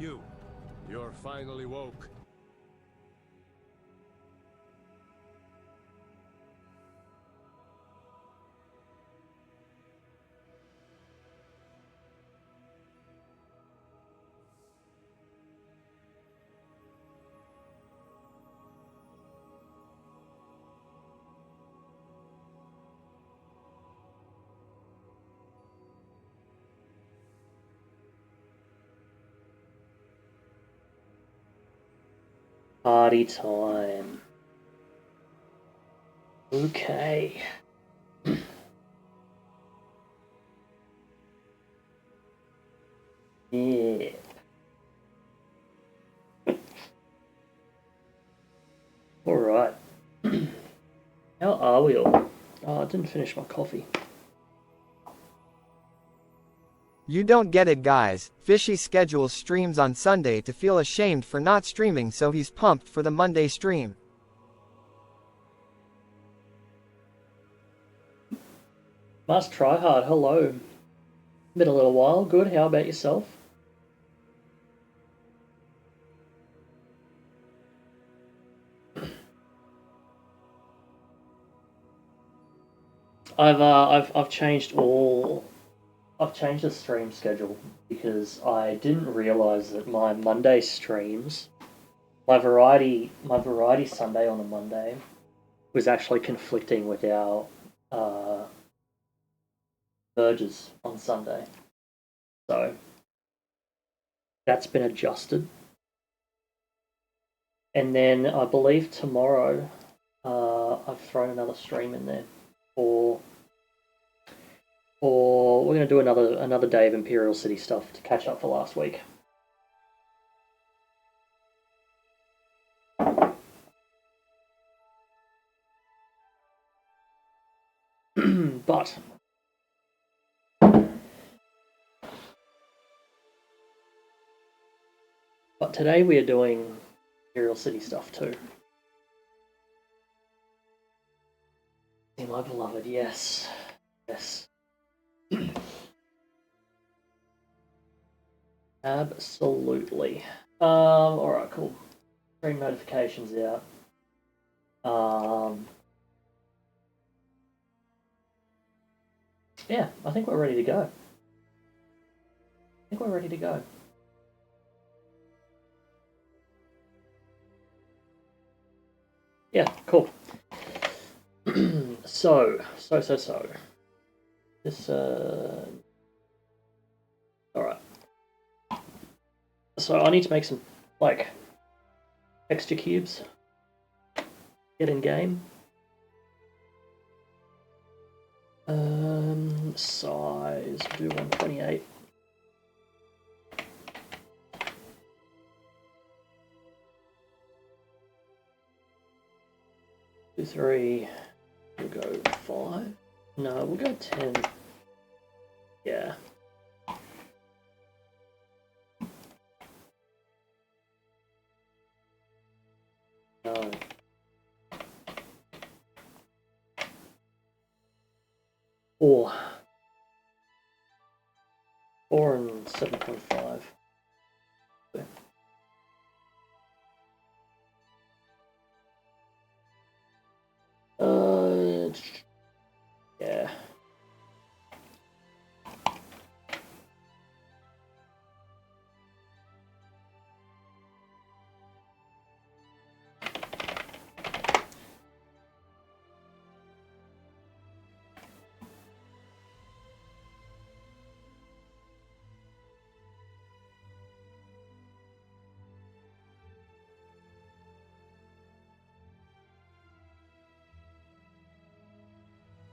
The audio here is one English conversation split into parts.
You're finally woke. Party time. Okay. Yeah. Alright. How are we all? Oh, I didn't finish my coffee. You don't get it, guys. Fishy schedules streams on Sunday to feel ashamed for not streaming, so he's pumped for the Monday stream. Must try hard. Hello. Been a little while. Good. How about yourself? I've changed the stream schedule because I didn't realize that my Monday streams, my variety Sunday on a Monday, was actually conflicting with our merges on Sunday. So that's been adjusted. And then I believe tomorrow I've thrown another stream in there for we're going to do another day of Imperial City stuff to catch up for last week. But today we are doing Imperial City stuff too. My beloved, yes. Yes. Absolutely. Alright, cool. Stream notifications out. Yeah, I think we're ready to go. Yeah, cool. So. This, alright. So I need to make some, like, texture cubes. Get in game. Size, do 128. Do 3, we'll go 5. No, we'll go 10. Yeah. No. 4. 4 and 7.5. Yeah.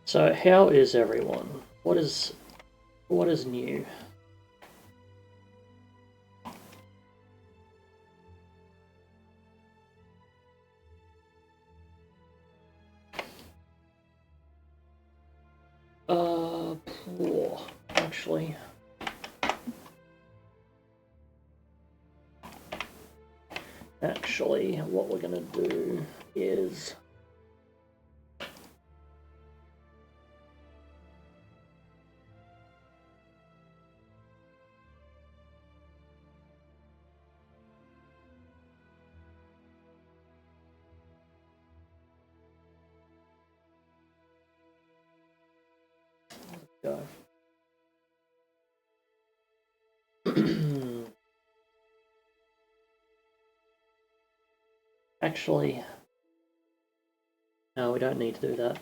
So how is everyone? What is new? Poor, actually. Actually, what we're gonna do is Go. Actually, no, we don't need to do that.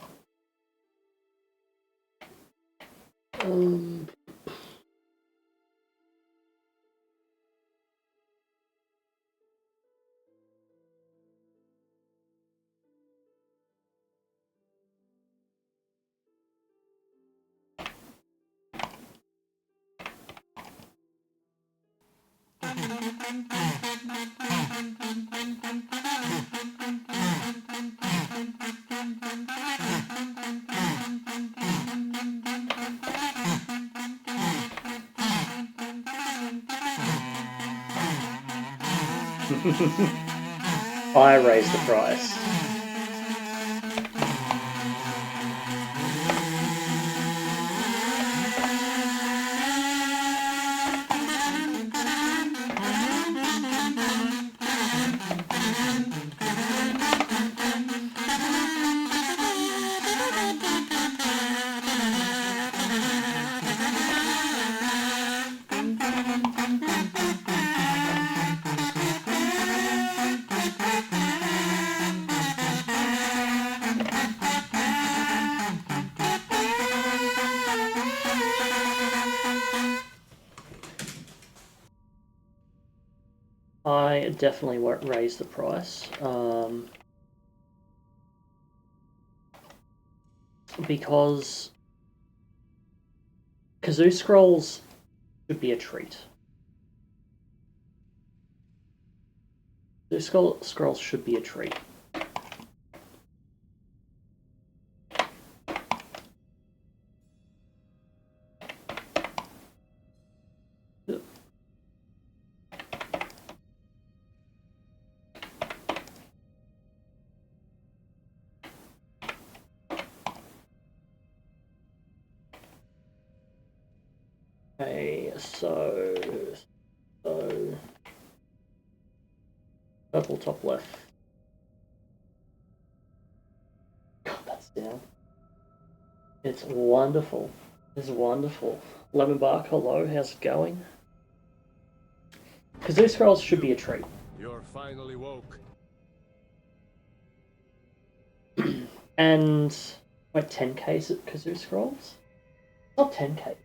I raised the price. I definitely won't raise the price, because Kazoo Scrolls should be a treat. Kazoo Scrolls should be a treat. Okay, so purple top left. God, that's down. It's wonderful. It's wonderful. Lemon Bark, hello, how's it going? Kazoo Scrolls should be a treat. You're finally woke. And wait, 10k is it Kazoo Scrolls? Not 10k.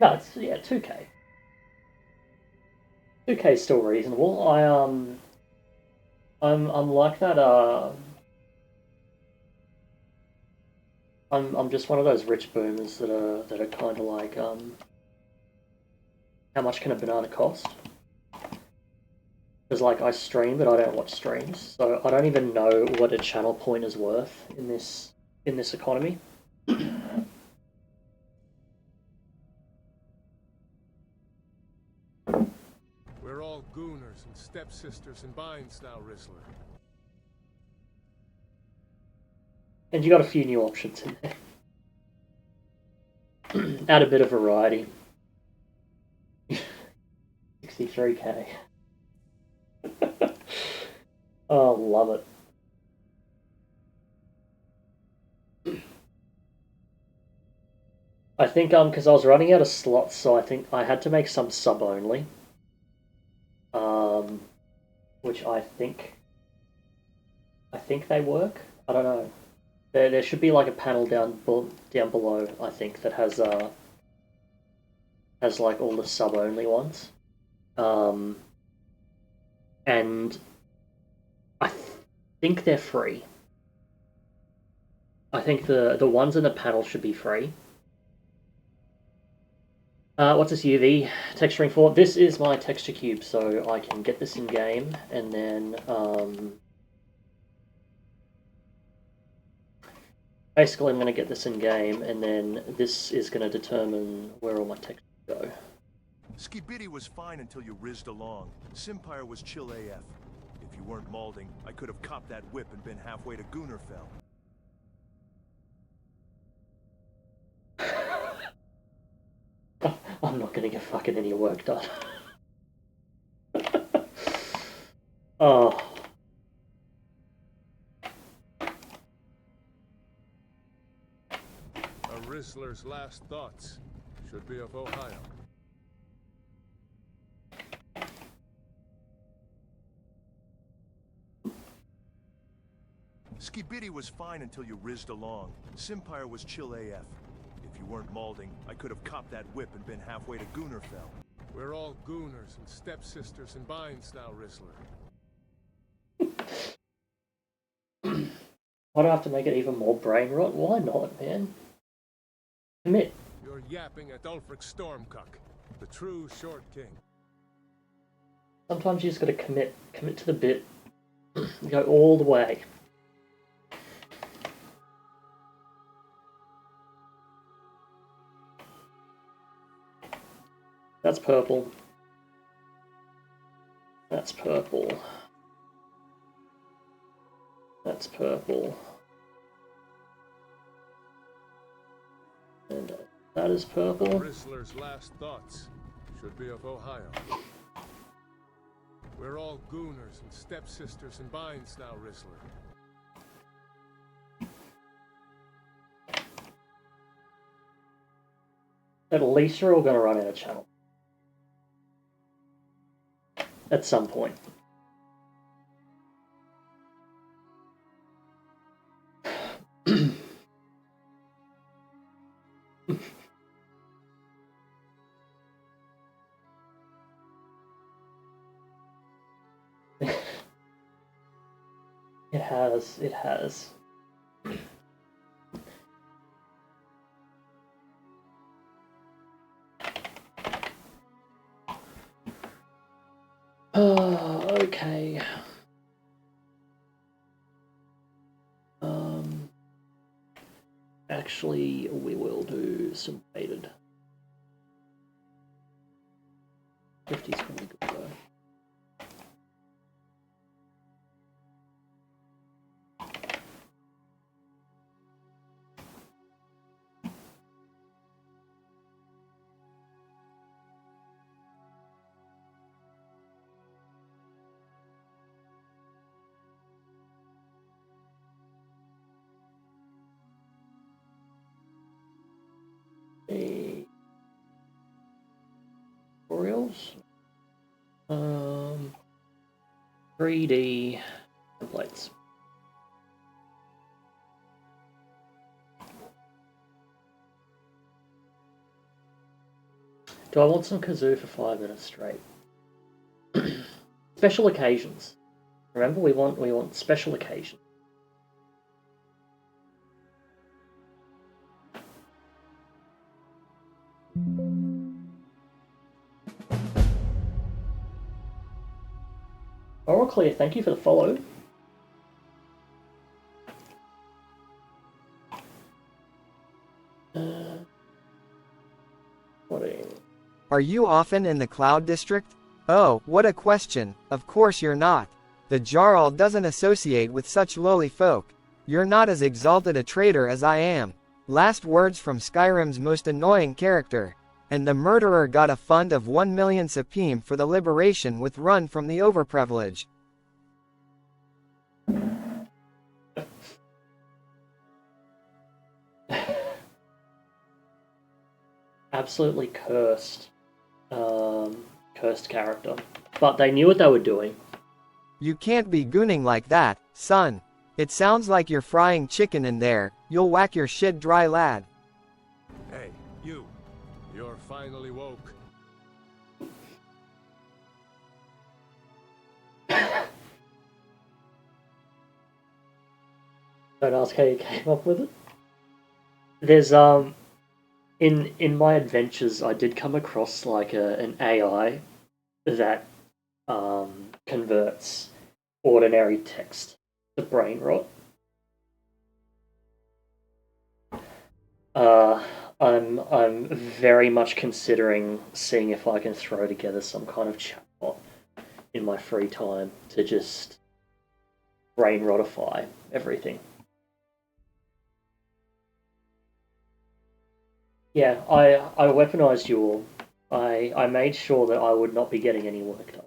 No, it's 2k. 2k is still reasonable. I'm like that. I'm just one of those rich boomers that are kind of like how much can a banana cost? Because like I stream, but I don't watch streams, so I don't even know what a channel point is worth in this economy. We're all gooners and stepsisters and binds now, Rizzler. And you got a few new options in there. Add a bit of variety. 63k. Oh, love it. I think because I was running out of slots, so I think I had to make some sub only. Which I think they work. I don't know. There should be like a panel down below. I think that has like all the sub only ones. And I think they're free. I think the ones in the panel should be free. What's this UV texturing for? This is my texture cube, so I can get this in game, and then basically I'm going to get this in game, and then this is going to determine where all my textures go. Skibidi was fine until you rizzed along. Simpire was chill AF. If you weren't malding, I could have copped that whip and been halfway to Goonerfell. I'm not gonna get fucking any work done. Oh. A Rizzler's last thoughts should be of Ohio. Skibidi was fine until you rizzed along. Simpire was chill AF. If you weren't malding, I could have copped that whip and been halfway to Goonerfell. We're all gooners and stepsisters and binds now, Rizzler. Why do I have to make it even more brain rot? Why not, man? Commit. You're yapping at Ulfric Stormcock, the true Short King. Sometimes you just gotta commit. Commit to the bit. Go all the way. That's purple. That's purple. That's purple. And that is purple. Rizzler's last thoughts should be of Ohio. We're all gooners and stepsisters and binds now, Rizzler. At least we're all gonna run out of channel. At some point. It has. Okay. Actually, we will do some baited. 50's probably good though. Tutorials. 3D templates. Do I want some kazoo for 5 minutes straight? Special occasions. Remember, we want special occasions. Oral Clear, thank you for the follow. Are you often in the Cloud District? Oh, what a question. Of course you're not. The Jarl doesn't associate with such lowly folk. You're not as exalted a traitor as I am. Last words from Skyrim's most annoying character. And the murderer got a fund of 1 million sapim for the liberation with run from the overprivilege. Absolutely cursed. Cursed character. But they knew what they were doing. You can't be gooning like that, son. It sounds like you're frying chicken in there. You'll whack your shit dry, lad. Hey, you. You're finally woke. Don't ask how you came up with it. There's in my adventures I did come across like an AI that converts ordinary text to Brainrot. I'm very much considering seeing if I can throw together some kind of chatbot in my free time to just brainrotify everything. Yeah, I weaponized you all. I made sure that I would not be getting any work done.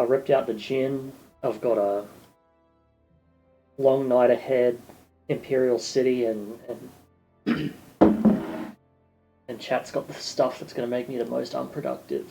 I ripped out the gin. I've got a long night ahead, Imperial City, and and chat's got the stuff that's going to make me the most unproductive.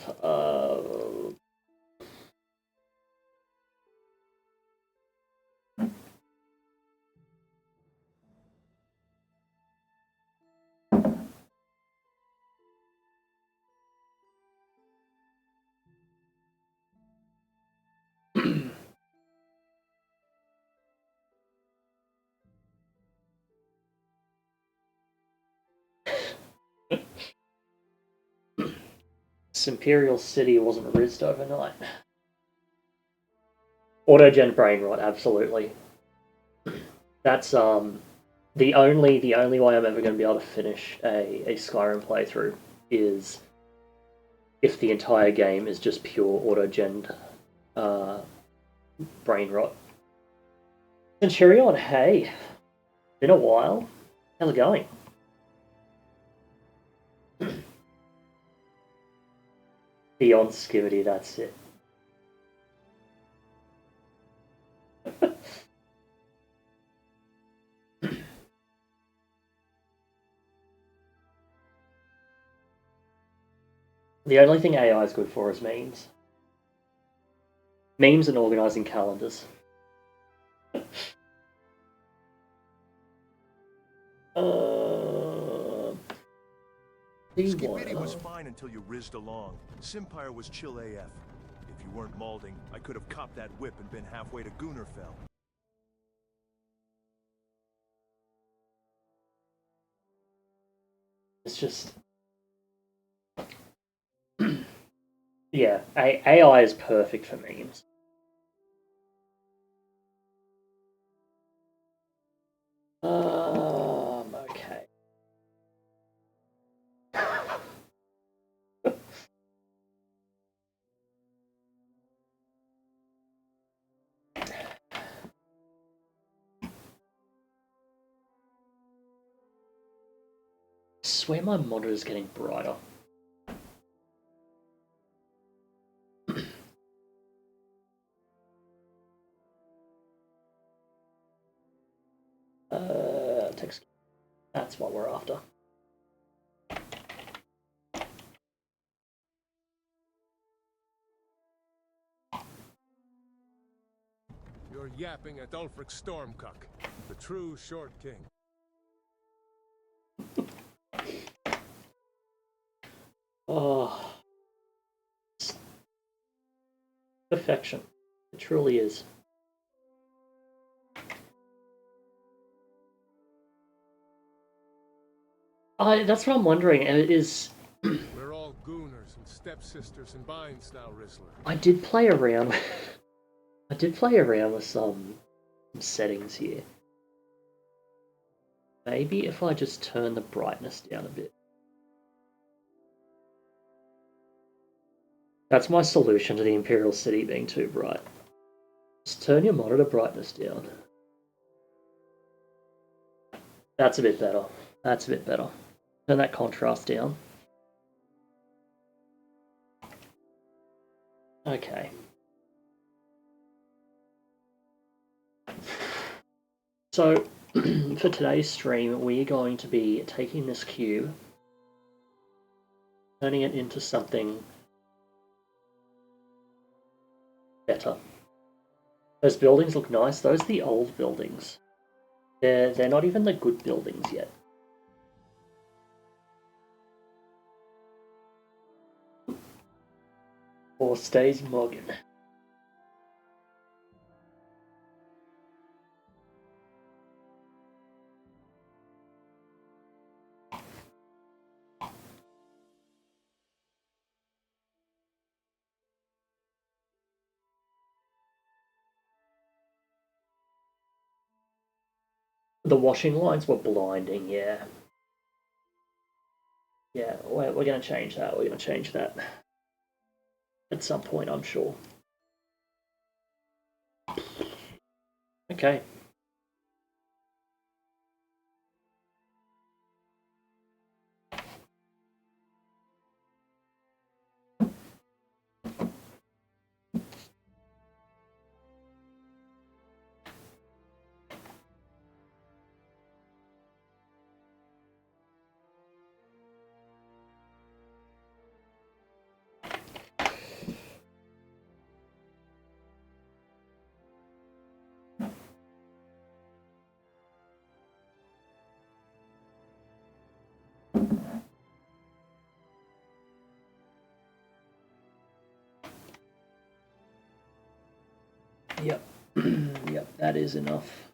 This Imperial City wasn't rizzed overnight. Autogen Brainrot, absolutely. That's the only way I'm ever going to be able to finish a Skyrim playthrough is if the entire game is just pure autogen Brainrot. Centurion, hey, been a while. How's it going? Beyond Skivity, that's it. The only thing AI is good for is memes. Memes and organising calendars. Skibidi was fine until you rizzed along. Simpire was chill AF. If you weren't malding, I could have copped that whip and been halfway to Goonerfell. It's just... yeah, AI is perfect for memes. Okay. I swear my monitor's getting brighter. Text. That's what we're after. You're yapping at Ulfric Stormcock, the true Short King. Oh. Perfection. It truly is. That's what I'm wondering, and it is... We're all gooners and stepsisters and binds now, Rizzler. I did play around with some settings here. Maybe if I just turn the brightness down a bit. That's my solution to the Imperial City being too bright. Just turn your monitor brightness down. That's a bit better. That's a bit better. Turn that contrast down. Okay. So, for today's stream, we're going to be taking this cube, turning it into something better. Those buildings look nice. Those are the old buildings. They're not even the good buildings yet. Or stays mugging. The washing lines were blinding, yeah. Yeah, we're going to change that. We're going to change that at some point, I'm sure. Okay. Yep. Yep, that is enough.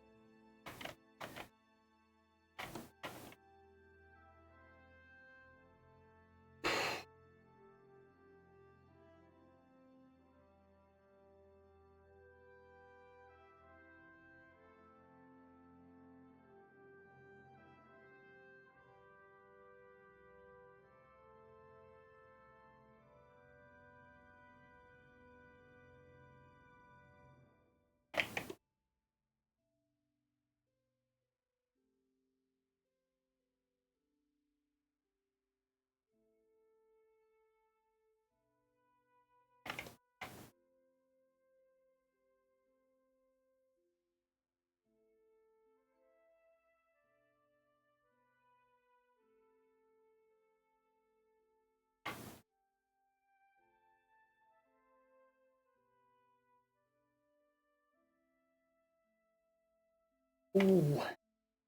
Ooh.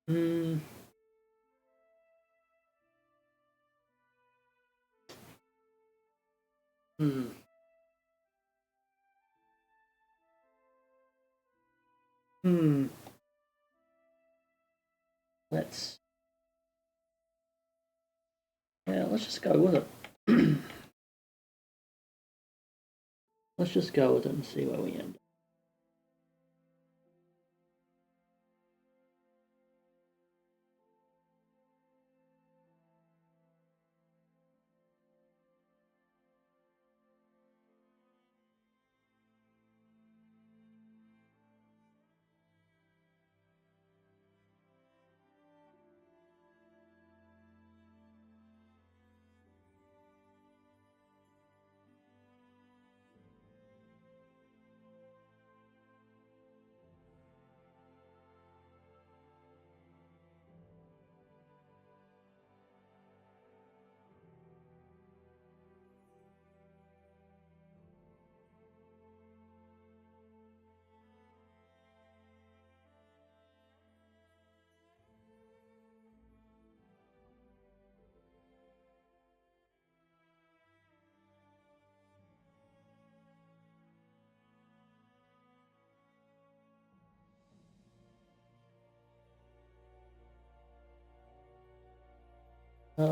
Hmm. Hmm. Hmm. Let's just go with it. Let's just go with it and see where we end up.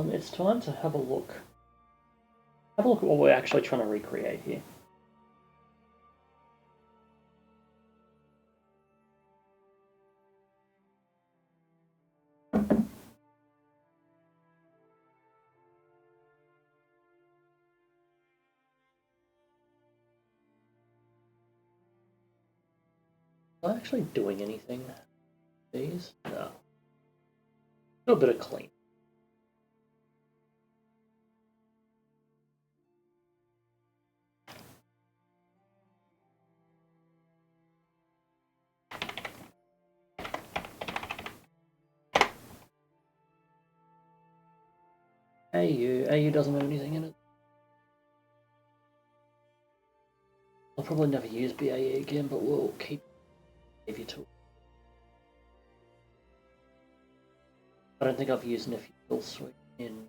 It's time to have a look. Have a look at what we're actually trying to recreate here. Am I actually doing anything? These? No. A little bit of clean. AU doesn't have anything in it. I'll probably never use BAE again, but we'll keep Navy tool. I don't think I've used Nephew Tool Suite in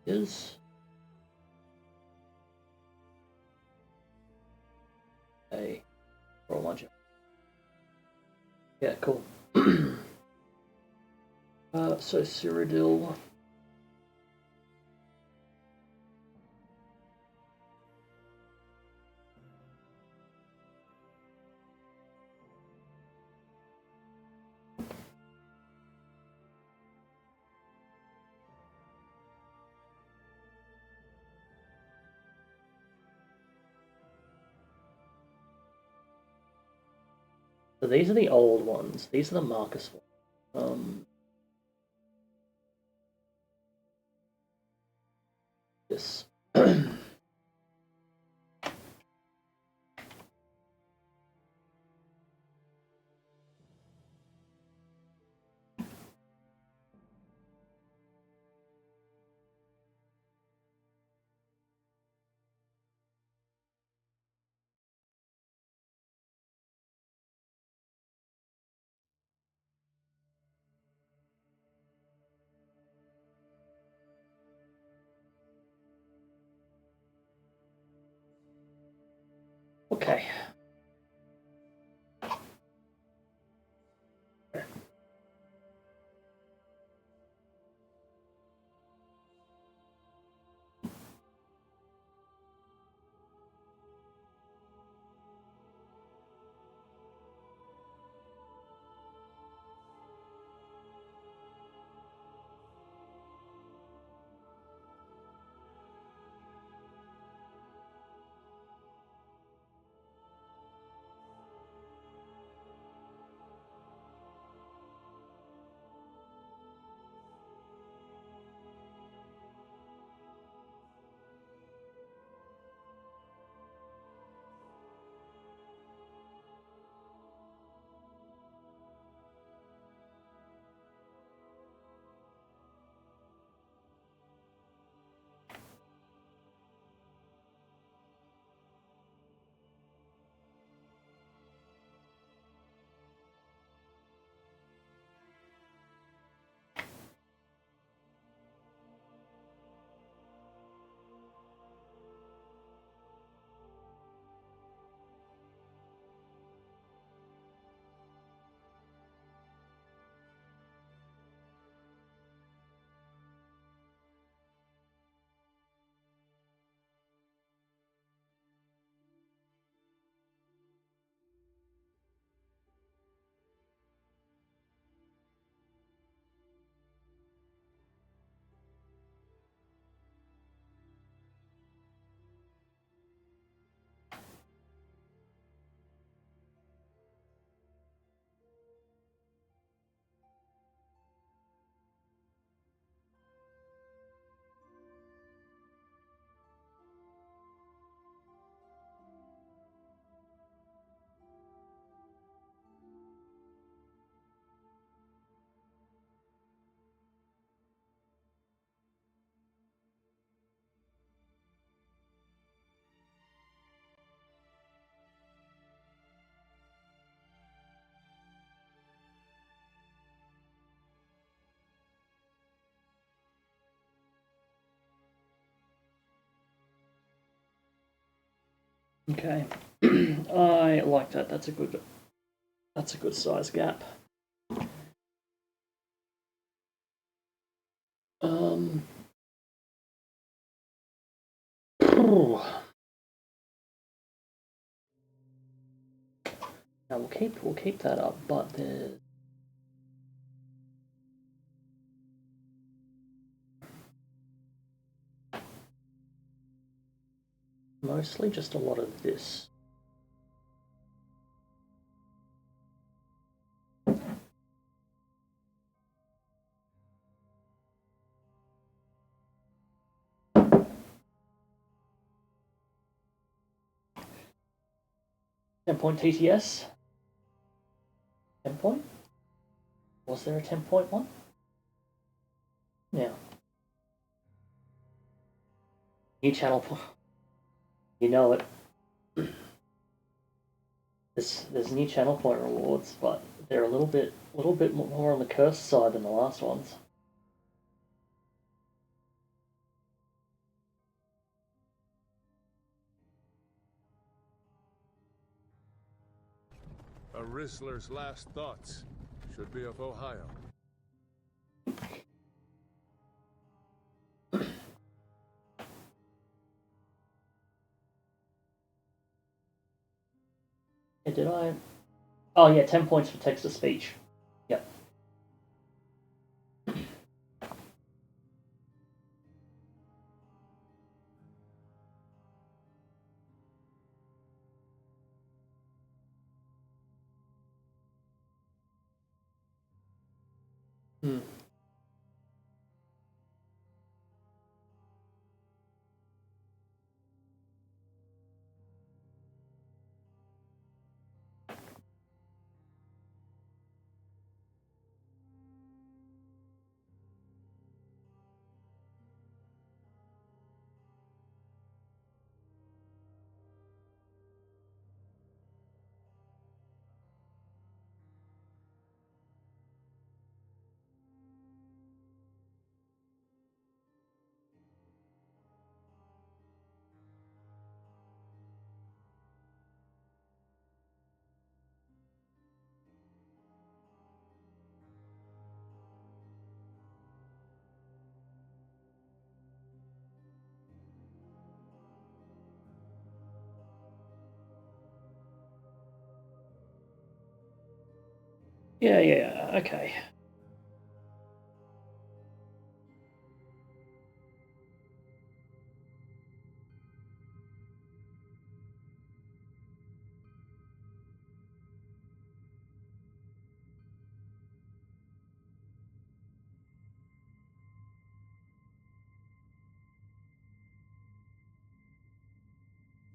years. Hey, roll my jump. Yeah, cool. So Cyrodiil. So these are the old ones. These are the Marcus ones. This. Okay. Okay. I like that. That's a good size gap. Now we'll keep that up, but there's mostly just a lot of this. .10 TTS? 10 point? Was there a 10.1 one? Yeah. New channel point. You know it. There's new channel point rewards, but they're a little bit more on the cursed side than the last ones. A Rizzler's last thoughts should be of Ohio. Yeah, did I? Oh yeah, 10 points for text to speech. Yep. Hmm. Yeah, okay.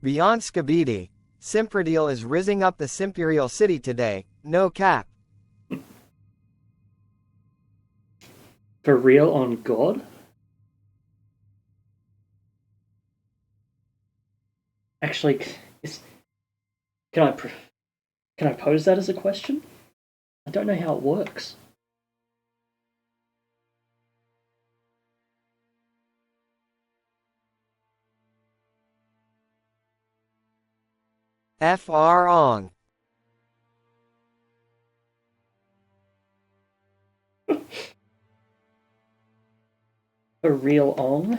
Beyond Skibidi, Cyrodiil is rizzing up the Imperial City today, no cap. For real on God? Actually, can I pose that as a question? I don't know how it works. FR Ong. For real on?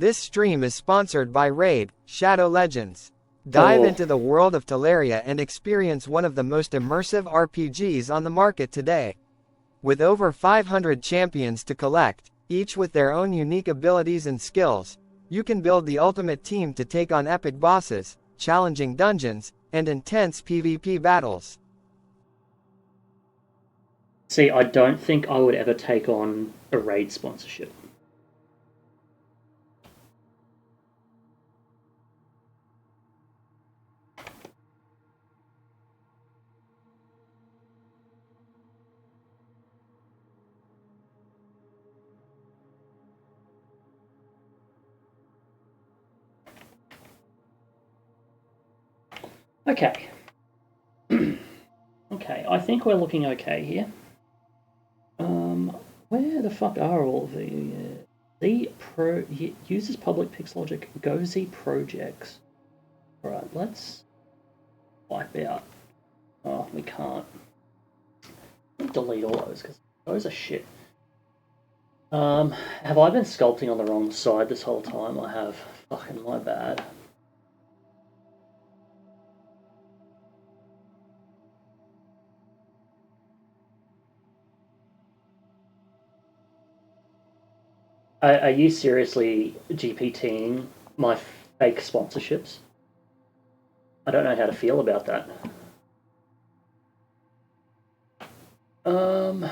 This stream is sponsored by Raid, Shadow Legends. Dive into the world of Teleria and experience one of the most immersive RPGs on the market today. With over 500 champions to collect, each with their own unique abilities and skills, you can build the ultimate team to take on epic bosses, challenging dungeons, and intense PvP battles. See, I don't think I would ever take on a Raid sponsorship. Okay. Okay, I think we're looking okay here. Where the fuck are all of the uses public Pixlogic GoZ projects? Alright, let's wipe out. Oh, we can't. Delete all those because those are shit. Have I been sculpting on the wrong side this whole time? I have. Fucking my bad. Are you seriously GPTing my fake sponsorships? I don't know how to feel about that. So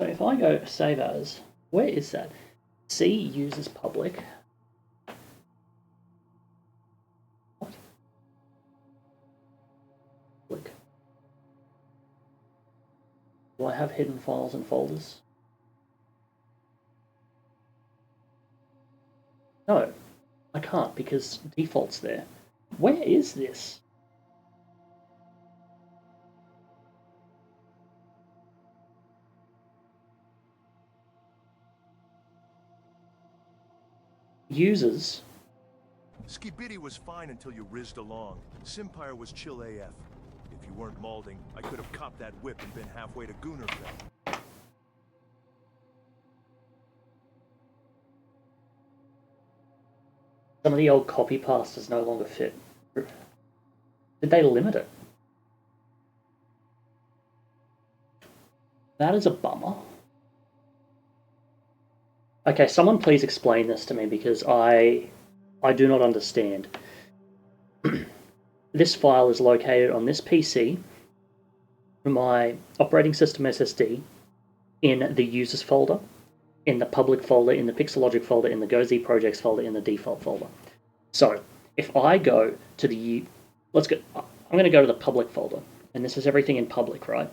if I go save as, where is that? C uses public. What? Public. Do I have hidden files and folders? No, I can't because default's there. Where is this? Users. Skibidi was fine until you rizzed along. Simpire was chill AF. If you weren't malding, I could have copped that whip and been halfway to Goonerville. Some of the old copy pastas no longer fit. Did they limit it? That is a bummer. Okay, someone please explain this to me because I do not understand. This file is located on this PC, my operating system SSD, in the users folder, in the public folder, in the Pixologic folder, in the GoZ projects folder, in the default folder. So if I go to the, I'm going to go to the public folder, and this is everything in public, right?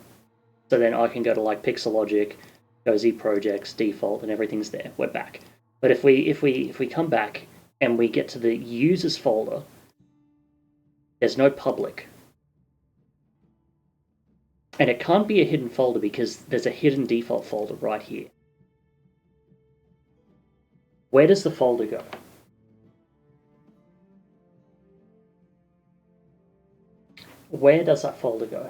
So then I can go to like Pixologic, GoZ projects, default, and everything's there. We're back. But if we come back and we get to the users folder, there's no public. And it can't be a hidden folder because there's a hidden default folder right here. Where does the folder go? Where does that folder go?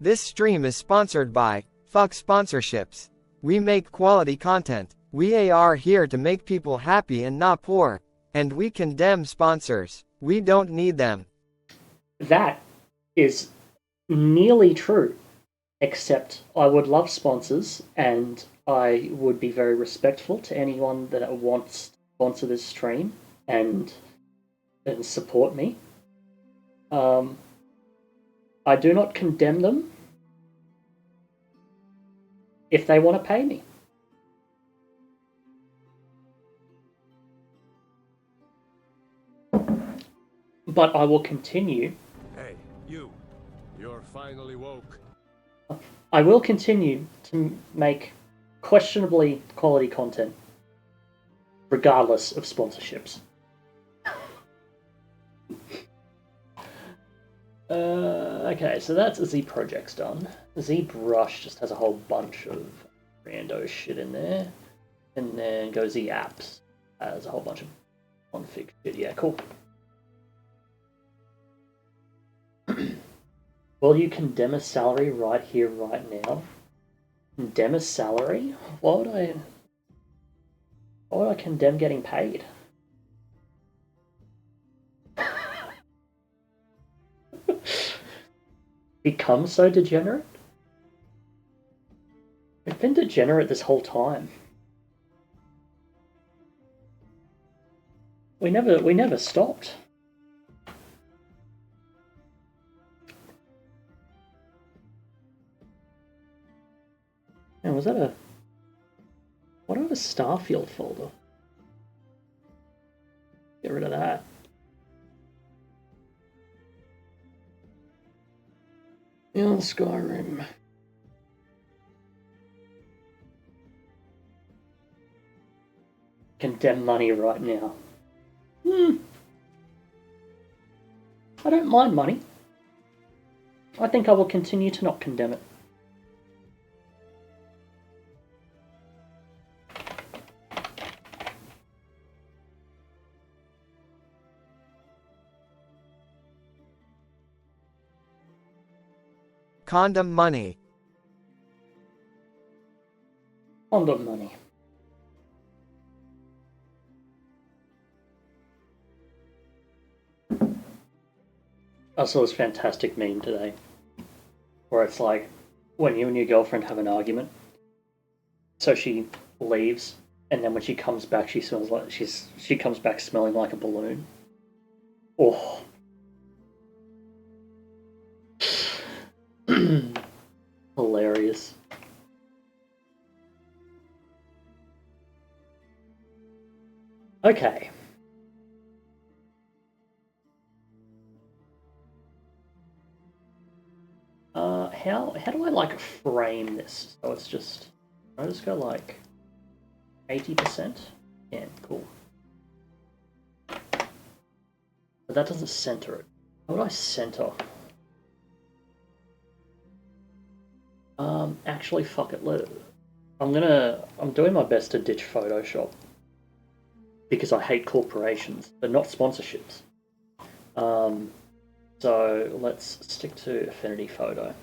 This stream is sponsored by Fuck Sponsorships. We make quality content. We are here to make people happy and not poor. And we condemn sponsors. We don't need them. That is nearly true. Except I would love sponsors and I would be very respectful to anyone that wants to sponsor this stream and support me. I do not condemn them if they want to pay me. But I will continue. Hey, you're finally woke. I will continue to make questionably quality content, regardless of sponsorships. Okay, so that's Z project's done. Z brush just has a whole bunch of rando shit in there. And then go Z apps has a whole bunch of config shit. Yeah, cool. Well, you condemn a salary right here, right now. Condemn a salary? Why would I condemn getting paid? Become so degenerate? I've been degenerate this whole time. We never stopped. And was that a... What about a Starfield folder? Get rid of that. Yeah, Skyrim. Condemn money right now. I don't mind money. I think I will continue to not condemn it. Condom money. Condom money. I saw this fantastic meme today where it's like when you and your girlfriend have an argument, so she leaves, and then when she comes back, she smells like she comes back smelling like a balloon. Oh, hilarious. Okay. How do I like frame this? So it's just, I'll just go like 80%. Yeah, cool. But that doesn't center it. How would I center? Actually, fuck it. I'm doing my best to ditch Photoshop because I hate corporations, but not sponsorships. So let's stick to Affinity Photo.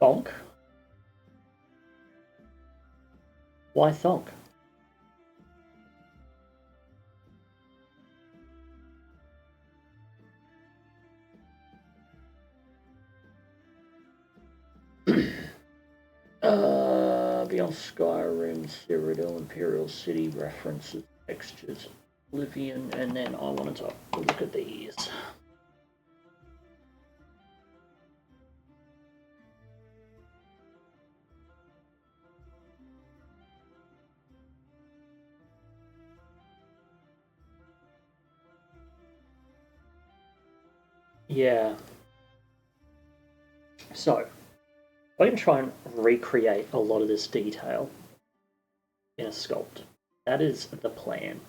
Thonk? Why thonk? Beyond Skyrim, Cyrodiil, Imperial City, references, textures, Oblivion, and then I wanted to look at these. Yeah. So, I'm going to try and recreate a lot of this detail in a sculpt. That is the plan.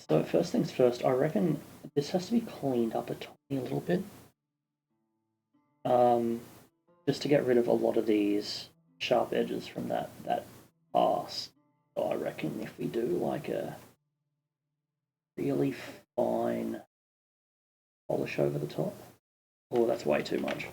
So first things first, I reckon this has to be cleaned up a tiny little bit. Just to get rid of a lot of these sharp edges from that pass. So I reckon if we do like a really fine polish over the top. Oh, that's way too much.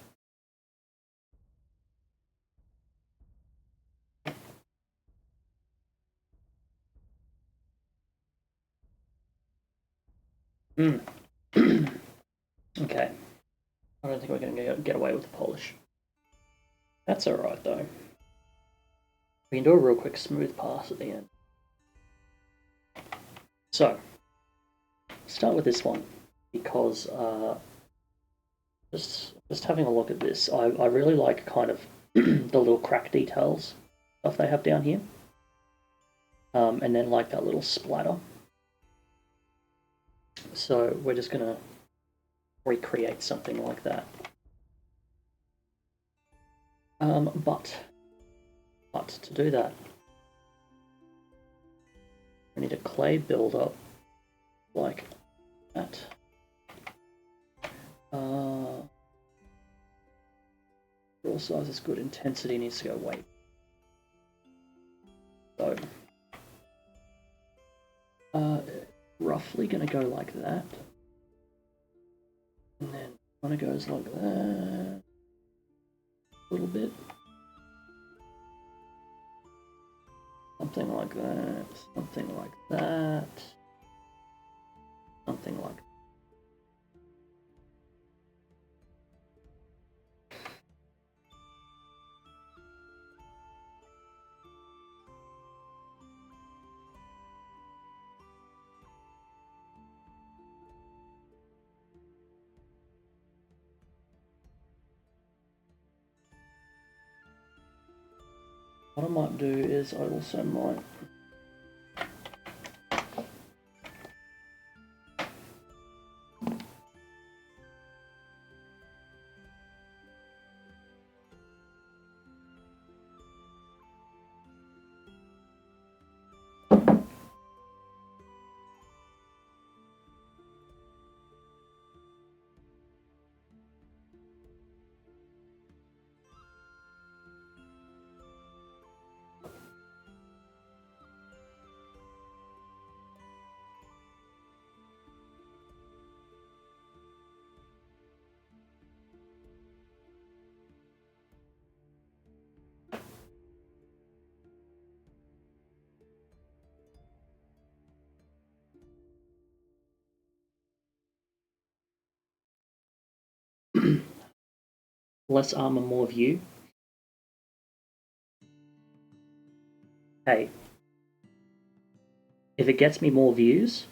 Okay. I don't think we're going to get away with the polish. That's alright though. We can do a real quick smooth pass at the end. So, start with this one because just having a look at this, I really like kind of the little crack details stuff they have down here. And then like that little splatter. So we're just gonna recreate something like that. But to do that, I need a clay build-up like that. Draw size is good, intensity needs to go way. So, roughly gonna go like that. And then kind of goes like that. A little bit. Something like that, something like that, something like that. What I might do is I also might less armor, more view. Hey, if it gets me more views,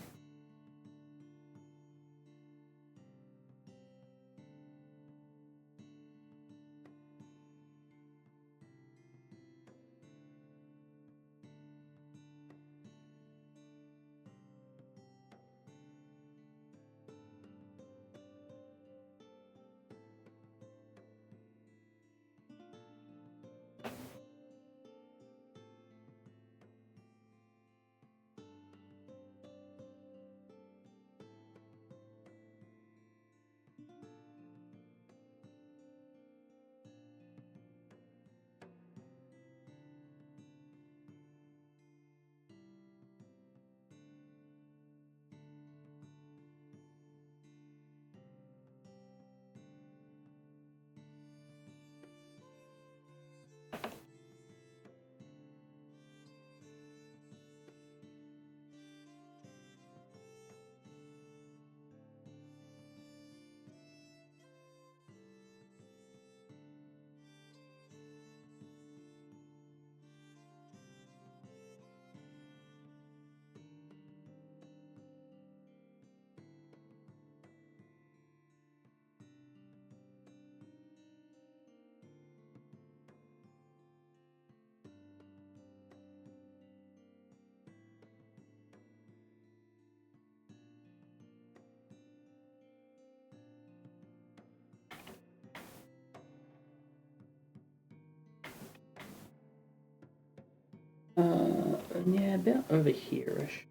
yeah, about over here-ish.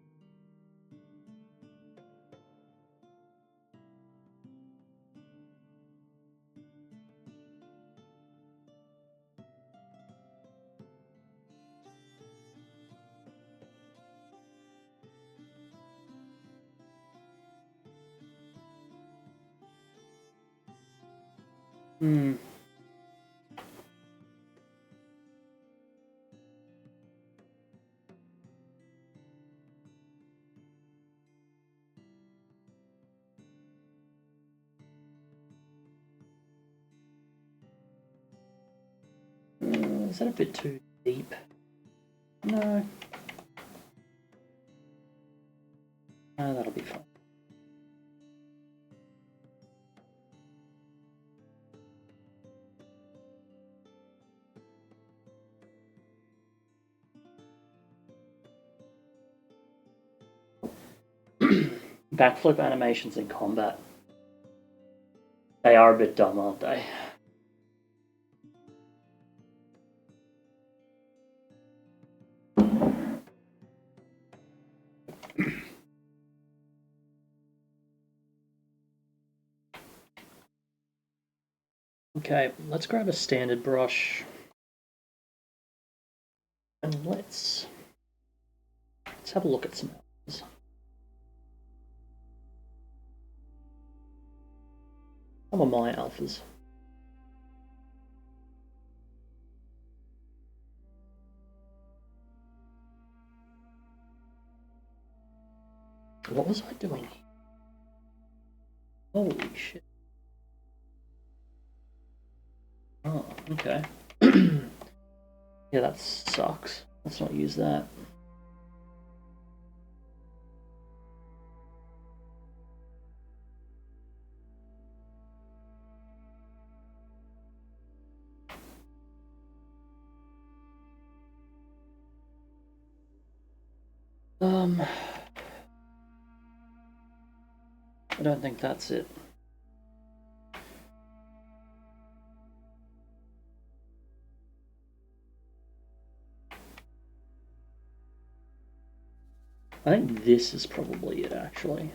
Hmm. Is that a bit too deep? No. No, that'll be fine. Backflip animations in combat. are a bit dumb, aren't they? Okay, let's grab a standard brush. And let's have a look at some alphas. Some of my alphas. What was I doing? Holy shit. Oh, okay. Yeah, that sucks. Let's not use that. I don't think that's it. I think this is probably it, actually.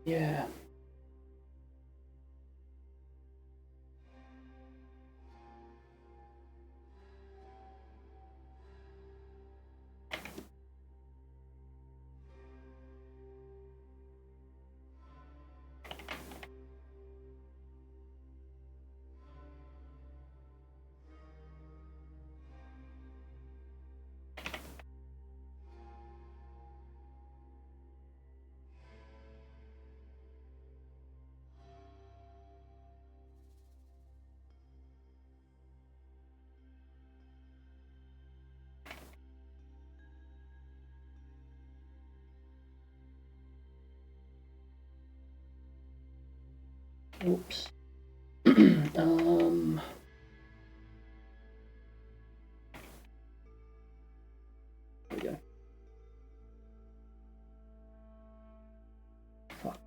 Yeah. Oops. There we go. Fuck.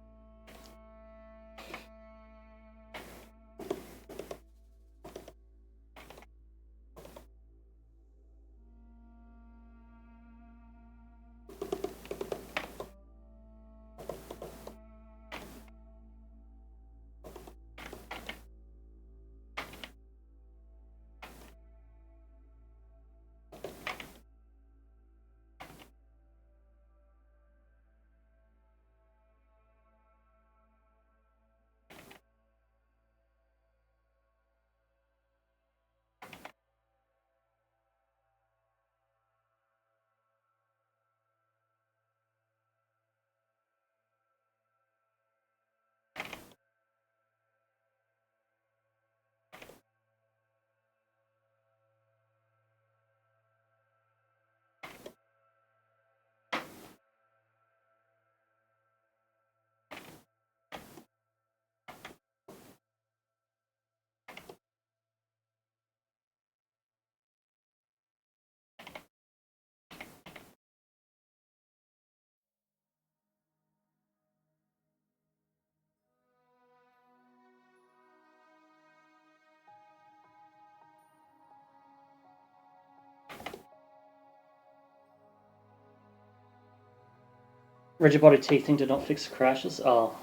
Rigid body teething did not fix the crashes. Oh,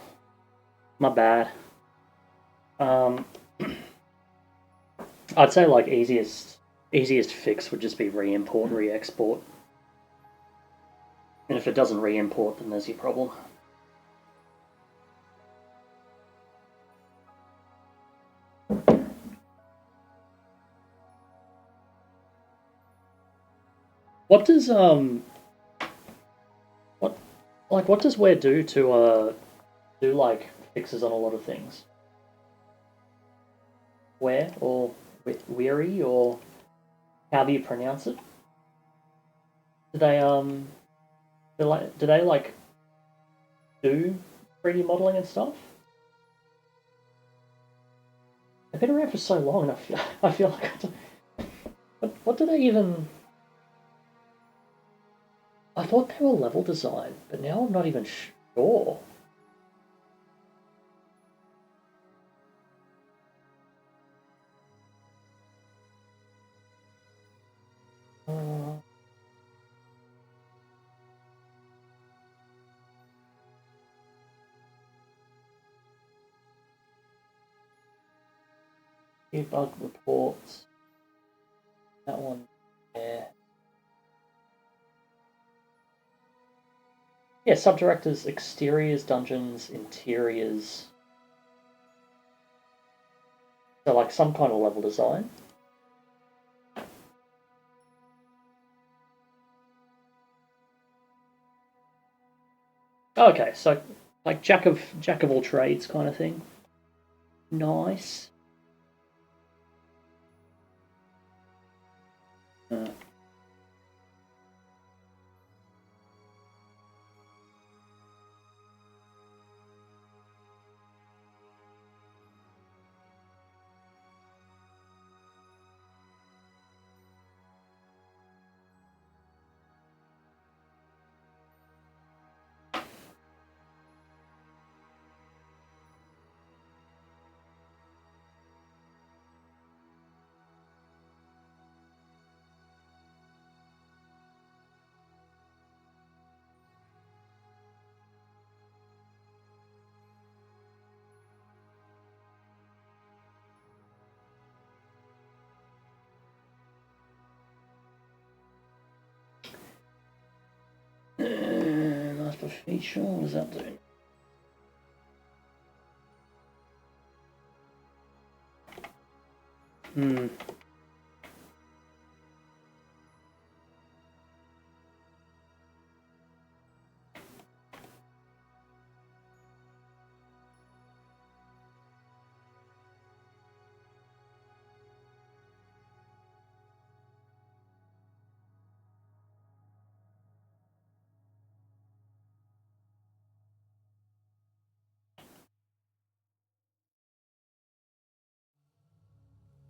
my bad. I'd say like easiest fix would just be re-import and re-export. And if it doesn't re-import, then there's your problem. What does what does Where do to do like fixes on a lot of things? Where or Weary or how do you pronounce it? Do they like do 3D modeling and stuff? They've been around for so long, and I feel like what do they even? I thought they were level design, but now I'm not even sure. Bug reports. That one there. Yeah, subdirectors, exteriors, dungeons, interiors. So like some kind of level design. Okay, so like jack of all trades kind of thing. Nice. Master feature, what does that do?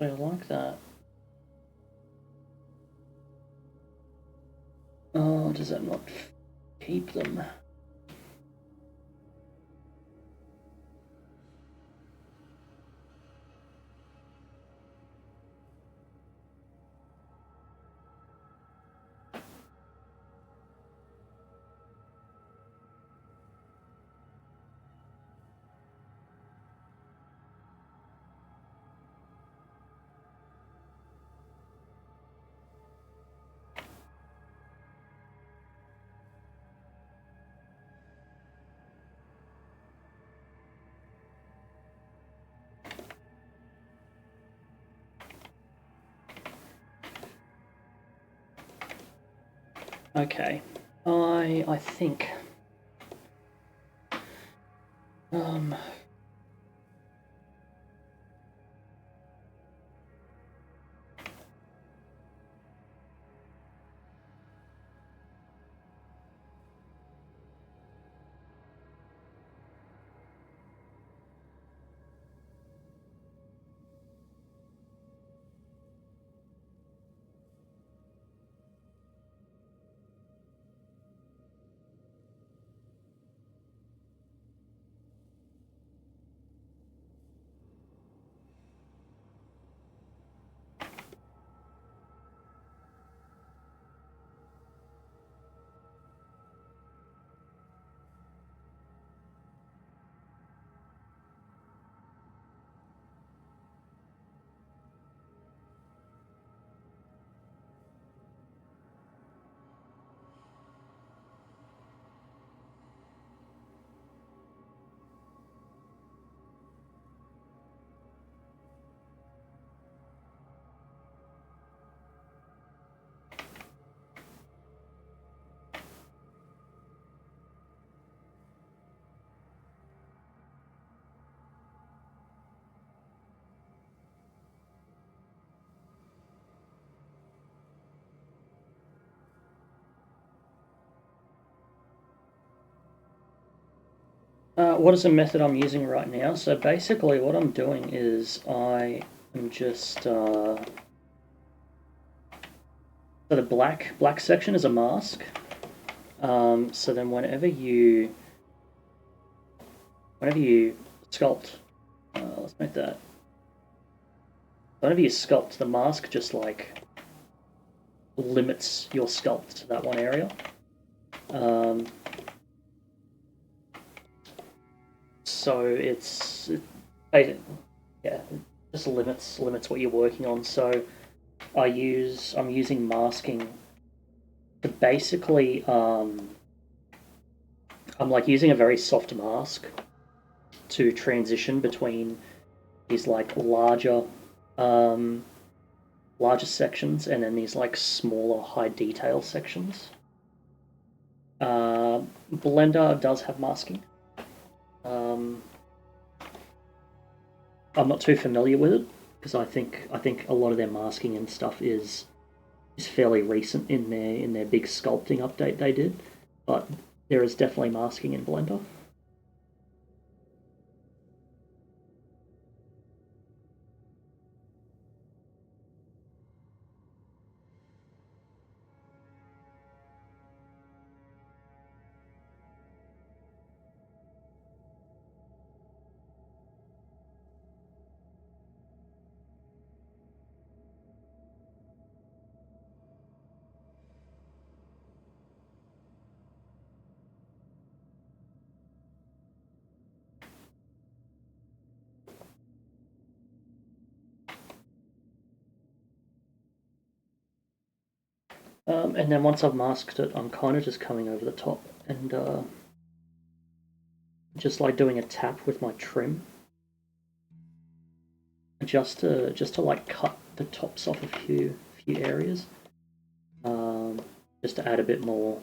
I like that. Oh, does that not keep them? Okay, I think what is the method I'm using right now? So basically what I'm doing is I am just so the black section is a mask. So then whenever you sculpt, let's make that. Whenever you sculpt, the mask just like limits your sculpt to that one area. So it just limits what you're working on. So I'm using masking to basically I'm like using a very soft mask to transition between these like larger sections and then these like smaller high detail sections. Blender does have masking. I'm not too familiar with it because I think a lot of their masking and stuff is fairly recent in their big sculpting update they did, but there is definitely masking in Blender. And then once I've masked it, I'm kind of just coming over the top and just like doing a tap with my trim, just to like cut the tops off a few areas, just to add a bit more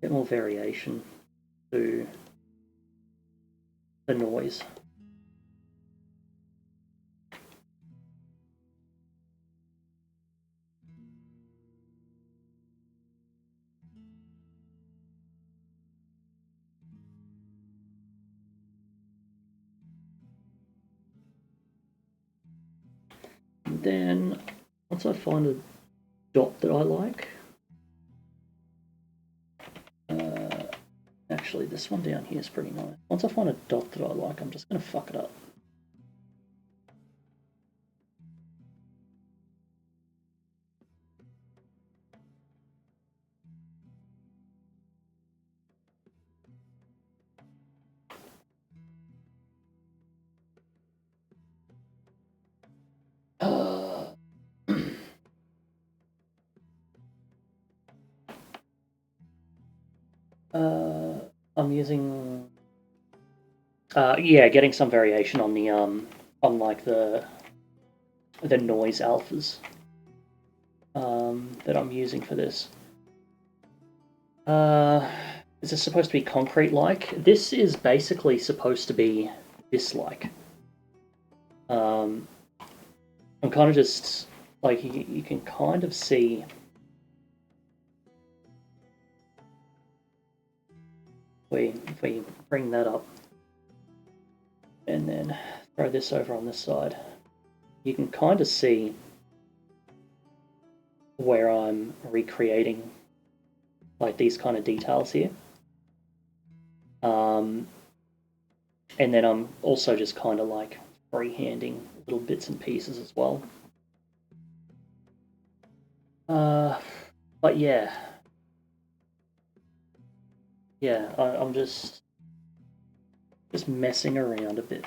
variation to the noise. Then, once I find a dot that I like, actually this one down here is pretty nice. Once I find a dot that I like, I'm just going to fuck it up. I'm using, getting some variation on the on like the noise alphas that I'm using for this. Is this supposed to be concrete-like? This is basically supposed to be this-like. I'm kind of just like you can kind of see. If we bring that up and then throw this over on this side, you can kind of see where I'm recreating like these kind of details here. And then I'm also just kind of like freehanding little bits and pieces as well. But yeah. I'm just messing around a bit.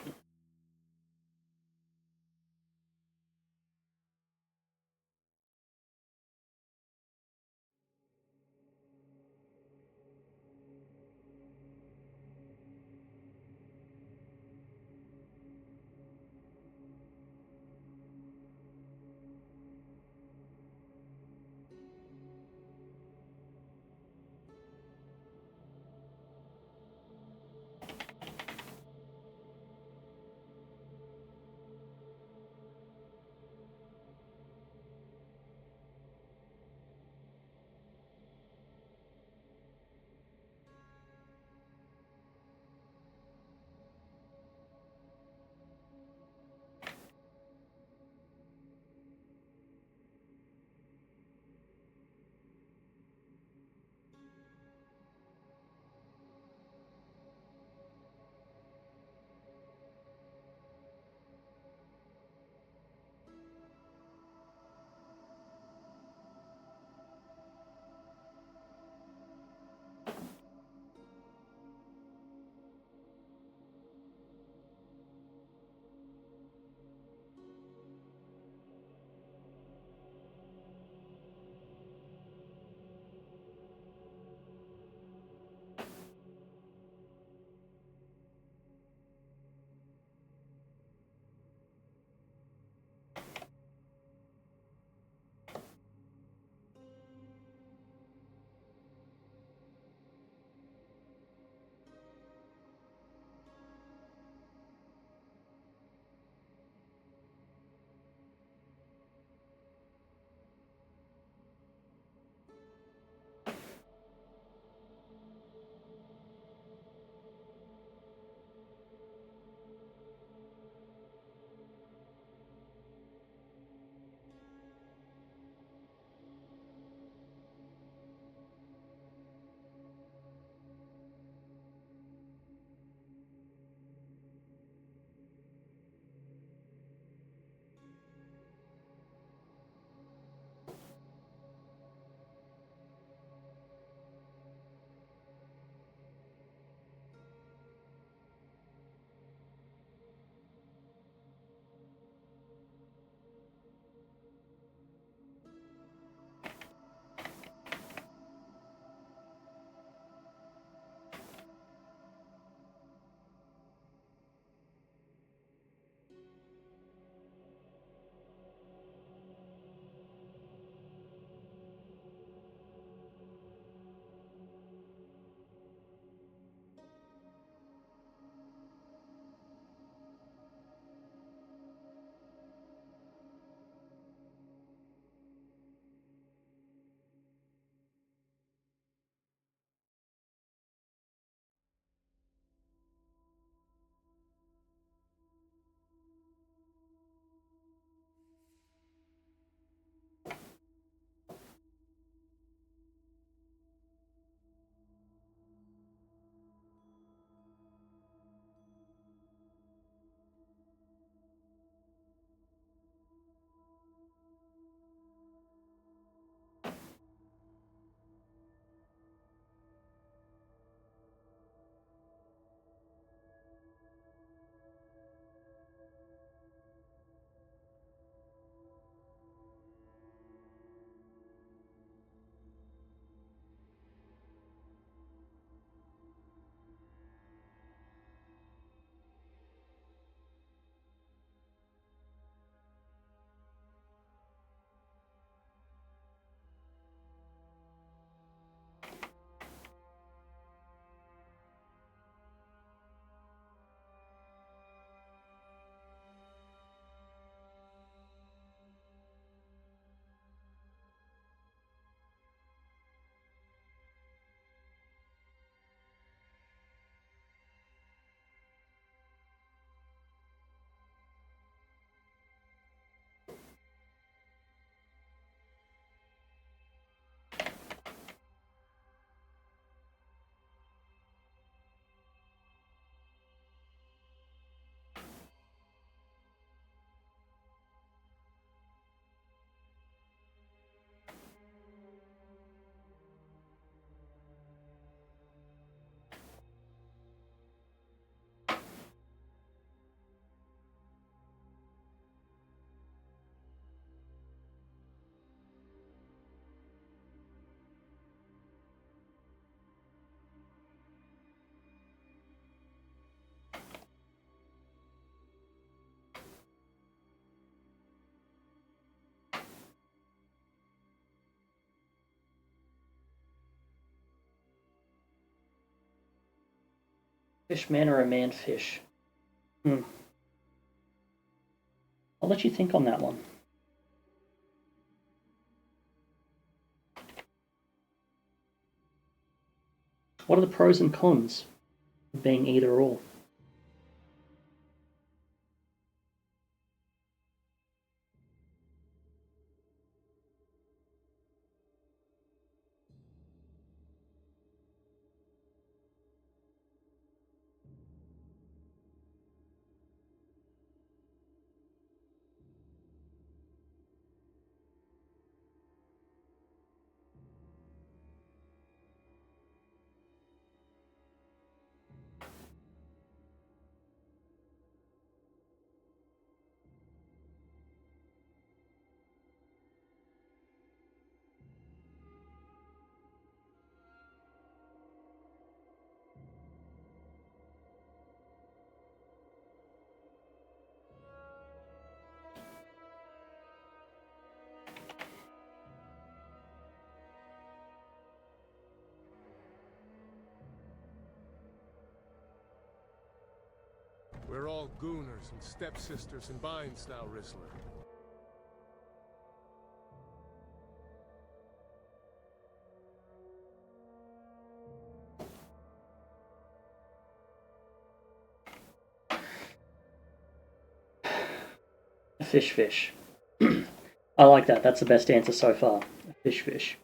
Fish man or a man fish? I'll let you think on that one. What are the pros and cons of being either or? We're all gooners and stepsisters and binds now, Rizzler. A fish. I like that. That's the best answer so far. A fish.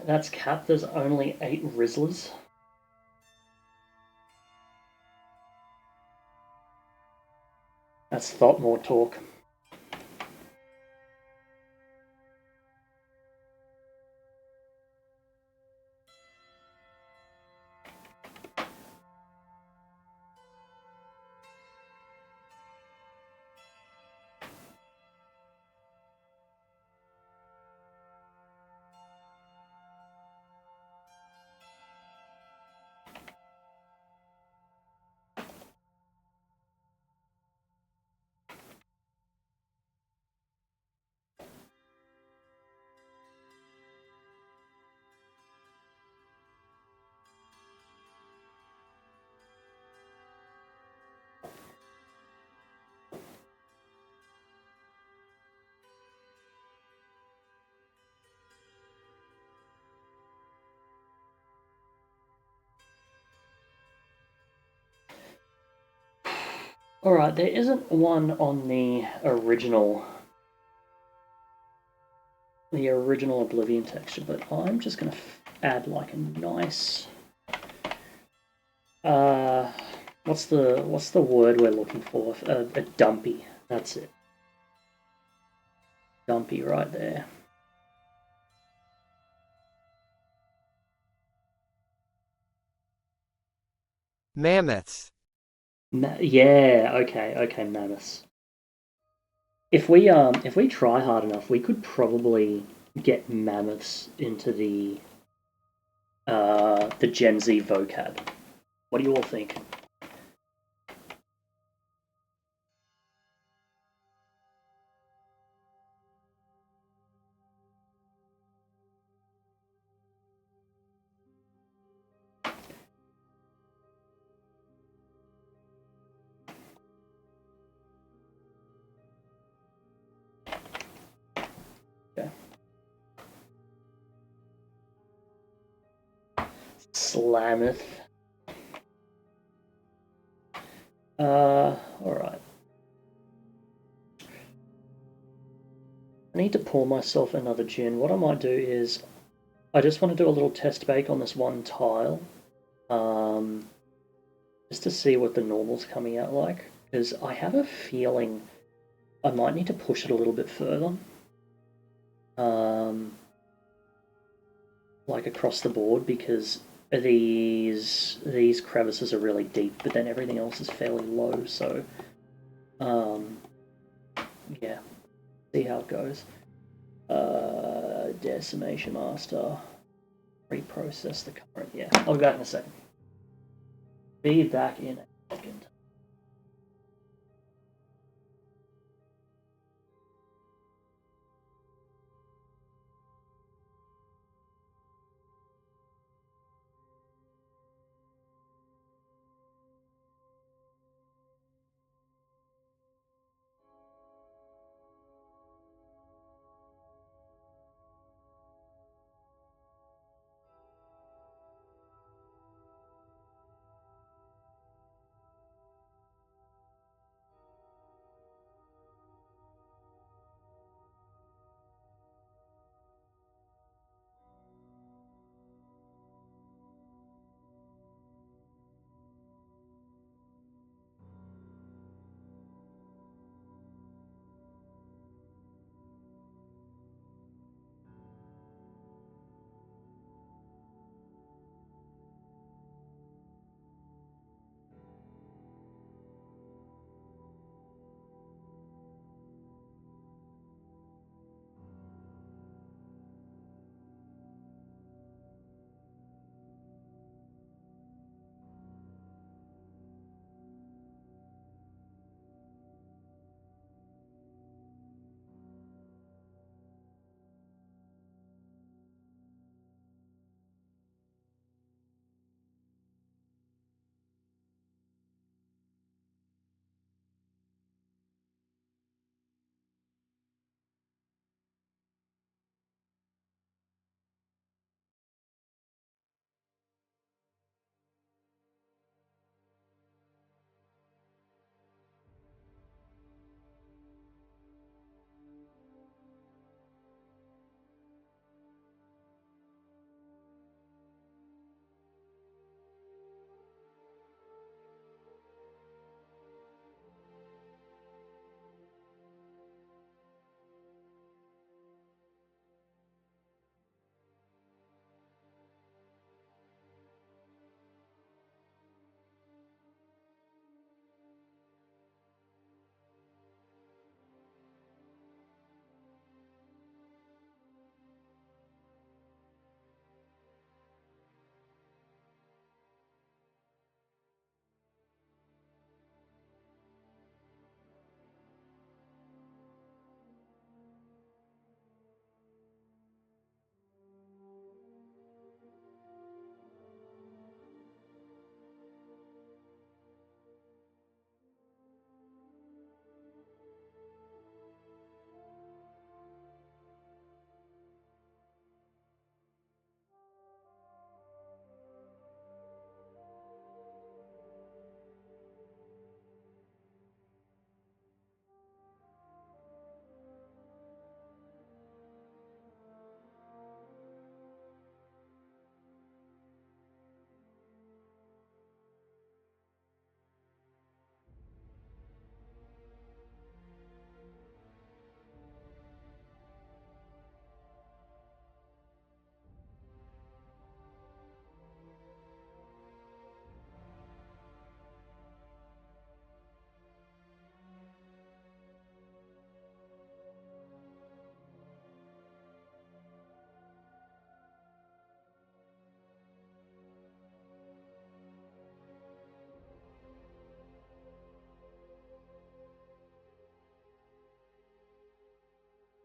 That's capped. There's only 8 Rizzlers. That's thought more talk. Alright, there isn't one on the original Oblivion texture, but I'm just gonna add like a nice what's the word we're looking for? A dumpy. That's it. Dumpy right there. Mammoths. Yeah, okay, mammoths. If we try hard enough, we could probably get mammoths into the Gen Z vocab. What do you all think? Okay. Slammoth. Alright. I need to pour myself another gin. What I might do is, I just want to do a little test bake on this one tile. Just to see what the normal's coming out like. Because I have a feeling I might need to push it a little bit further. Like across the board, because these crevices are really deep, but then everything else is fairly low, so yeah, see how it goes. Decimation master, reprocess the current. Yeah, I'll be back in a second. Be back in a second.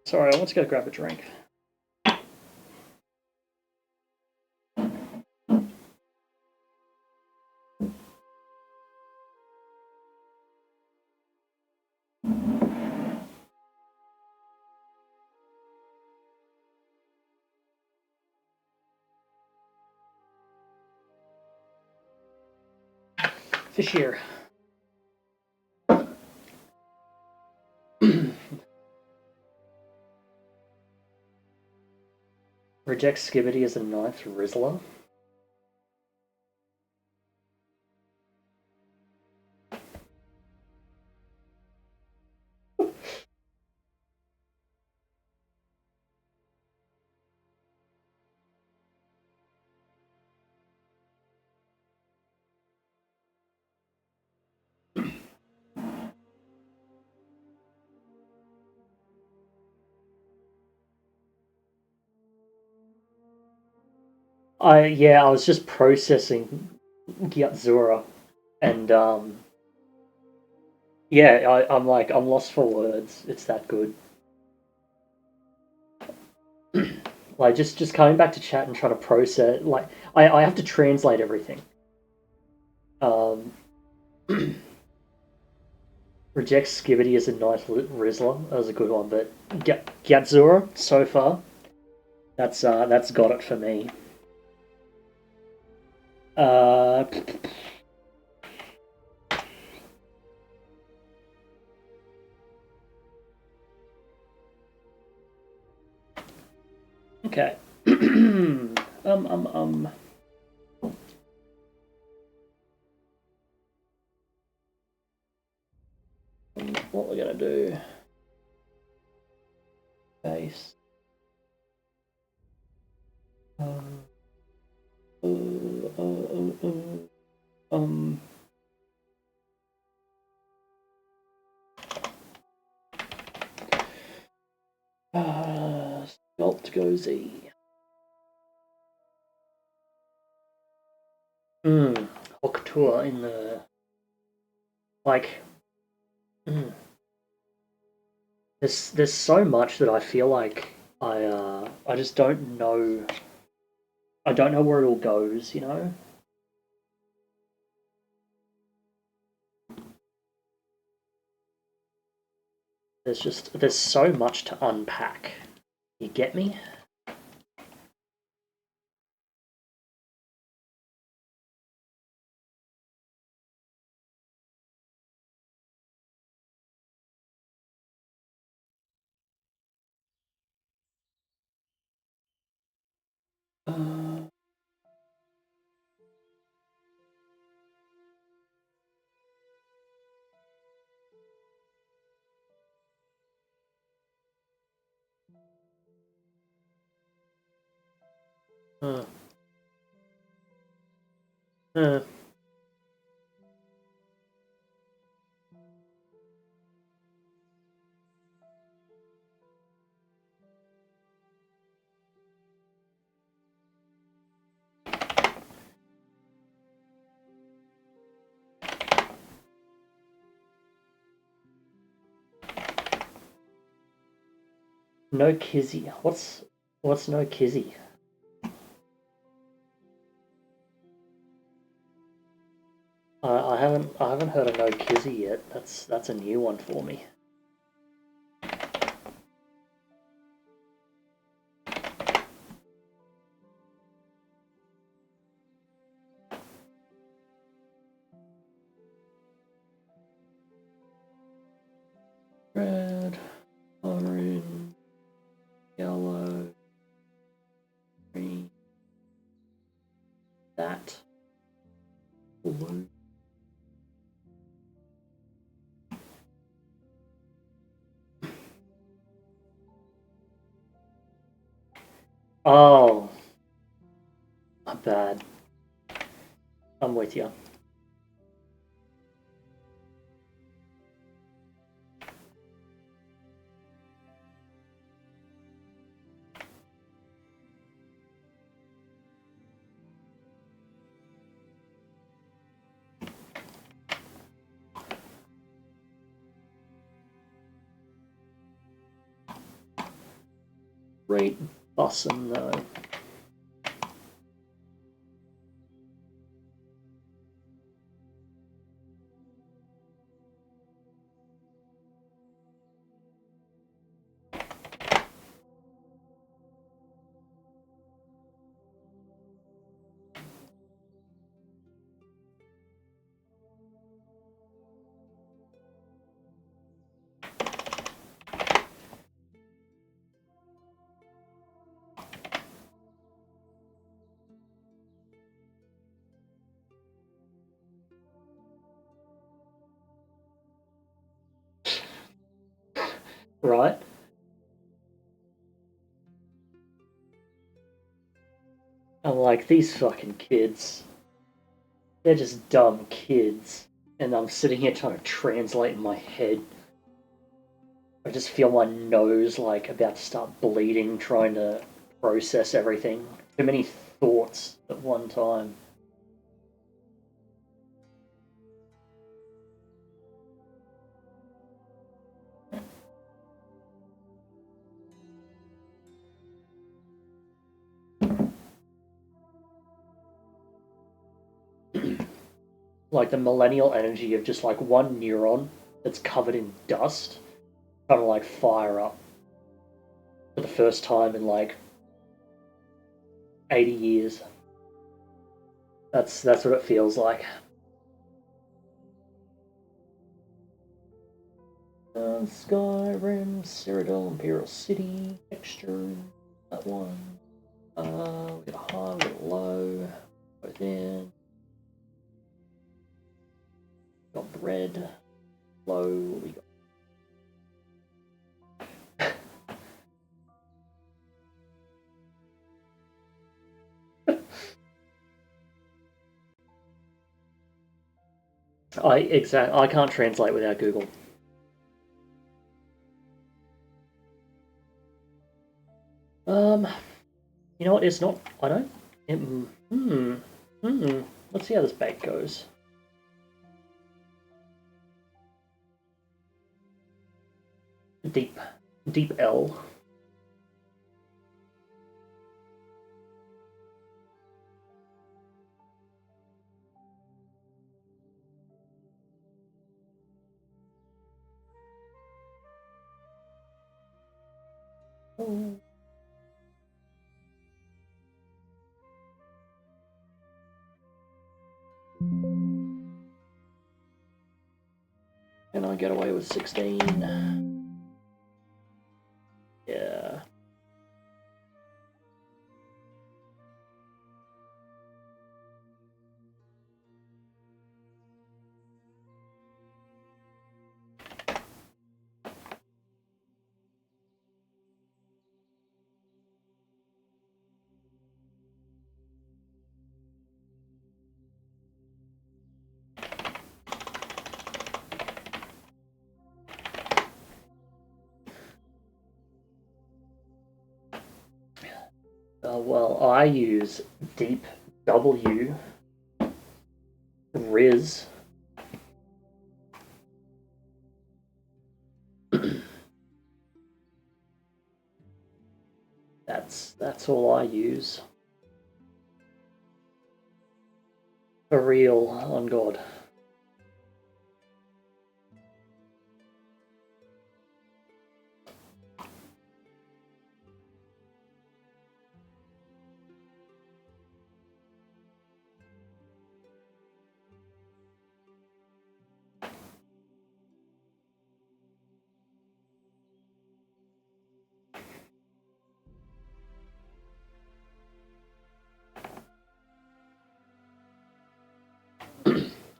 Sorry, I want to go grab a drink. Fish here. Reject Skibbity as a ninth Rizzler. I was just processing Gyatzura, and yeah, I'm lost for words. It's that good. Like just coming back to chat and trying to process. Like I have to translate everything. Reject Skibbity as a nice Rizzler. That was a good one, but Gyatzura so far, that's got it for me. Okay. What we're gonna do? Base. Sculpt go Z. Octua in the like. There's so much that I feel like I just don't know. I don't know where it all goes, you know. There's so much to unpack. You get me? No Kizzy. What's no Kizzy? I haven't heard of no Kizzy yet. That's a new one for me. Red, orange, yellow, green, that, blue. Oh, not bad. I'm with you. Great bussin' though. Right? I'm like, these fucking kids. They're just dumb kids. And I'm sitting here trying to translate in my head. I just feel my nose like about to start bleeding, trying to process everything. Too many thoughts at one time. Like the millennial energy of just like one neuron that's covered in dust trying to like fire up for the first time in like 80 years. That's what it feels like. Skyrim, Cyrodiil, Imperial City Textures, that one. We got a high, we got a low, both in. Got bread, low, we got. I can't translate without Google. You know what? It's not. I don't. Let's see how this bait goes. Deep L. Oh. Can I get away with 16? Yeah. Well, I use Deep W Riz. That's all I use. For real, on God.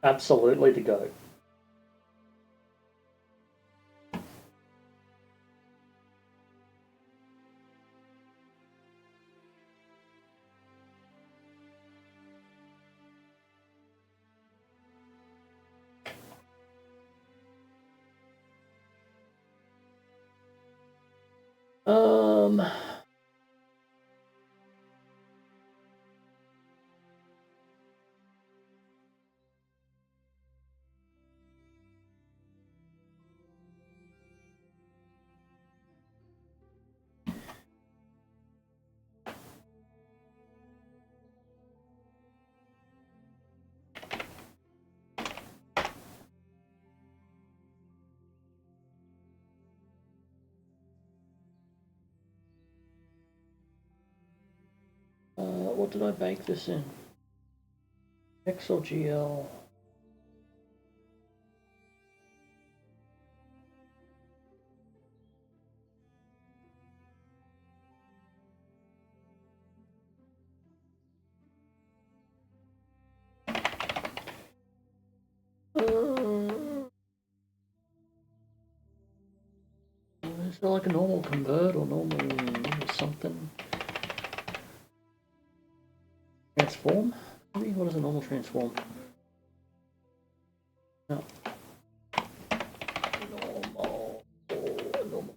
Absolutely the GOAT. Um... What did I bake this in? X or GL? Is there like a normal convert or normal something? Transform? Maybe? What is a normal transform? No. Normal. Normal.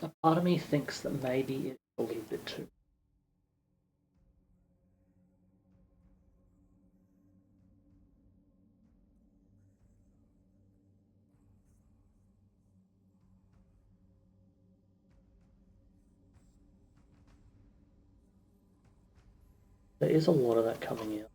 A part of me thinks that maybe it's a little bit too. There is a lot of that coming out.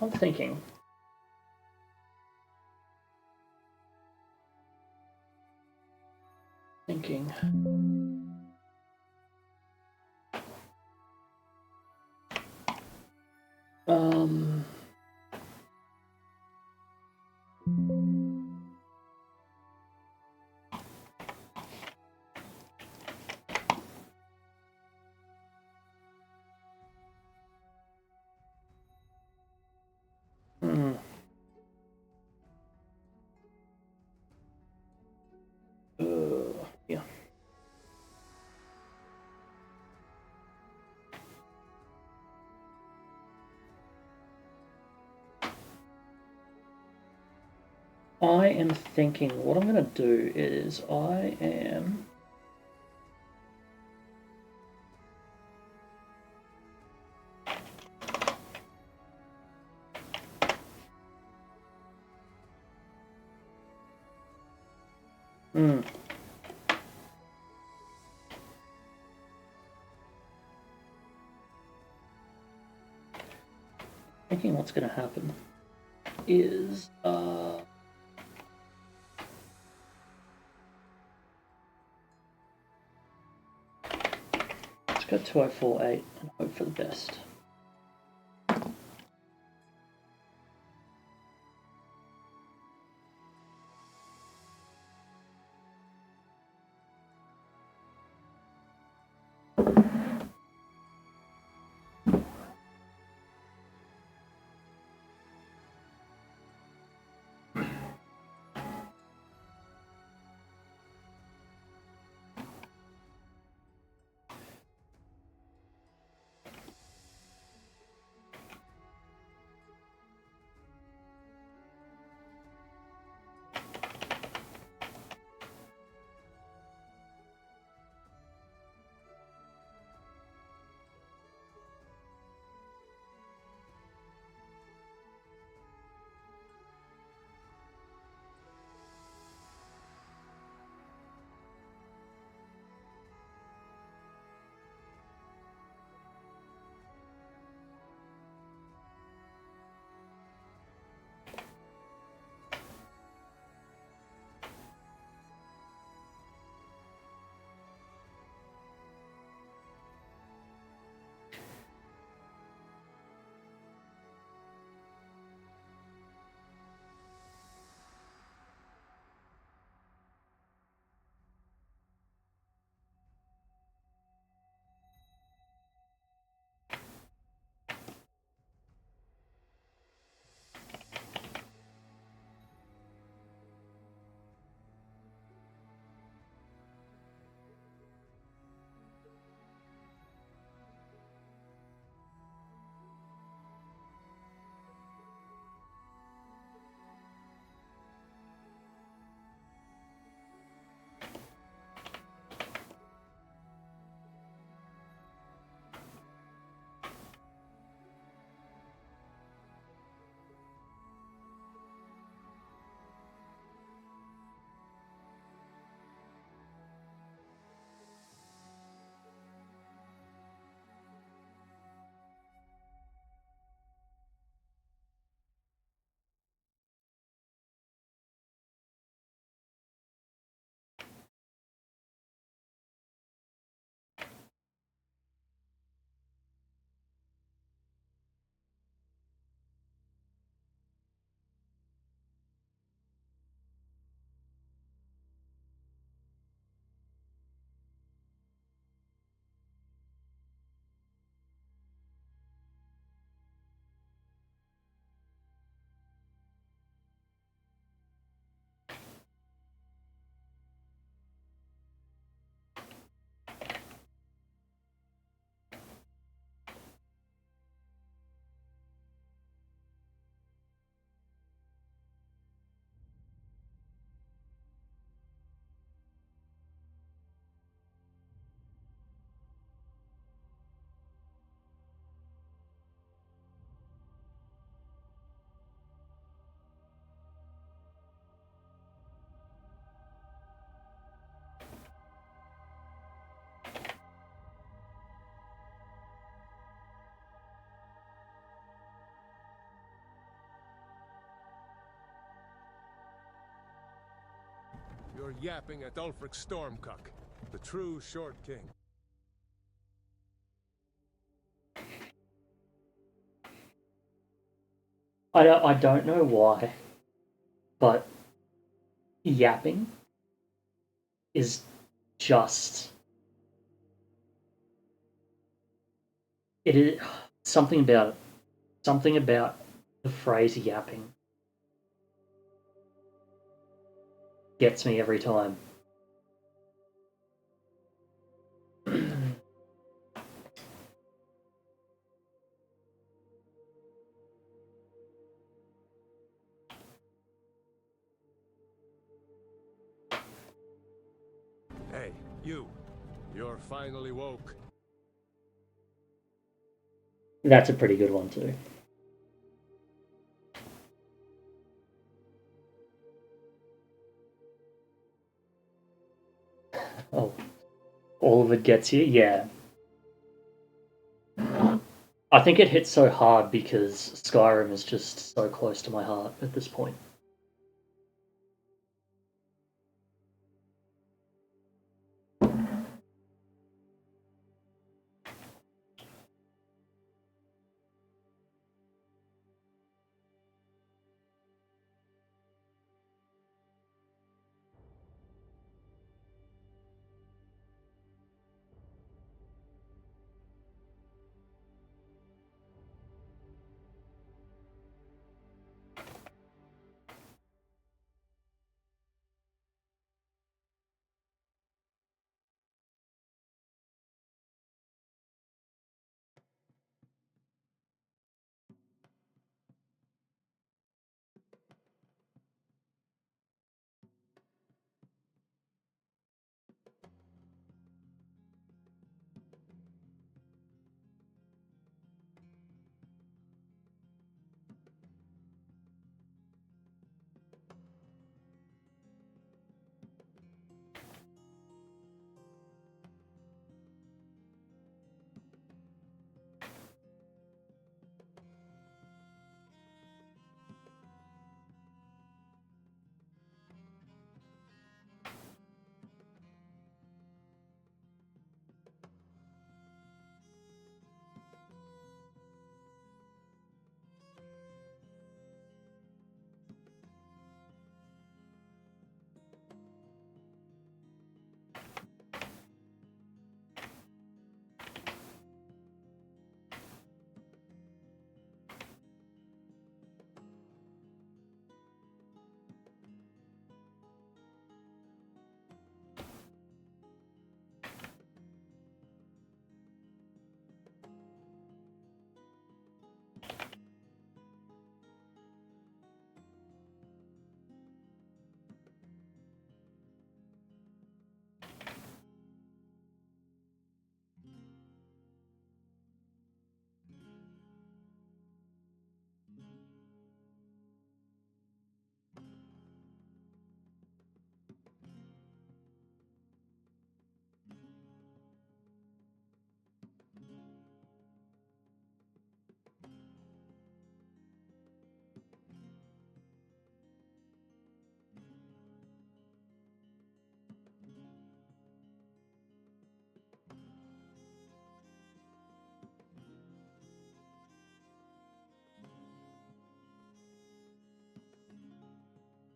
I'm thinking. Um. Yeah. I am thinking what I'm going to do is I am thinking what's going to happen is let's go 2048 and hope for the best. You're yapping at Ulfric Stormcock, the true Short King. I don't know why, but yapping is just... It is something about it. Something about the phrase yapping gets me every time. Hey, you. You're finally woke. That's a pretty good one too. Oh, all of it gets you? Yeah. I think it hits so hard because Skyrim is just so close to my heart at this point.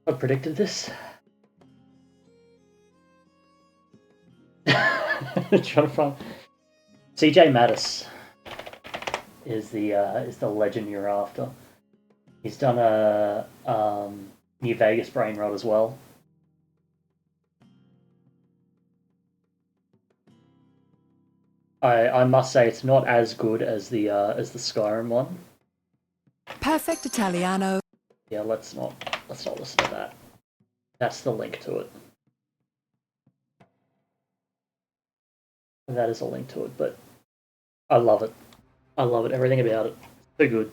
I predicted this. Trying to find CJ Mattis is the legend you're after. He's done a New Vegas Brainrot as well. I must say it's not as good as the Skyrim one. Perfect Italiano. Yeah, let's not listen to that. That's the link to it. That is a link to it, but I love it. I love it. Everything about it. So good.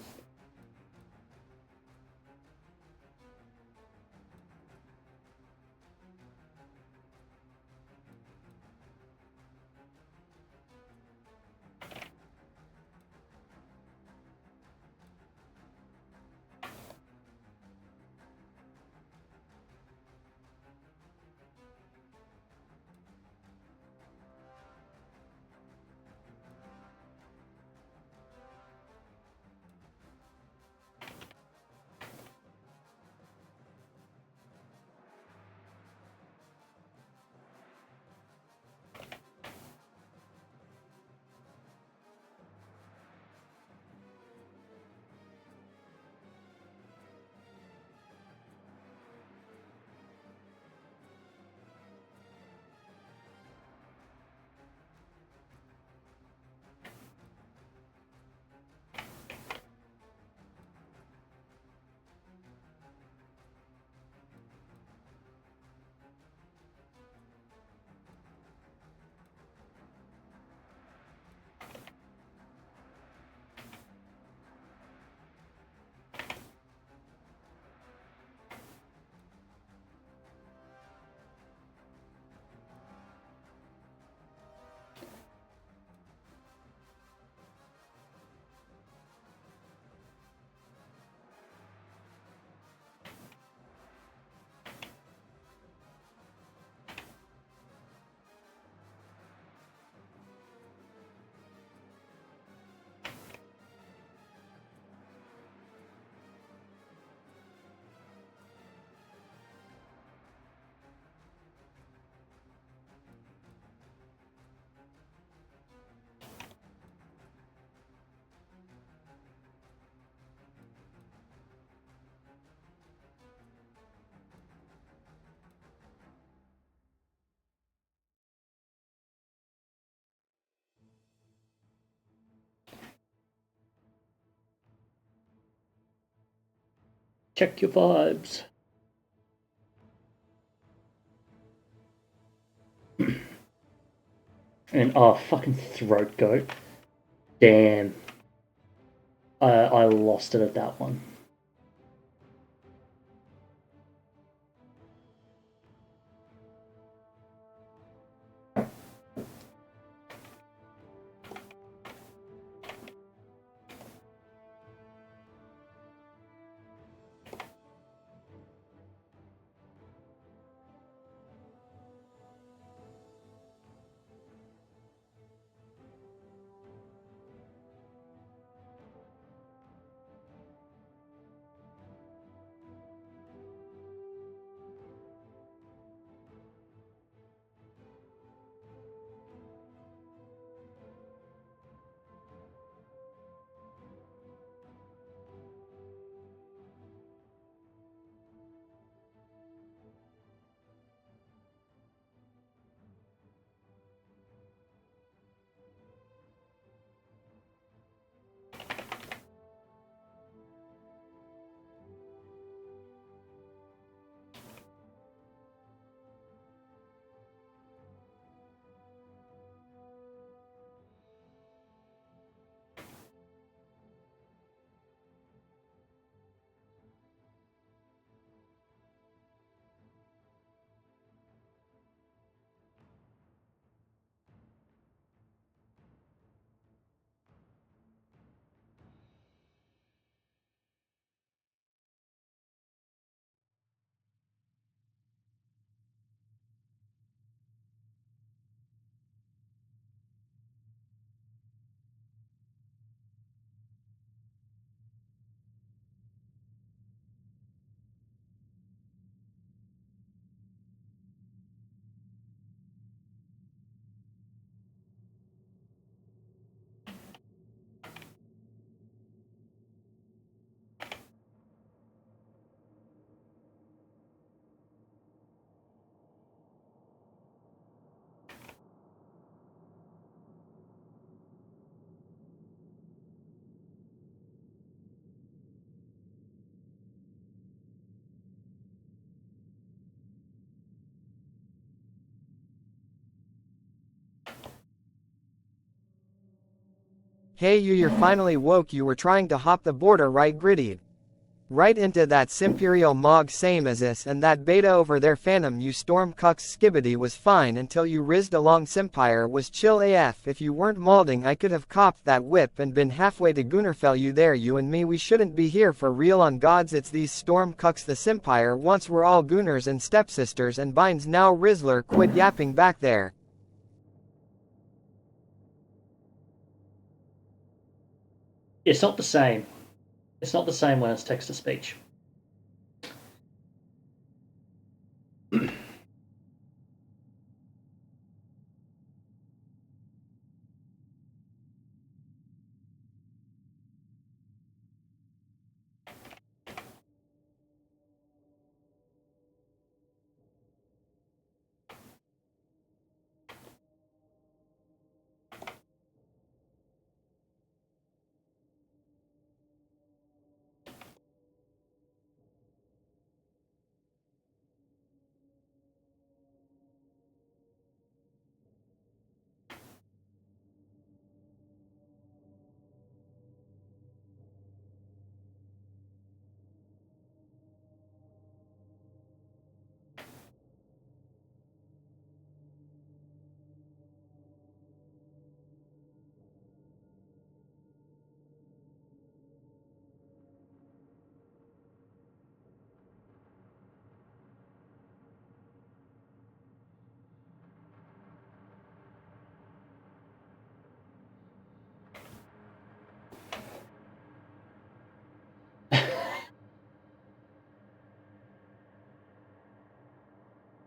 Check your vibes. And oh, fucking throat goat. Damn. I lost it at that one. Hey you're finally woke. You were trying to hop the border, right? Grittied right into that Simperial Mog, same as this, and that beta over there Phantom you storm cucks. Skibbity was fine until you rizzed along. Simpire was chill AF. If you weren't malding I could have copped that whip and been halfway to Gunnerfell. You there, you and me, we shouldn't be here for real, on gods. It's these storm cucks. The Simpire once were all Gunners and stepsisters and binds now. Rizzler, quit yapping back there. It's not the same. It's not the same when it's text to speech.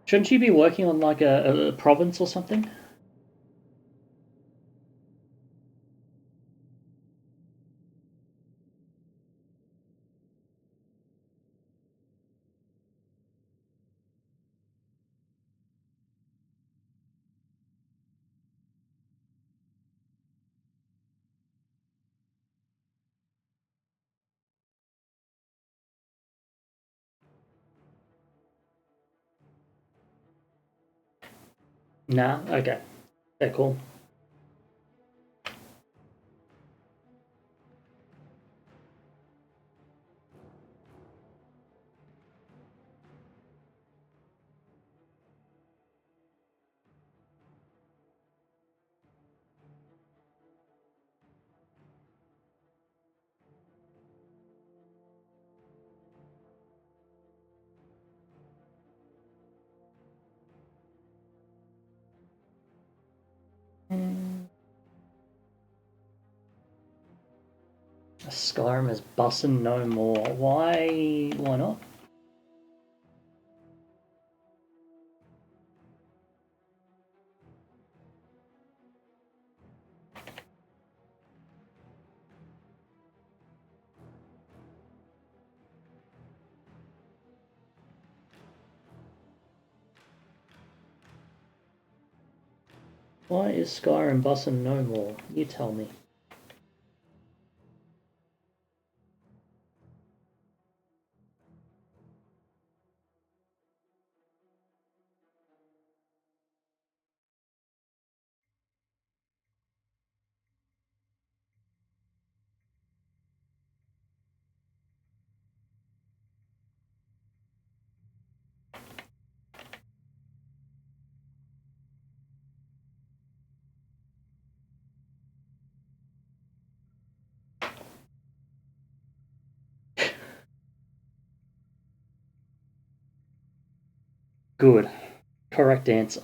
Shouldn't you be working on like a province or something? Nah, okay. Yeah, cool. Skyrim is bussin' no more. Why not? Why is Skyrim bussin' no more? You tell me. Good. Correct answer.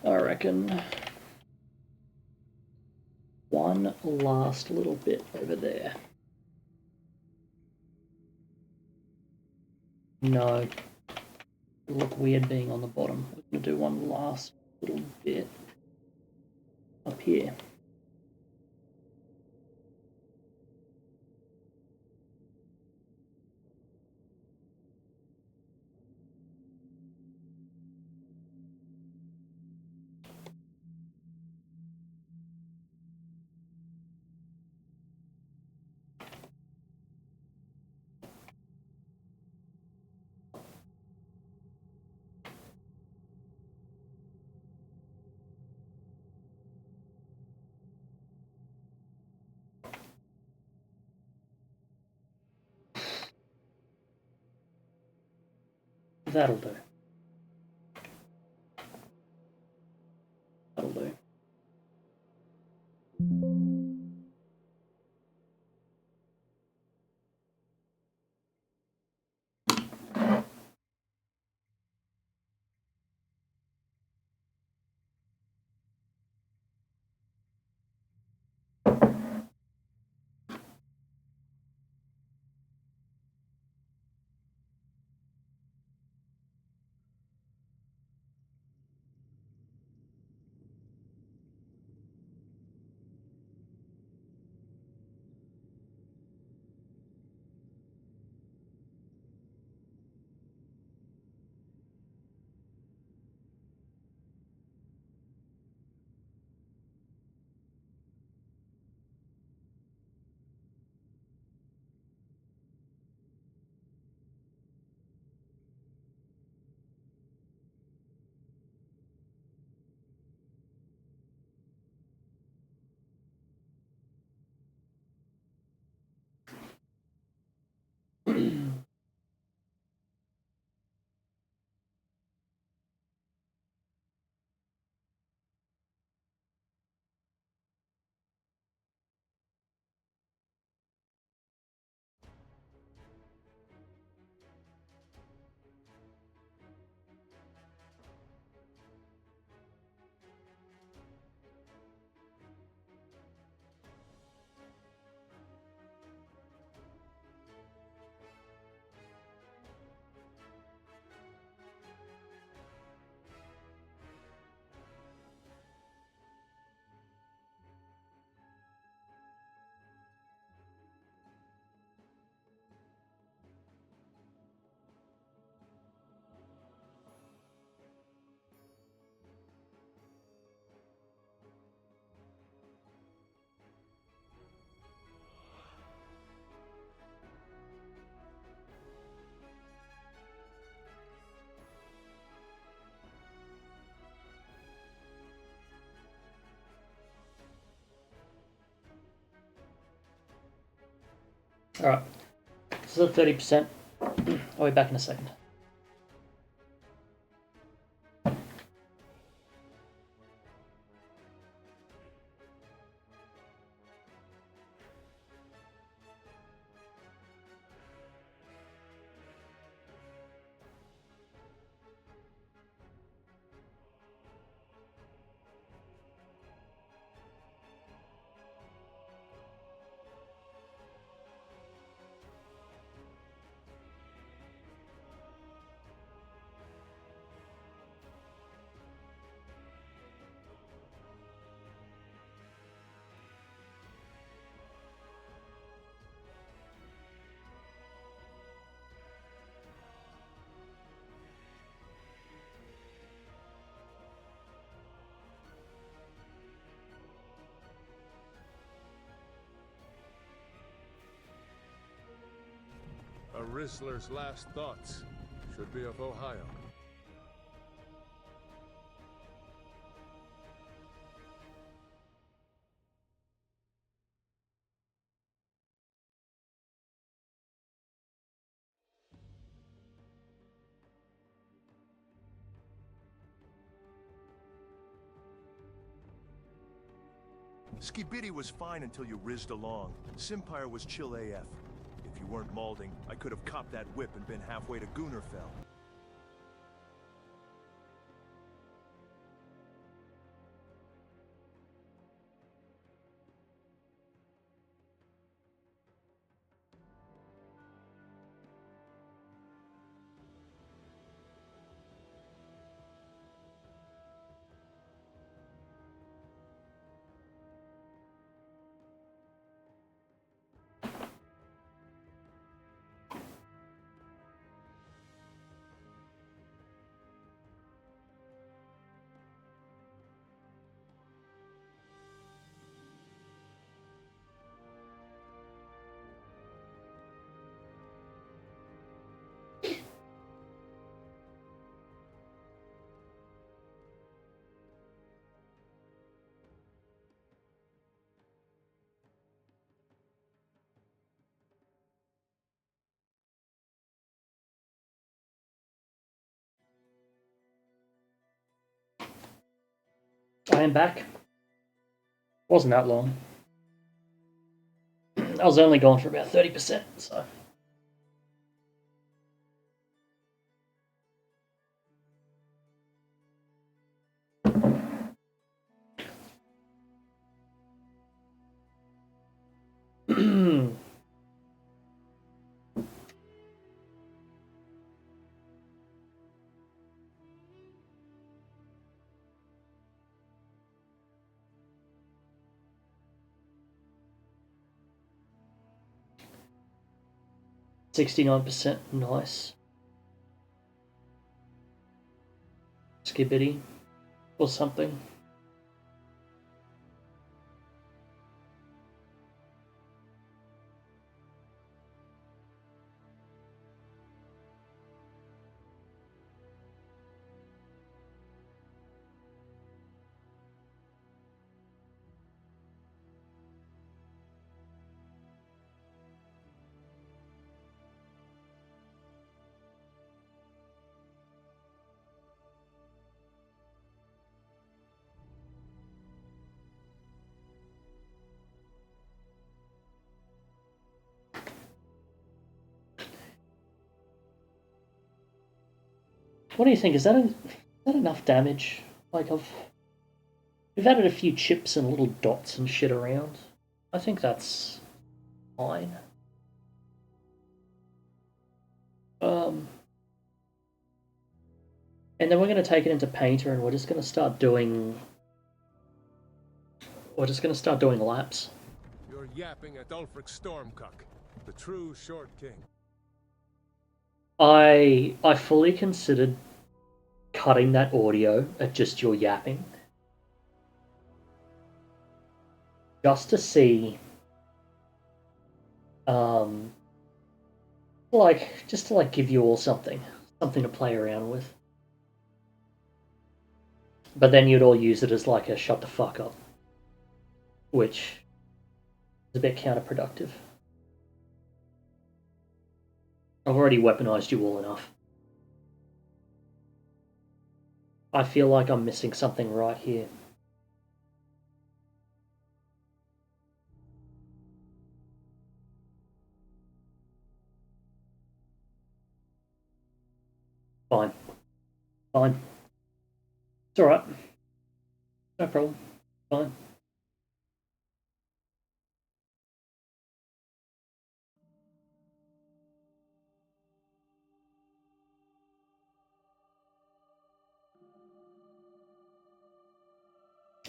I reckon one last little bit over there. No. It'll look weird being on the bottom. We're going to do one last little bit up here. That'll do. That'll do. Alright. This is a 30%. I'll be back in a second. A Rizzler's last thoughts should be of Ohio. Skibidi was fine until you rizzed along. Simpire was chill AF. If you weren't malding, I could have copped that whip and been halfway to Goonerfell. I am back. Wasn't that long. I was only going for about 30%, so. $69%, nice. Skibidi or something. What do you think? Is that enough damage? Like we've added a few chips and little dots and shit around. I think that's fine. And then we're going to take it into Painter and we're just going to start doing laps. You're yapping at Ulfric Stormcock, the true Short King. I fully considered cutting that audio at just your yapping. Just to see just to give you all something to play around with. But then you'd all use it as like a shut the fuck up, which is a bit counterproductive. I've already weaponized you all enough. I feel like I'm missing something right here. Fine. Fine. It's alright. No problem. Fine.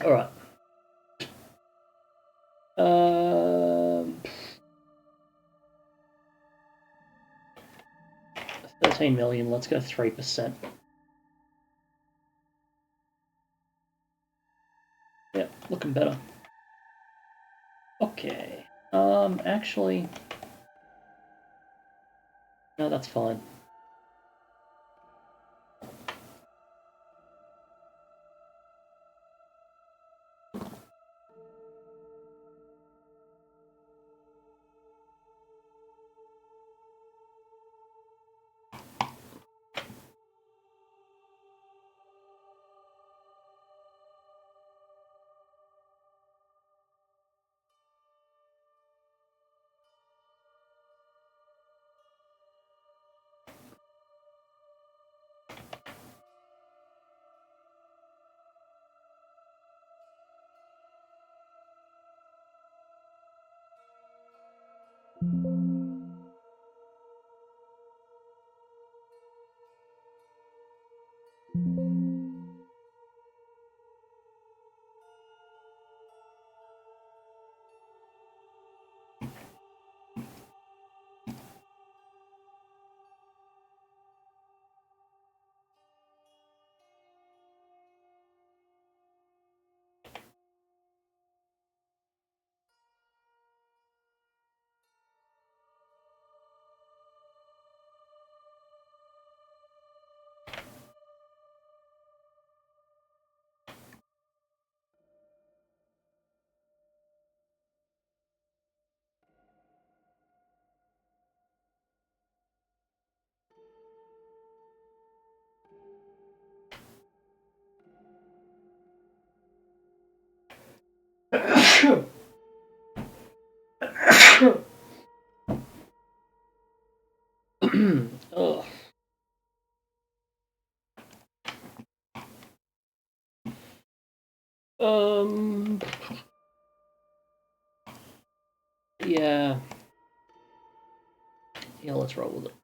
Alright. 13 million, let's go 3%. Yeah, looking better. Okay. Actually... No, that's fine. Ugh. Yeah. Yeah, let's roll with it.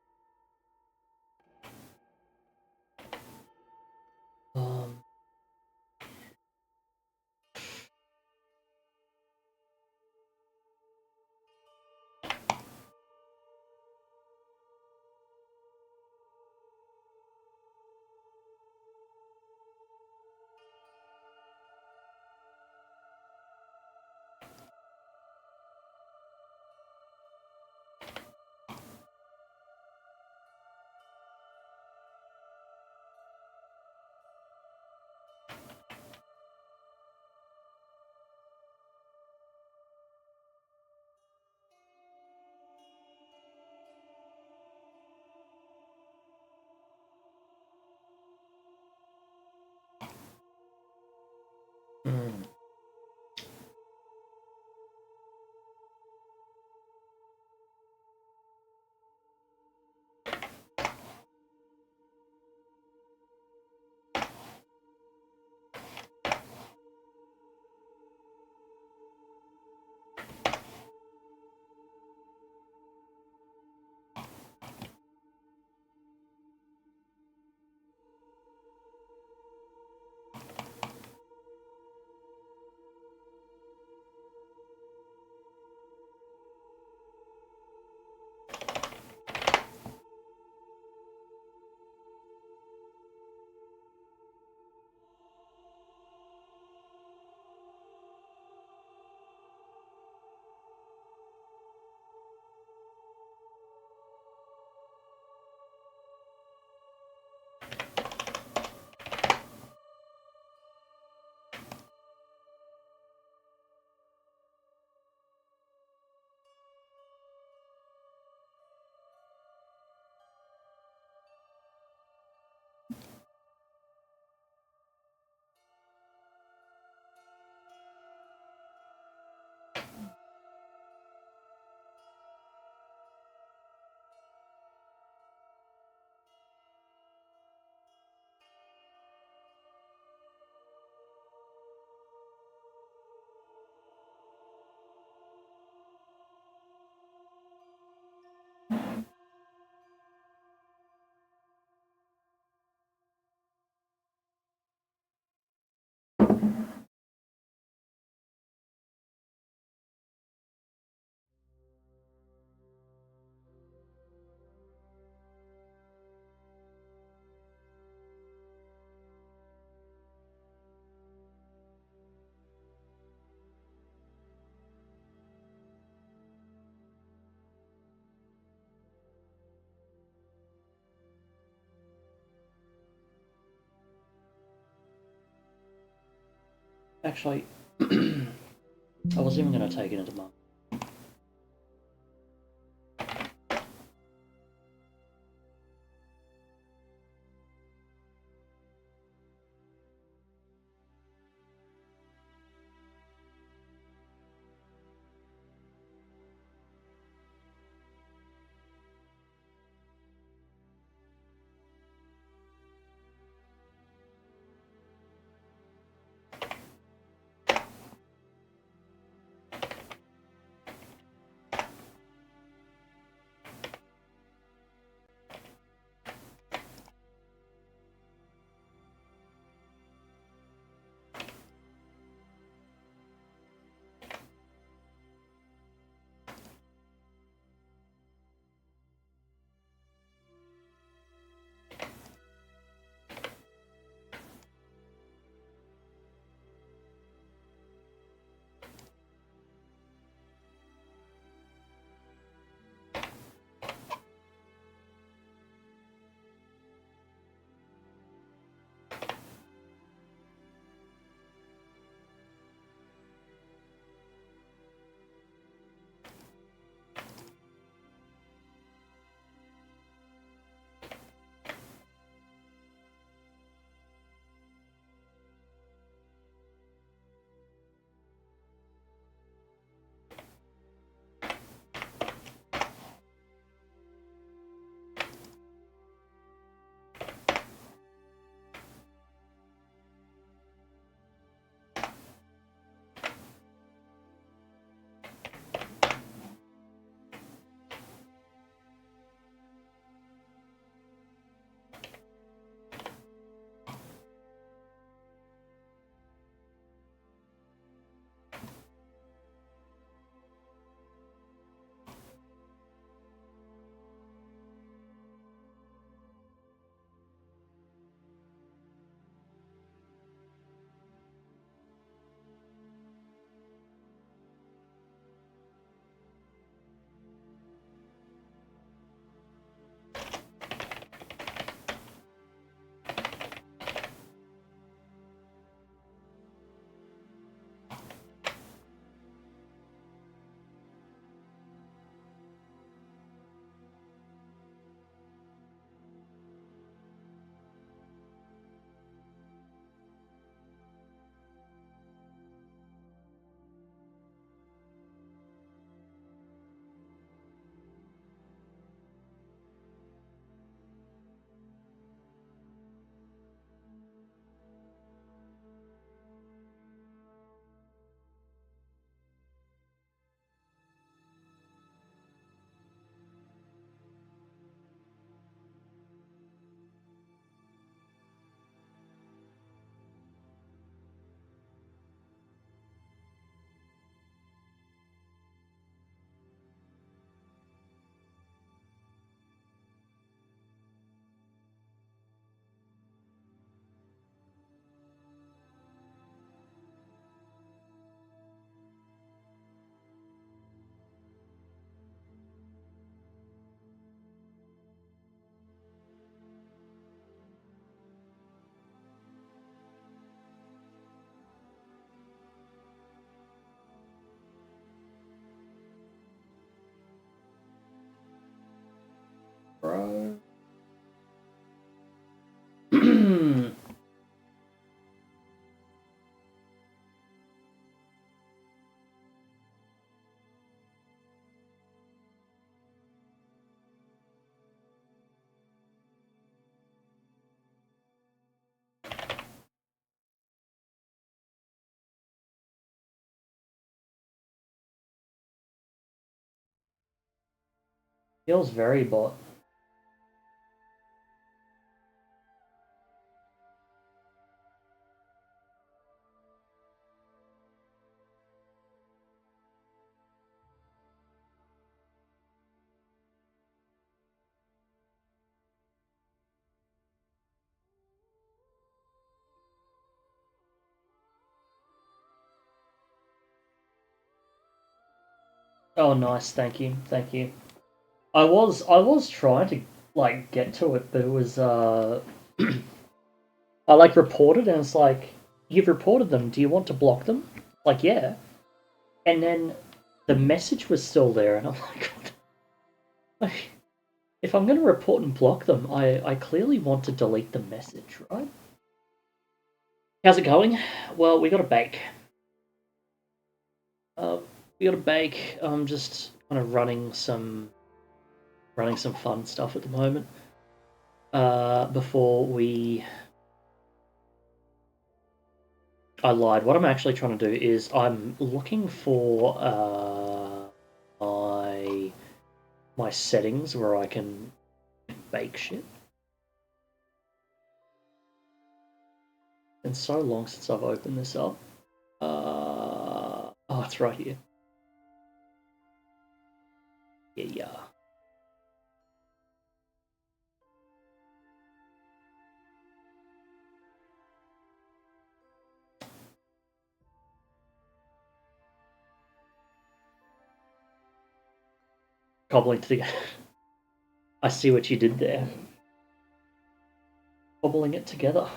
Actually, I wasn't even going to take it into my... Bro. Feels very bot. Oh, nice. Thank you. Thank you. I was trying to get to it, but it was I reported and it's like you've reported them. Do you want to block them? Like, yeah. And then the message was still there, and I'm like, what? If I'm going to report and block them, I clearly want to delete the message, right? How's it going? Well, we got a bake. I'm just kind of running some fun stuff at the moment. Before I lied. What I'm actually trying to do is I'm looking for my settings where I can bake shit. It's been so long since I've opened this up. Oh, it's right here. Yeah. Cobbling together. I see what you did there. Cobbling it together.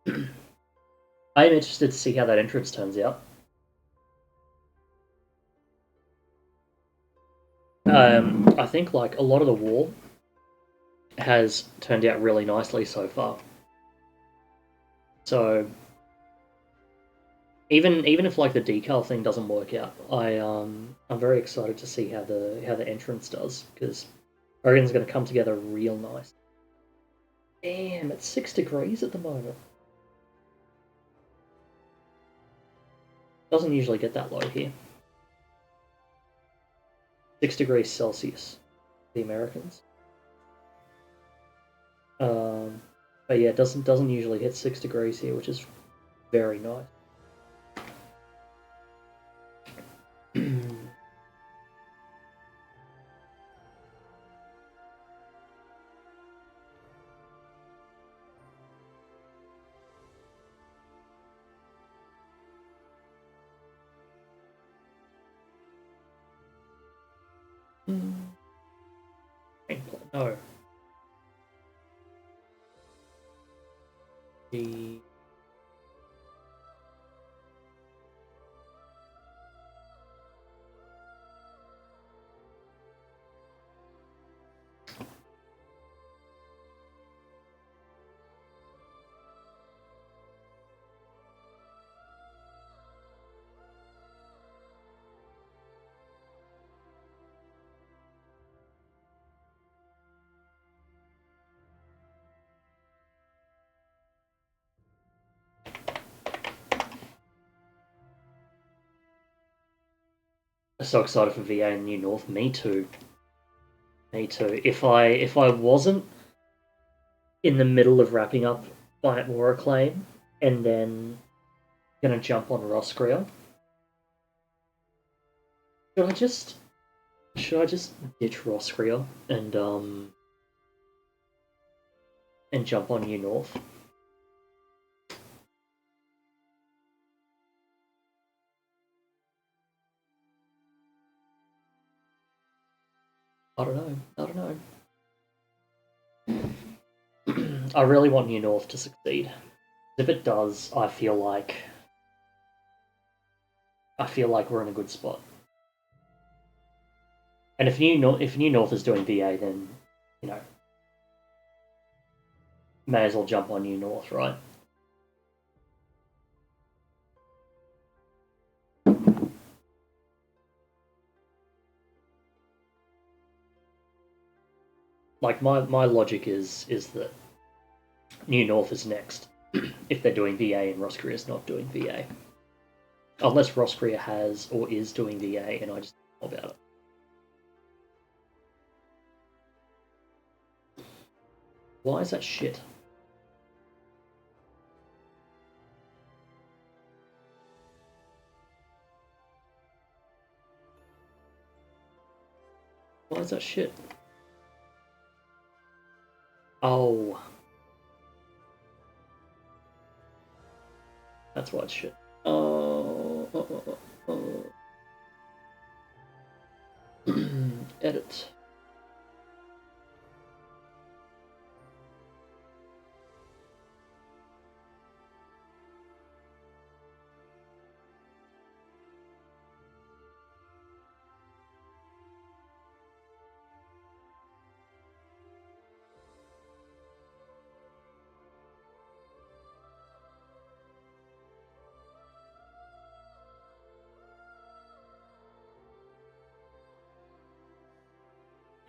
I am interested to see how that entrance turns out. I think like a lot of the wall has turned out really nicely so far. So even if like the decal thing doesn't work out, I'm very excited to see how the entrance does, because I reckon it's going to come together real nice. Damn, it's 6 degrees at the moment. Doesn't usually get that low here. 6 degrees Celsius, the Americans. But yeah, it doesn't usually hit 6 degrees here, which is very nice. No. The I'm so excited for VA in New North. Me too. Me too. If I wasn't in the middle of wrapping up Planet War Acclaim and then gonna jump on Roscrea, should I just ditch Roscrea and jump on New North? I don't know. I really want New North to succeed. If it does, I feel like we're in a good spot. And if New North is doing VA, then may as well jump on New North, right? Like my logic is that New North is next if they're doing VA and Roscrea is not doing VA. Unless Roscrea has or is doing VA and I just don't know about it. Why is that shit? Why is that shit? Oh. That's why it's shit. Edit.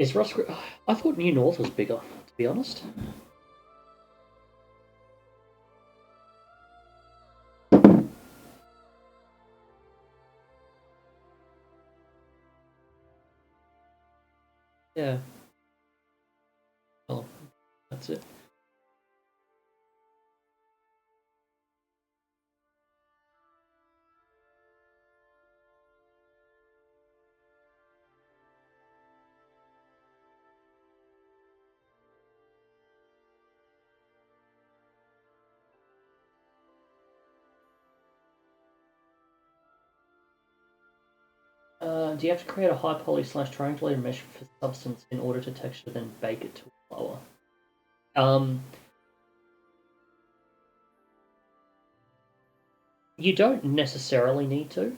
Is Ross? I thought New North was bigger, to be honest. Yeah. Oh, that's it. Do you have to create a high poly / triangulated mesh for substance in order to texture, then bake it to lower? You don't necessarily need to.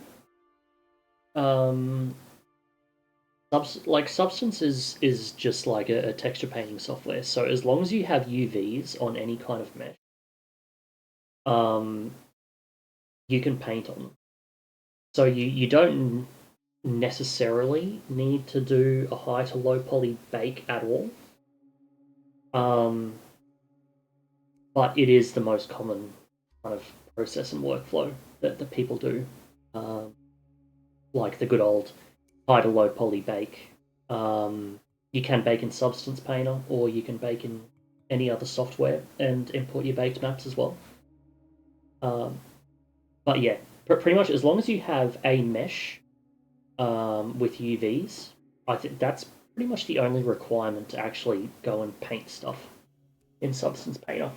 Substance is just like a texture painting software. So as long as you have UVs on any kind of mesh, you can paint on them. So you don't necessarily need to do a high to low poly bake at all. But it is the most common kind of process and workflow that people do. Like the good old high to low poly bake. You can bake in Substance Painter, or you can bake in any other software and import your baked maps as well. But yeah, pretty much as long as you have a mesh with UVs, I think that's pretty much the only requirement to actually go and paint stuff in Substance Painter.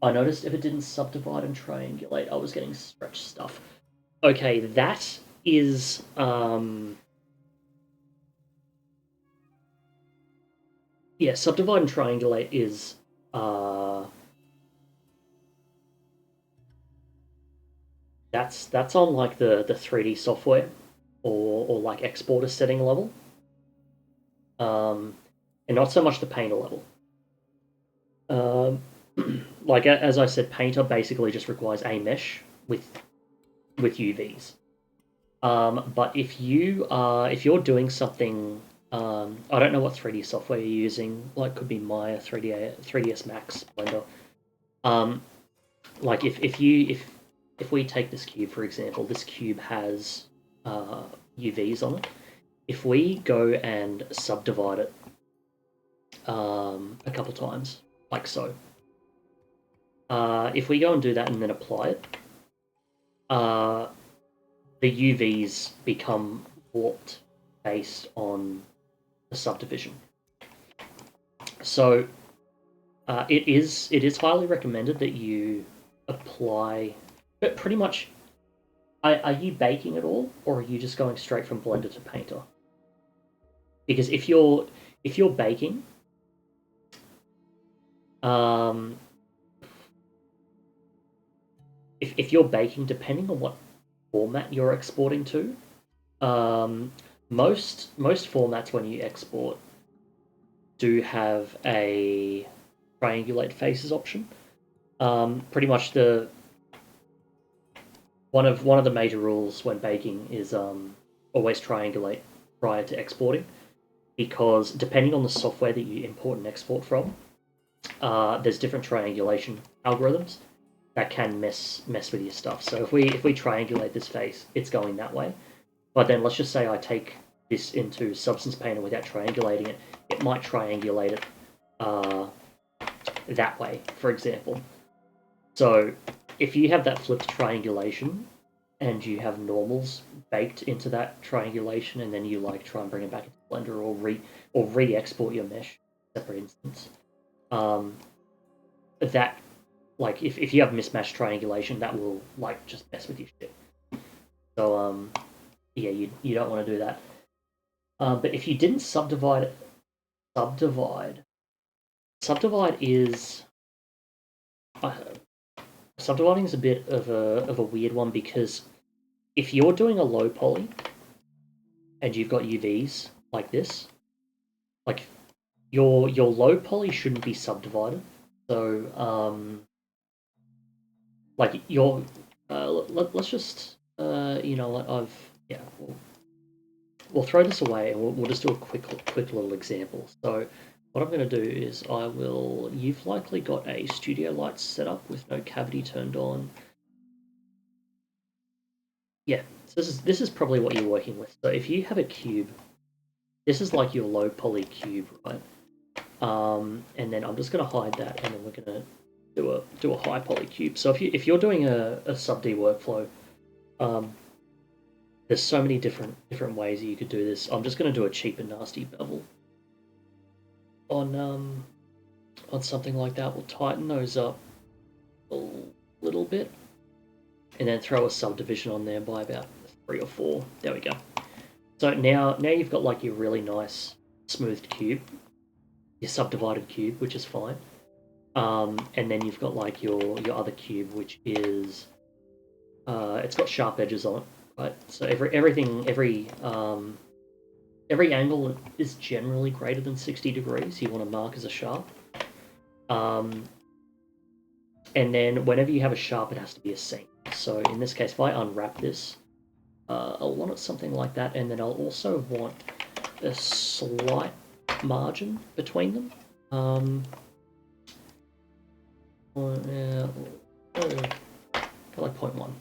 I noticed if it didn't subdivide and triangulate, I was getting stretch stuff. Okay, that is yeah, subdivide and triangulate is that's on like the 3D software or like exporter setting level. And not so much the painter level. Like as I said, painter basically just requires a mesh with UVs. But if you're doing something, I don't know what 3D software you're using. Like could be Maya, 3ds Max, Blender. Like if we take this cube for example, this cube has UVs on it. If we go and subdivide it a couple times, like so, if we go and do that and then apply it, the UVs become warped based on the subdivision. So it is highly recommended that you apply, but pretty much, are you baking at all, or are you just going straight from Blender to Painter? Because if you're baking, if you're baking, depending on what format you're exporting to, most formats when you export do have a triangulate faces option. Pretty much one of the major rules when baking is always triangulate prior to exporting, because depending on the software that you import and export from, there's different triangulation algorithms that can mess with your stuff. So if we triangulate this face, it's going that way. But then let's just say I take this into Substance Painter without triangulating it, it might triangulate it that way, for example. So if you have that flipped triangulation and you have normals baked into that triangulation, and then you like try and bring it back into Blender or re-export your mesh, separate instance, that, like if you have mismatched triangulation, that will like just mess with your shit. So yeah, you don't want to do that. But if you didn't subdivide is subdividing is a bit of a weird one, because if you're doing a low poly and you've got UVs like this, like your low poly shouldn't be subdivided. So like your let's just you know what, we'll throw this away and we'll just do a quick little example. So what I'm going to do is you've likely got a studio light set up with no cavity turned on. Yeah, so this is probably what you're working with. So if you have a cube, this is like your low poly cube, right? And then I'm just going to hide that, and then we're going to do a high poly cube. So if you're doing a sub-D workflow, there's so many different ways that you could do this. I'm just going to do a cheap and nasty bevel on something like that. We'll tighten those up a little bit, and then throw a subdivision on there by about 3 or 4. There we go. So now you've got like your really nice smoothed cube, your subdivided cube, which is fine. And then you've got like your other cube, which is it's got sharp edges on it, right? So every angle is generally greater than 60 degrees. You want to mark as a sharp. And then whenever you have a sharp, it has to be a seam. So in this case, if I unwrap this, I'll want it something like that, and then I'll also want a slight margin between them. Like 0.1.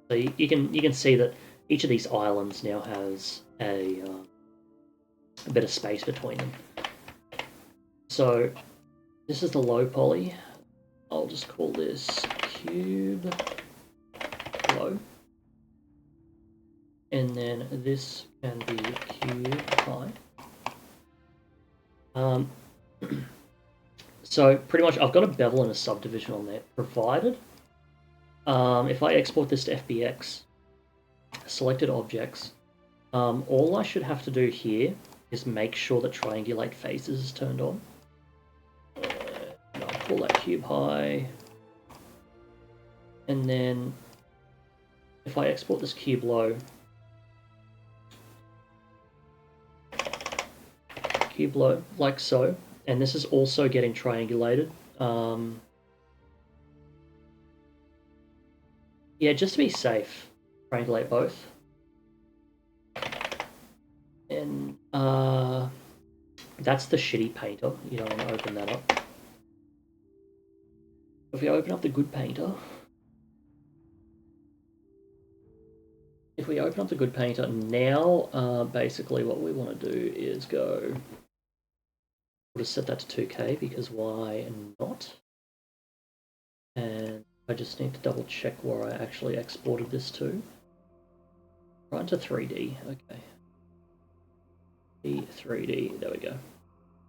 So you can see that each of these islands now has a bit of space between them. So this is the low poly. I'll just call this cube low. And then this can be cube high. So pretty much I've got a bevel and a subdivision on there, provided if I export this to FBX, selected objects, all I should have to do here is make sure that triangulate faces is turned on. And I'll call that cube high. And then if I export this cube low, like so, and this is also getting triangulated. Yeah, just to be safe, triangulate both. And that's the shitty painter. You don't want to open that up. If we open up the good painter, now basically what we want to do is go. We'll just set that to 2K because why not? And I just need to double check where I actually exported this to. Right into 3D, okay. 3D, there we go.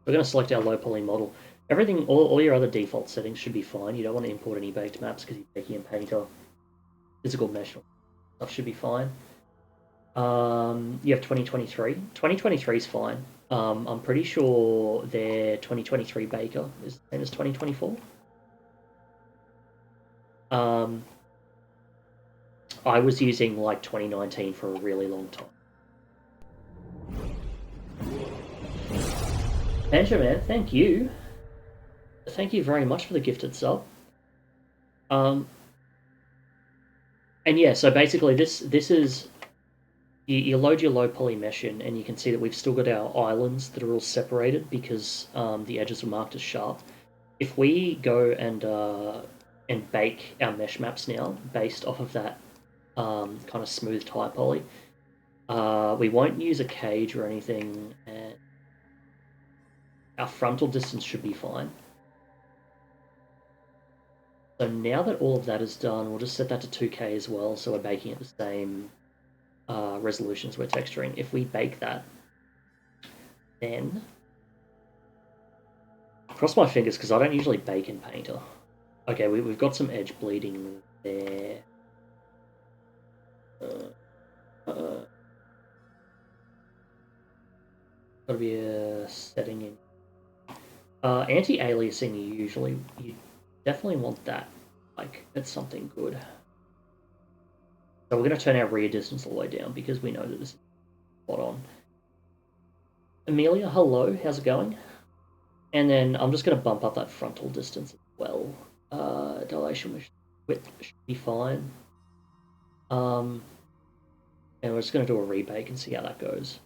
We're going to select our low poly model. Everything, all your other default settings should be fine. You don't want to import any baked maps because you're taking in Painter. Physical mesh stuff should be fine. You have 2023. 2023 is fine. I'm pretty sure their 2023 Baker is the same as 2024. I was using like 2019 for a really long time. Benjamin, thank you. Thank you very much for the gifted sub. And yeah, so basically this is you load your low poly mesh in, and you can see that we've still got our islands that are all separated because the edges are marked as sharp. If we go and bake our mesh maps now based off of that kind of smooth high poly, we won't use a cage or anything, and our frontal distance should be fine. So now that all of that is done, we'll just set that to 2K as well, so we're baking at the same resolutions we're texturing. If we bake that, then cross my fingers because I don't usually bake in Painter. Okay, we've got some edge bleeding there. Gotta be a setting in. Anti-aliasing, you definitely want that. Like, it's something good. So we're going to turn our rear distance all the way down because we know that this is spot on. Amelia, hello, how's it going? And then I'm just going to bump up that frontal distance as well. Dilation width should be fine. And we're just going to do a rebake and see how that goes.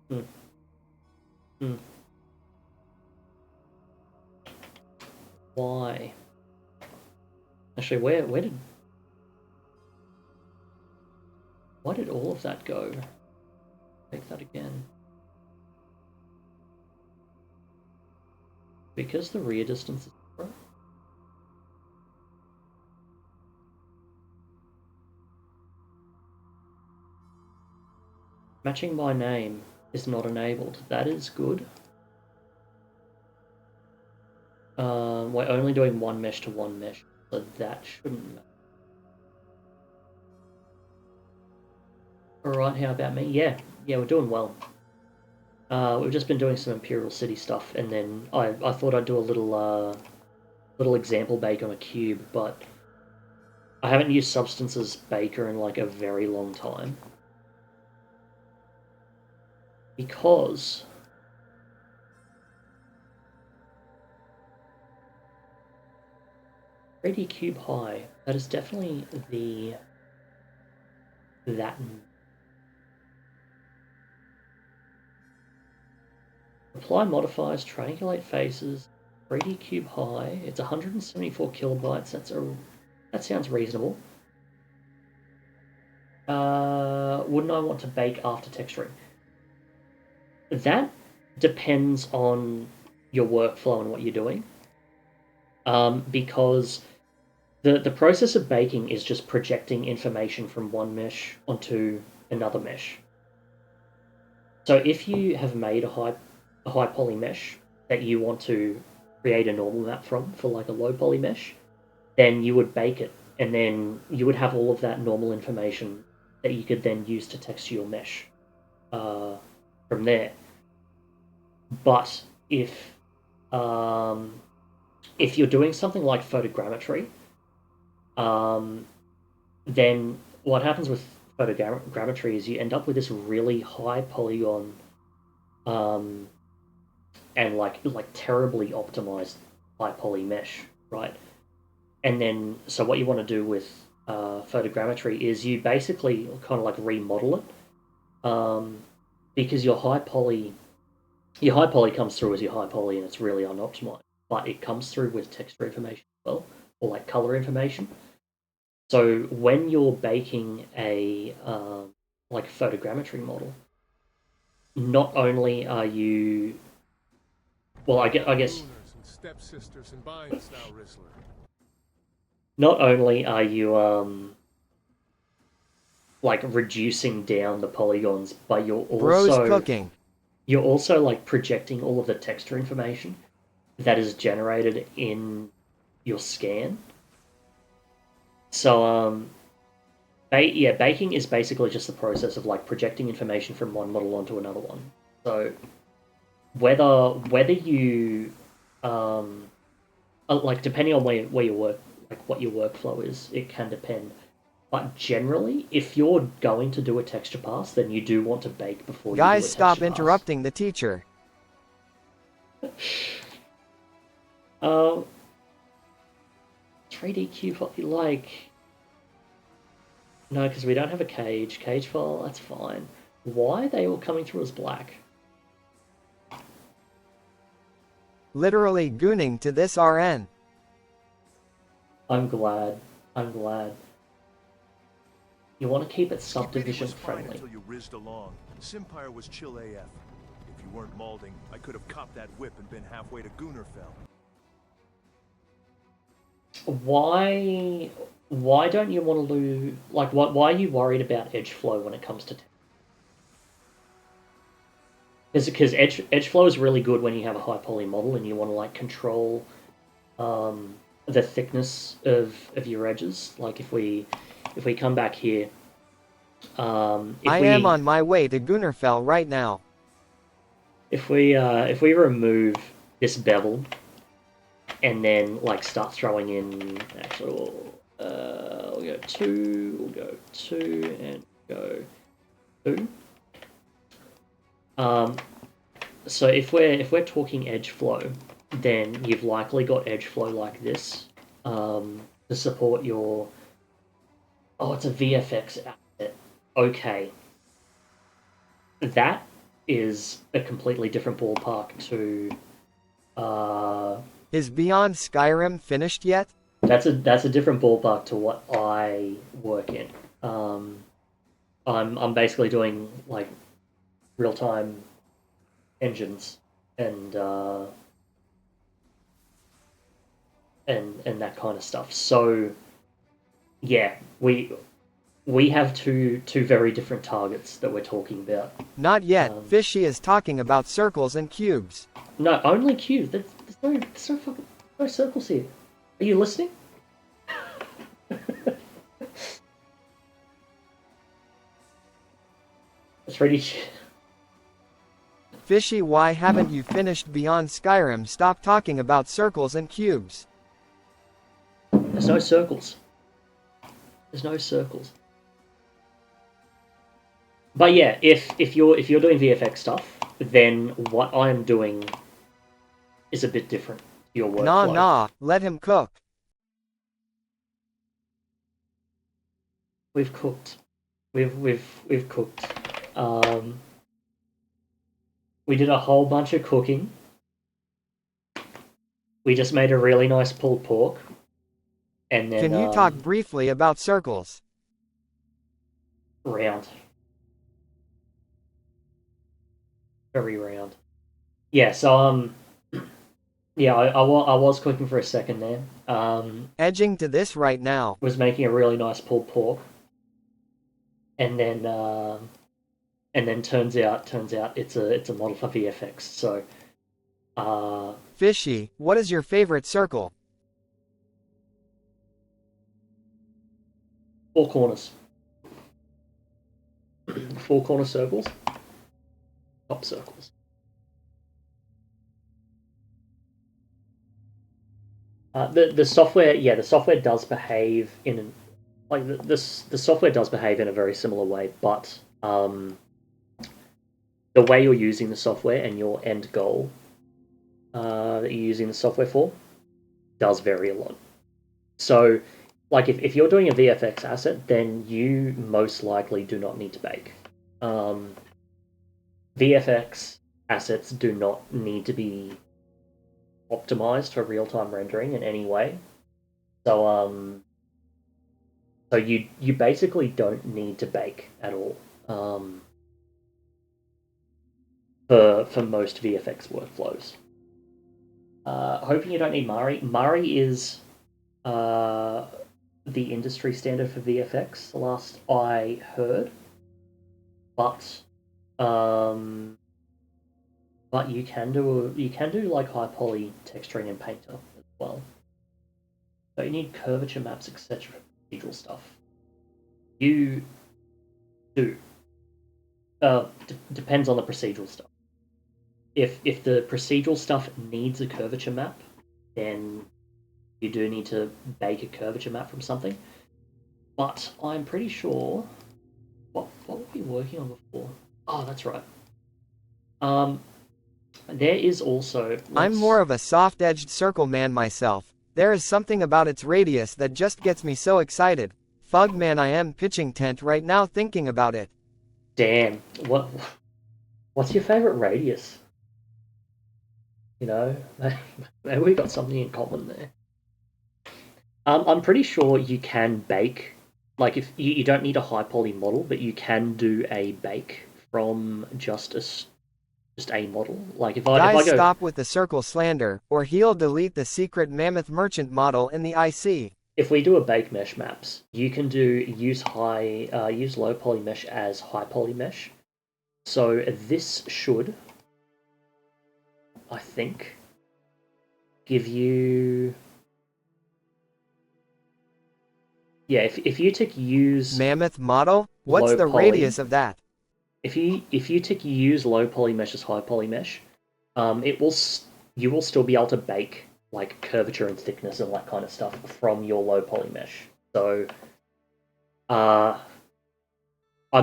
Hmm. Hmm. Why? Actually, why did all of that go? Take that again. Because the rear distance is different? Matching by name is not enabled. That is good. We're only doing one mesh to one mesh, so that shouldn't matter. Alright, how about me? Yeah, we're doing well. We've just been doing some Imperial City stuff, and then I thought I'd do a little example bake on a cube, but I haven't used Substance's Baker in like a very long time. Because 3D Cube High, that is definitely that. Apply modifiers, triangulate faces, 3D Cube High, it's 174 kilobytes, that sounds reasonable. Wouldn't I want to bake after texturing? That depends on your workflow and what you're doing. Because the process of baking is just projecting information from one mesh onto another mesh. So if you have made a high poly mesh that you want to create a normal map from for like a low poly mesh, then you would bake it, and then you would have all of that normal information that you could then use to texture your mesh from there. But if you're doing something like photogrammetry, then what happens with photogrammetry is you end up with this really high polygon and like terribly optimized high poly mesh, right? And then so what you want to do with photogrammetry is you basically kind of like remodel it, because your high poly comes through as your high poly and it's really unoptimized, but it comes through with texture information as well, or like color information. So when you're baking a like photogrammetry model, not only are you, well, I guess Gooners and stepsisters and binds now, Rizzler. not only are you like reducing down the polygons, but Bros cooking. you're also like projecting all of the texture information that is generated in your scan. So baking is basically just the process of like projecting information from one model onto another one. So whether you like depending on where you work, like what your workflow is, it can depend. But generally, if you're going to do a texture pass, then you do want to bake before you do a Guys, texture stop pass. interrupting the teacher. 3D cube, like... No, because we don't have a cage. Cage file, that's fine. Why are they all coming through as black? Literally gooning to this RN. I'm glad. You want to keep it subdivision friendly. Until you rizzed along. Simpire was chill AF. If you weren't malding, I could have copped that whip and been halfway to Goonerfell. Why don't you want to lose... Like, why are you worried about edge flow when it comes to... Because edge flow is really good when you have a high poly model and you want to, like, control the thickness of your edges. Like, if we come back here... I am on my way to Goonerfell right now. If we remove this bevel and then like start throwing in, actually we'll go 2, we'll go 2 and go 2. So if we're talking edge flow, then you've likely got edge flow like this to support your... Oh, it's a VFX asset. Okay. That is a completely different ballpark to. Is Beyond Skyrim finished yet? That's a different ballpark to what I work in. I'm basically doing like real time engines and and that kind of stuff. So yeah, we have two very different targets that we're talking about. Not yet. Fishy is talking about circles and cubes. No, only cubes. There's no fucking no circles here. Are you listening? It's ready. Fishy, why haven't you finished Beyond Skyrim? Stop talking about circles and cubes. There's no circles. There's no circles. But yeah, if you're doing VFX stuff, then what I'm doing is a bit different. Your workflow. Nah, let him cook. We've cooked. We've cooked. We did a whole bunch of cooking. We just made a really nice pulled pork. And then, can you talk briefly about circles? Round. Very round. Yeah, so, yeah, I was cooking for a second there. Edging to this right now. Was making a really nice pulled pork. And then turns out it's a model for VFX. So, Fishy, what is your favorite circle? Four corners. Four corner circles. Top circles. The software, yeah, the software does behave in the software does behave in a very similar way, but the way you're using the software and your end goal that you're using the software for does vary a lot. So, like if you're doing a VFX asset, then you most likely do not need to bake. VFX assets do not need to be optimized for real-time rendering in any way. So so you basically don't need to bake at all for most VFX workflows. Hoping you don't need Mari. Mari is the industry standard for VFX, the last I heard. But you can do like high poly texturing in Painter as well. So you need curvature maps, etc. Procedural stuff. You do. Depends on the procedural stuff. If the procedural stuff needs a curvature map, then you do need to bake a curvature map from something. But I'm pretty sure what were we working on before? Oh, that's right. There is also... I'm more of a soft-edged circle man myself. There is something about its radius that just gets me so excited. Fug man, I am pitching tent right now thinking about it. Damn. What's your favorite radius? You know, maybe we got something in common there. I'm pretty sure you can bake, like if you don't need a high poly model, but you can do a bake from just a model. Like if I go, stop with the circle slander, or he'll delete the secret mammoth merchant model in the IC. If we do a bake mesh maps, you can use low poly mesh as high poly mesh. So this should, I think, give you... Yeah, if you tick use... Mammoth model? What's the radius of that? If you tick use low poly mesh as high poly mesh, you will still be able to bake like curvature and thickness and that kind of stuff from your low poly mesh. So, I'm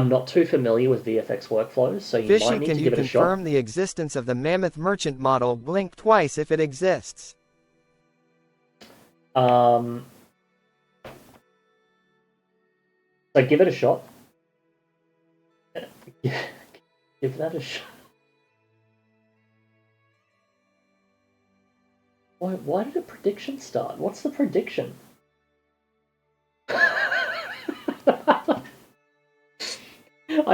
not too familiar with VFX workflows, so you might need to give it a shot. Fishy, can you confirm the existence of the mammoth merchant model? Blink twice if it exists. So give it a shot. Give that a shot. Why did a prediction start? What's the prediction? I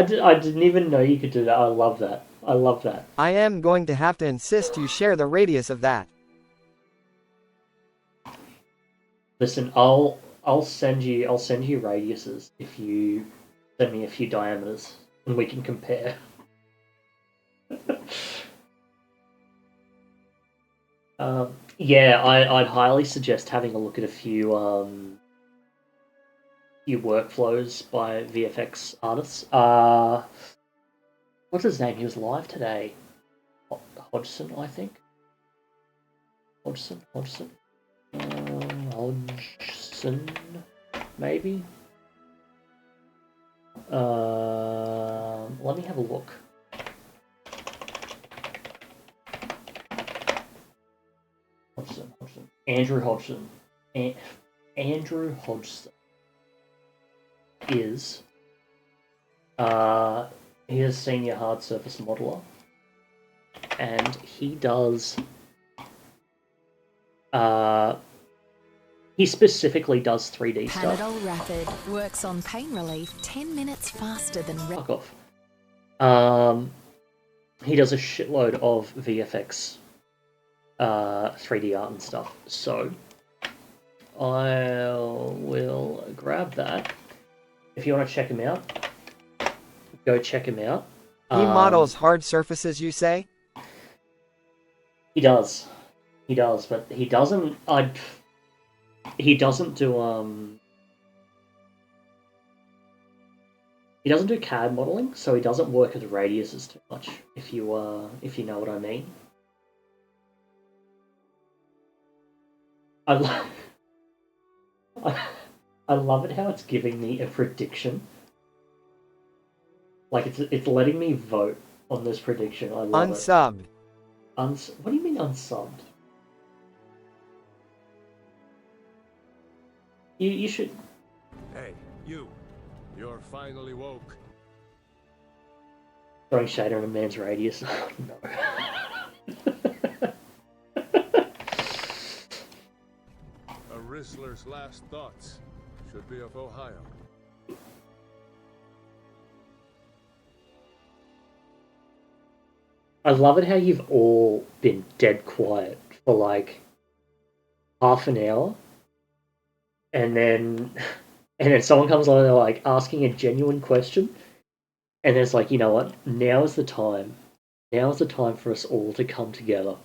didn't even know you could do that. I love that. I love that. I am going to have to insist you share the radius of that. Listen, I'll send you radiuses if you send me a few diameters and we can compare. Yeah, I'd highly suggest having a look at a few workflows by VFX artists. What's his name? He was live today. Hodgson, I think. Hodgson, maybe. Let me have a look. Hodgson. Andrew Hodgson. Andrew Hodgson is he is senior hard surface modeler, and he does he specifically does 3D stuff. Panadol Rapid works on pain relief 10 minutes faster than Fuck off. He does a shitload of VFX 3D art and stuff. So I will grab that. If you want to check him out, go check him out. He models hard surfaces, you say? He does, but he doesn't. He doesn't do He doesn't do CAD modeling, so he doesn't work with radiuses too much. If you know what I mean. I love it how it's giving me a prediction. Like it's letting me vote on this prediction. I love Unsubbed. it. What do you mean unsubbed? You should. Hey, you're finally woke. Throwing shade on a man's radius. Oh, no. A Rizzler's last thoughts should be of Ohio. I love it how you've all been dead quiet for like half an hour, and then someone comes on and they're like asking a genuine question, and it's like, you know what? Now is the time. Now is the time for us all to come together.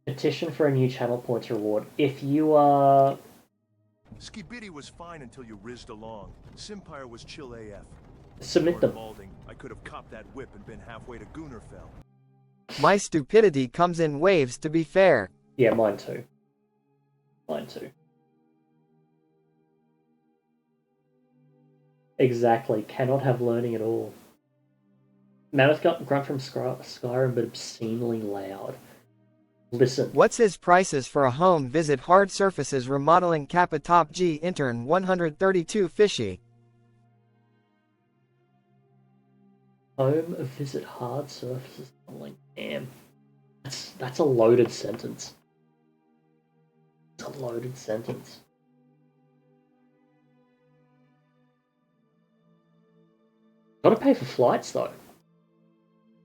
Petition for a new channel points reward. If you are... Skibidi was fine until you rizzed along. Simpire was chill AF. Submit them. I could have copped that whip and been halfway to Goonerfell. My stupidity comes in waves, to be fair. Yeah, mine too. Mine too. Exactly. Cannot have learning at all. Mammoth grunt from Skyrim, but obscenely loud. Listen. What's his prices for a home visit hard surfaces remodeling Kappa Top G intern 132 fishy? Home visit hard surfaces modeling. Damn. That's a loaded sentence. It's a loaded sentence. Gotta pay for flights though.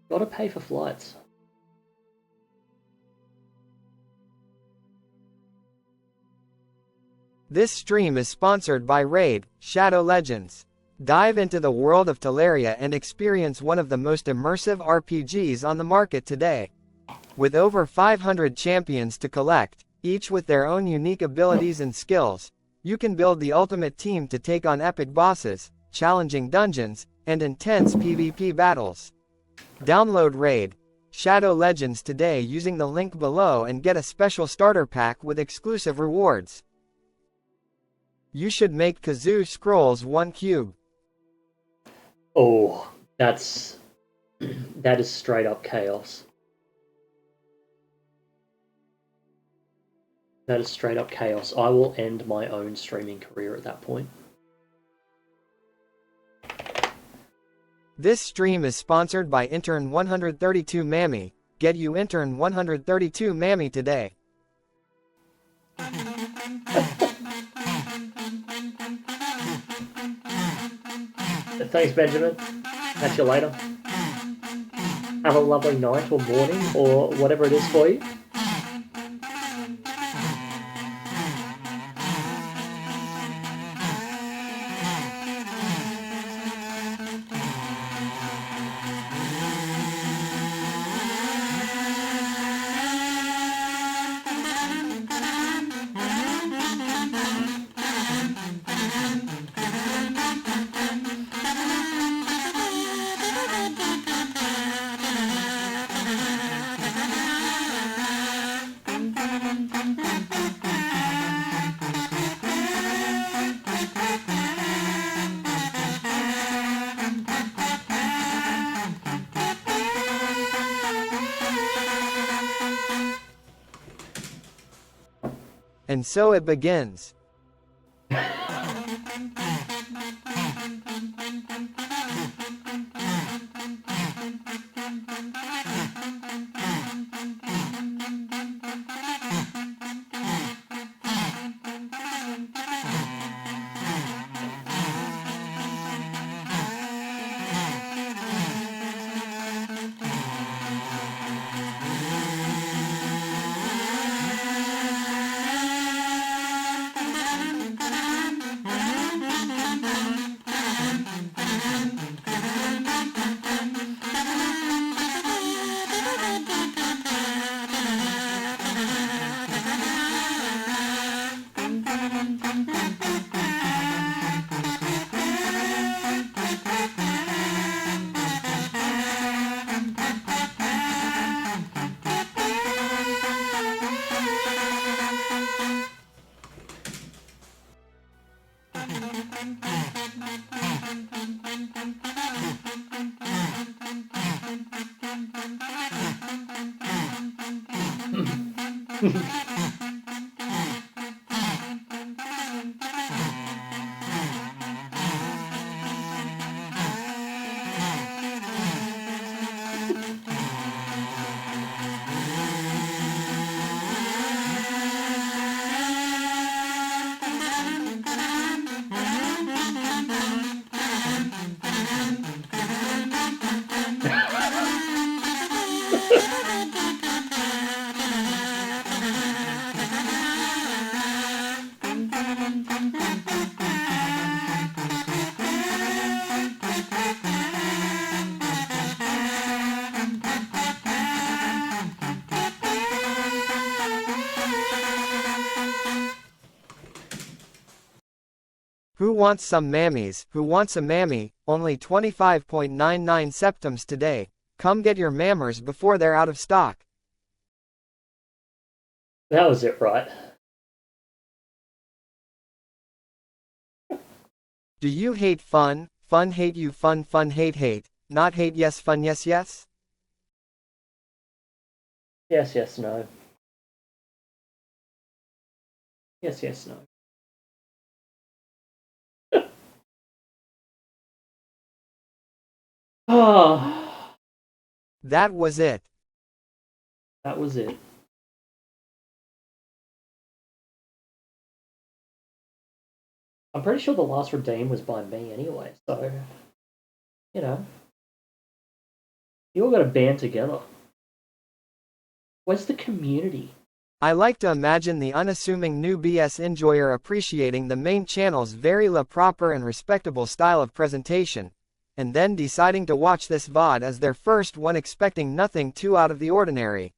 Gotta pay for flights. This stream is sponsored by Raid, Shadow Legends. Dive into the world of Teleria and experience one of the most immersive RPGs on the market today. With over 500 champions to collect, each with their own unique abilities and skills, you can build the ultimate team to take on epic bosses, challenging dungeons, and intense PvP battles. Download Raid, Shadow Legends today using the link below and get a special starter pack with exclusive rewards. You should make Kazoo Scrolls 1 cube. Oh, that is straight up chaos. That is straight up chaos. I will end my own streaming career at that point. This stream is sponsored by Intern 132 Mammy. get you intern 132 mammy today. Thanks, Benjamin. Catch you later. Have a lovely night or morning or whatever it is for you. And so it begins. Who wants some mammies? Who wants a mammy? Only 25.99 septims today. Come get your mammers before they're out of stock. That was it, right? Do you hate fun? Fun hate you, fun hate hate. Not hate yes, fun yes yes? Yes, yes, no. Yes, yes, no. Oh, That was it. that was it. I'm pretty sure the last redeem was by me anyway, so, you know. You all got to band together. Where's the community? I like to imagine the unassuming new BS enjoyer appreciating the main channel's very la proper and respectable style of presentation, and then deciding to watch this VOD as their first one expecting nothing too out of the ordinary.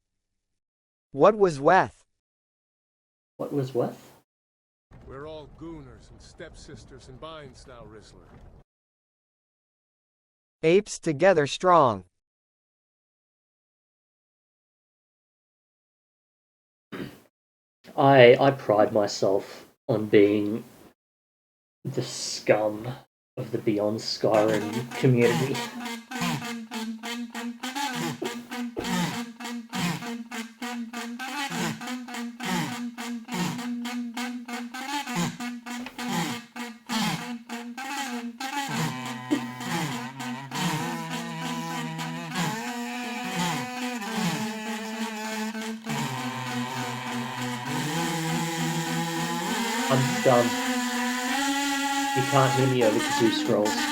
What was Weth? What was what? We're all gooners and stepsisters and binds now, Rizzler. Apes together strong. I pride myself on being the scum of the Beyond Skyrim community. I'm done. You can't hear me over Kazoo Scrolls.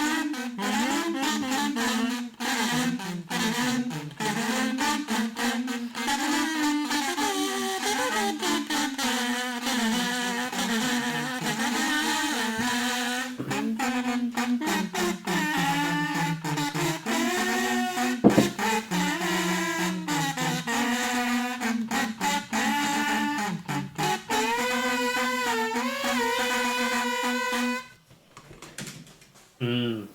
Hmm.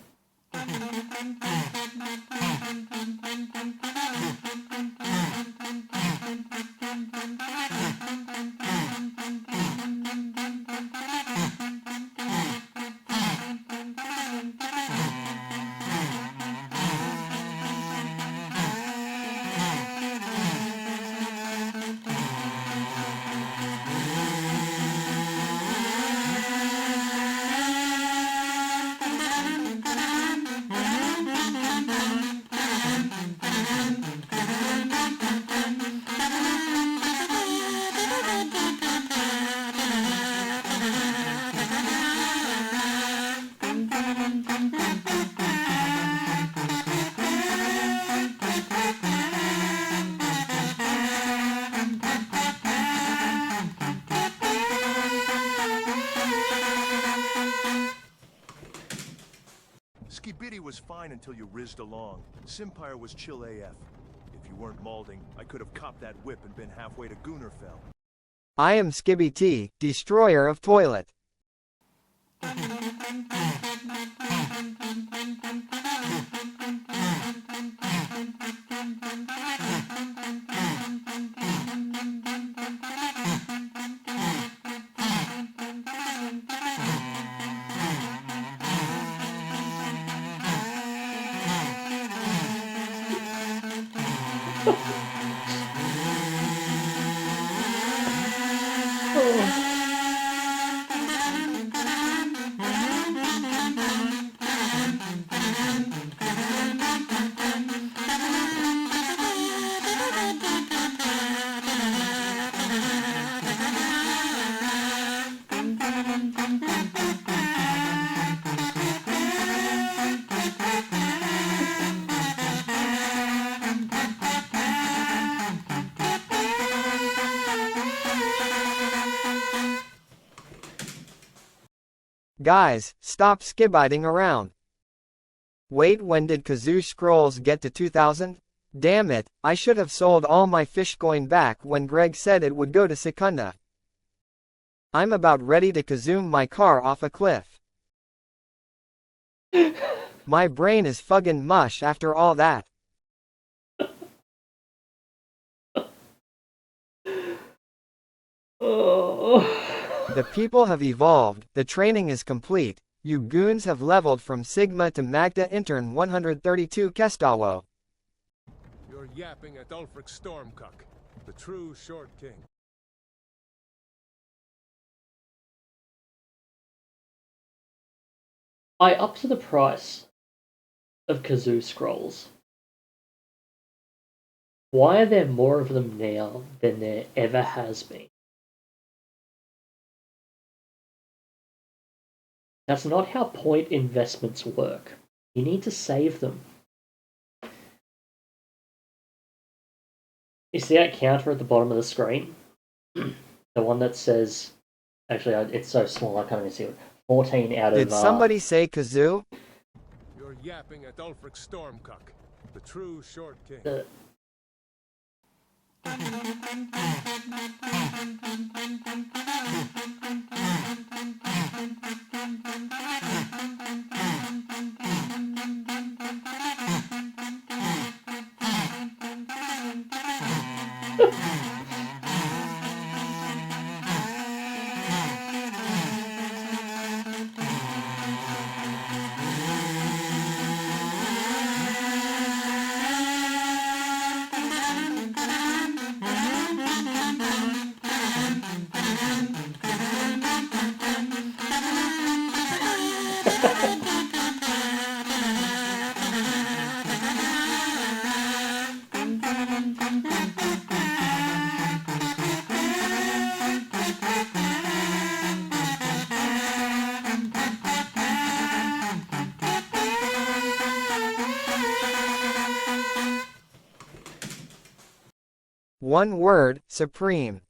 Skibidi was fine until you rizzed along. Simpire was chill AF. If you weren't malding, I could have copped that whip and been halfway to Goonerfell. I am Skibby T, destroyer of toilet. Guys, stop skibiting around. Wait, when did Kazoo Scrolls get to 2000? Damn it, I should have sold all my Fishcoin back when Greg said it would go to Secunda. I'm about ready to kazoom my car off a cliff. My brain is fucking mush after all that. Oh. The people have evolved, the training is complete, you goons have leveled from Sigma to Magda Intern 132 Kestawo. You're yapping at Ulfric Stormcock, the true Short King. I upped the price of Kazoo Scrolls. Why are there more of them now than there ever has been? That's not how point investments work. You need to save them. You see that counter at the bottom of the screen? The one that says... Actually, it's so small I can't even see it. 14 out of... Did somebody say Kazoo? You're yapping at Ulfric Stormcock, the true Short King. One word, supreme.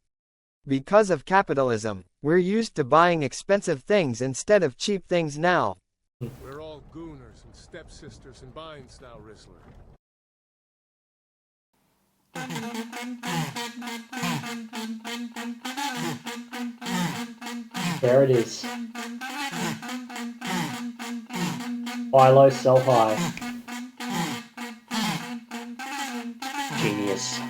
Because of capitalism, we're used to buying expensive things instead of cheap things now. We're all gooners and stepsisters and binds now, Rizzler. There it is. Buy low, sell high. Genius.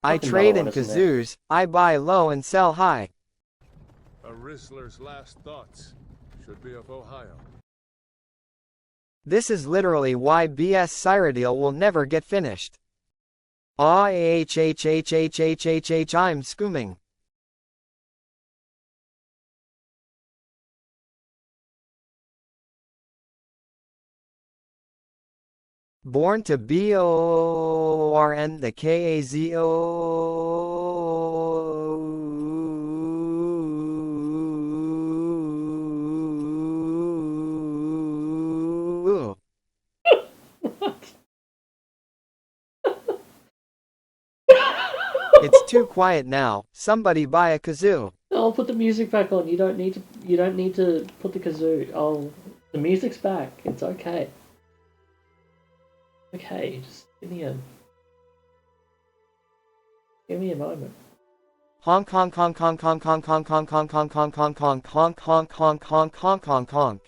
I Fucking trade another in one, isn't there? kazoos, I buy low and sell high. A Rizzler's last thoughts should be of Ohio. This is literally why BS Cyrodiil will never get finished. I'm scooming. Born to BORN the KAZO. It's too quiet now. Somebody buy a kazoo. I'll put the music back on. You don't need to put the kazoo. The music's back. It's okay. Okay, just give me a moment. Honk honk honk honk honk honk honk honk honk honk honk honk honk honk honk honk honk honk honk honk.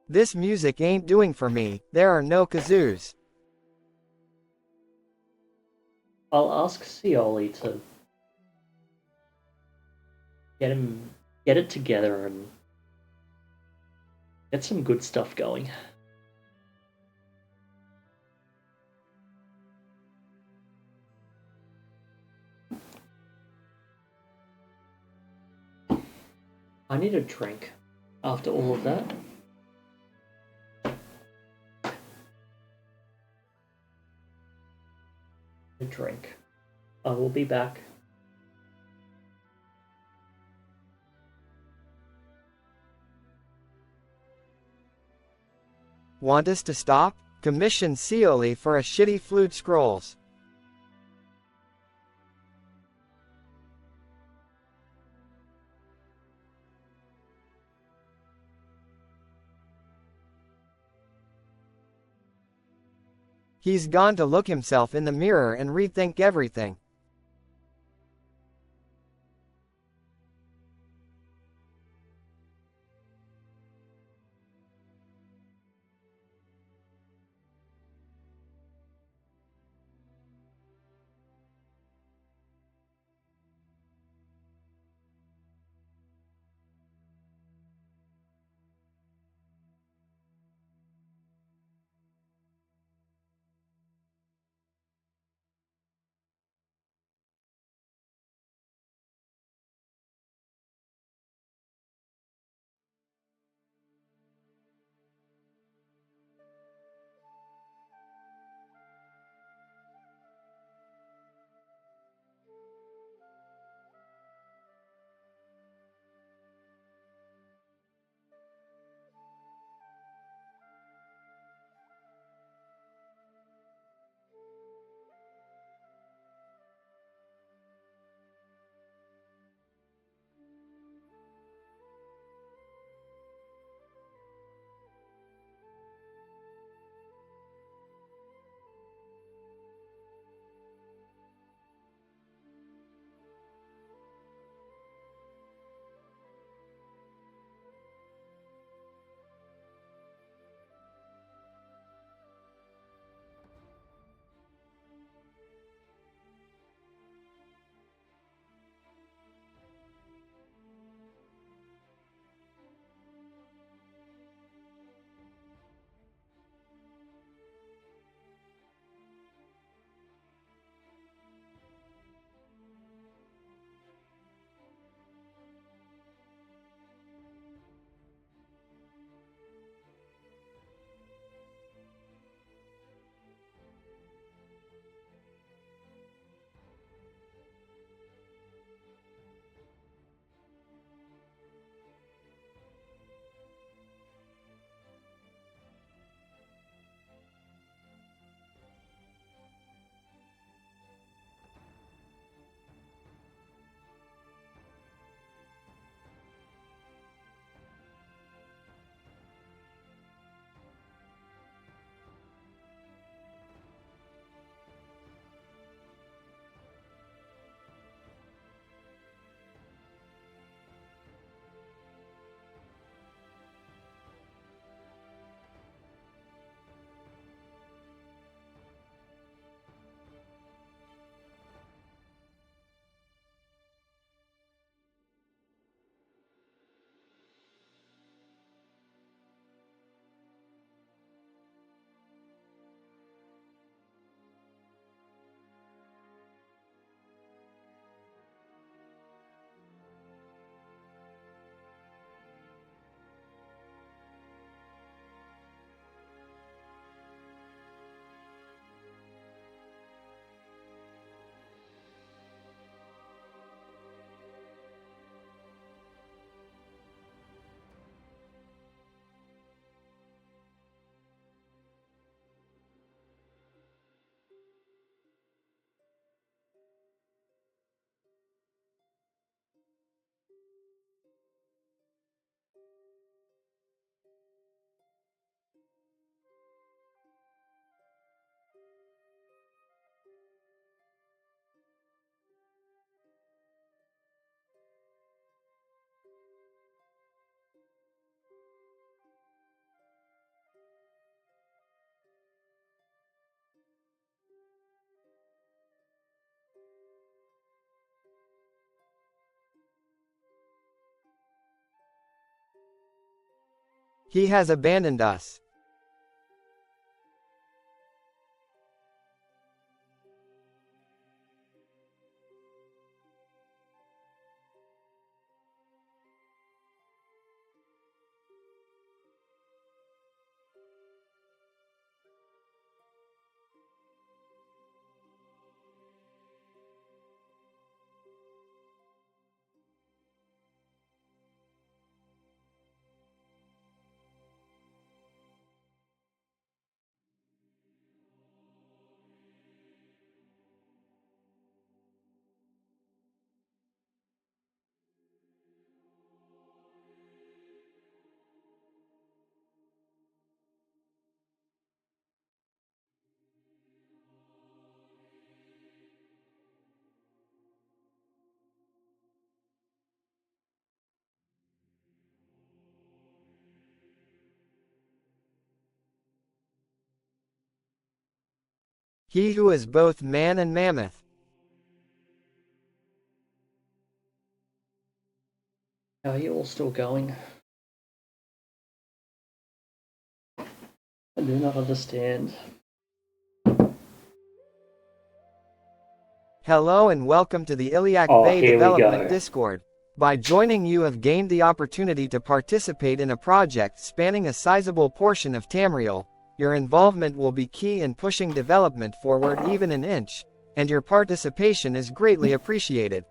This music ain't doing for me. There are no kazoos. I'll ask Scioli to get it together and get some good stuff going. I need a drink after all of that. A drink. I will be back. Want us to stop? Commission Scioli for a shitty flute scrolls. He's gone to look himself in the mirror and rethink everything. He has abandoned us. He who is both man and mammoth. How are you all still going? I do not understand. Hello and welcome to the Iliac Oh, Bay here we Development go. Discord. By joining you have gained the opportunity to participate in a project spanning a sizable portion of Tamriel. Your involvement will be key in pushing development forward even an inch, and your participation is greatly appreciated.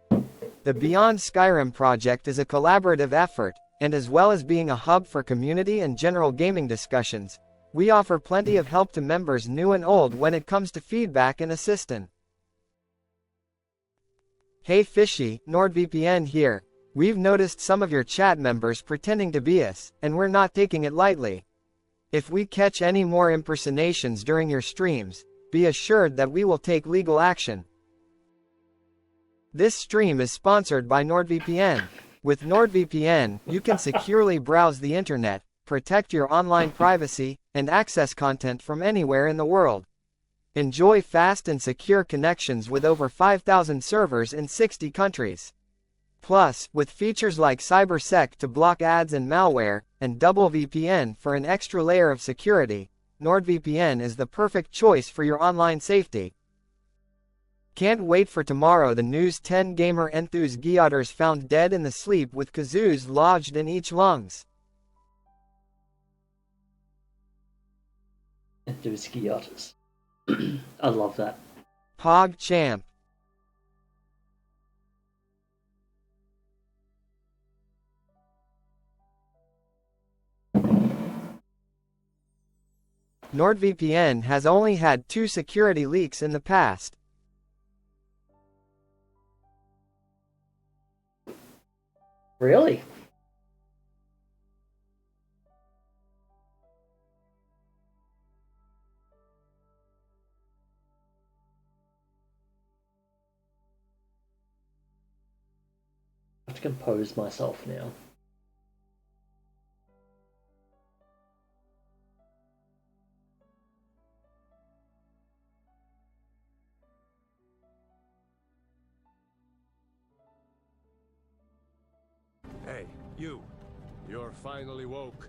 The Beyond Skyrim project is a collaborative effort, and as well as being a hub for community and general gaming discussions, we offer plenty of help to members new and old when it comes to feedback and assistance. Hey Fishy, NordVPN here. We've noticed some of your chat members pretending to be us, and we're not taking it lightly. If we catch any more impersonations during your streams, be assured that we will take legal action. This stream is sponsored by NordVPN. With NordVPN, you can securely browse the internet, protect your online privacy, and access content from anywhere in the world. Enjoy fast and secure connections with over 5,000 servers in 60 countries. Plus, with features like CyberSec to block ads and malware, and Double VPN for an extra layer of security, NordVPN is the perfect choice for your online safety. Can't wait for tomorrow. The news: 10 gamer enthusiasts found dead in the sleep with kazoos lodged in each lungs. Enthusiastas. I love that. Pog champ. NordVPN has only had 2 security leaks in the past. Really? I have to compose myself now. Hey, you. You're finally woke.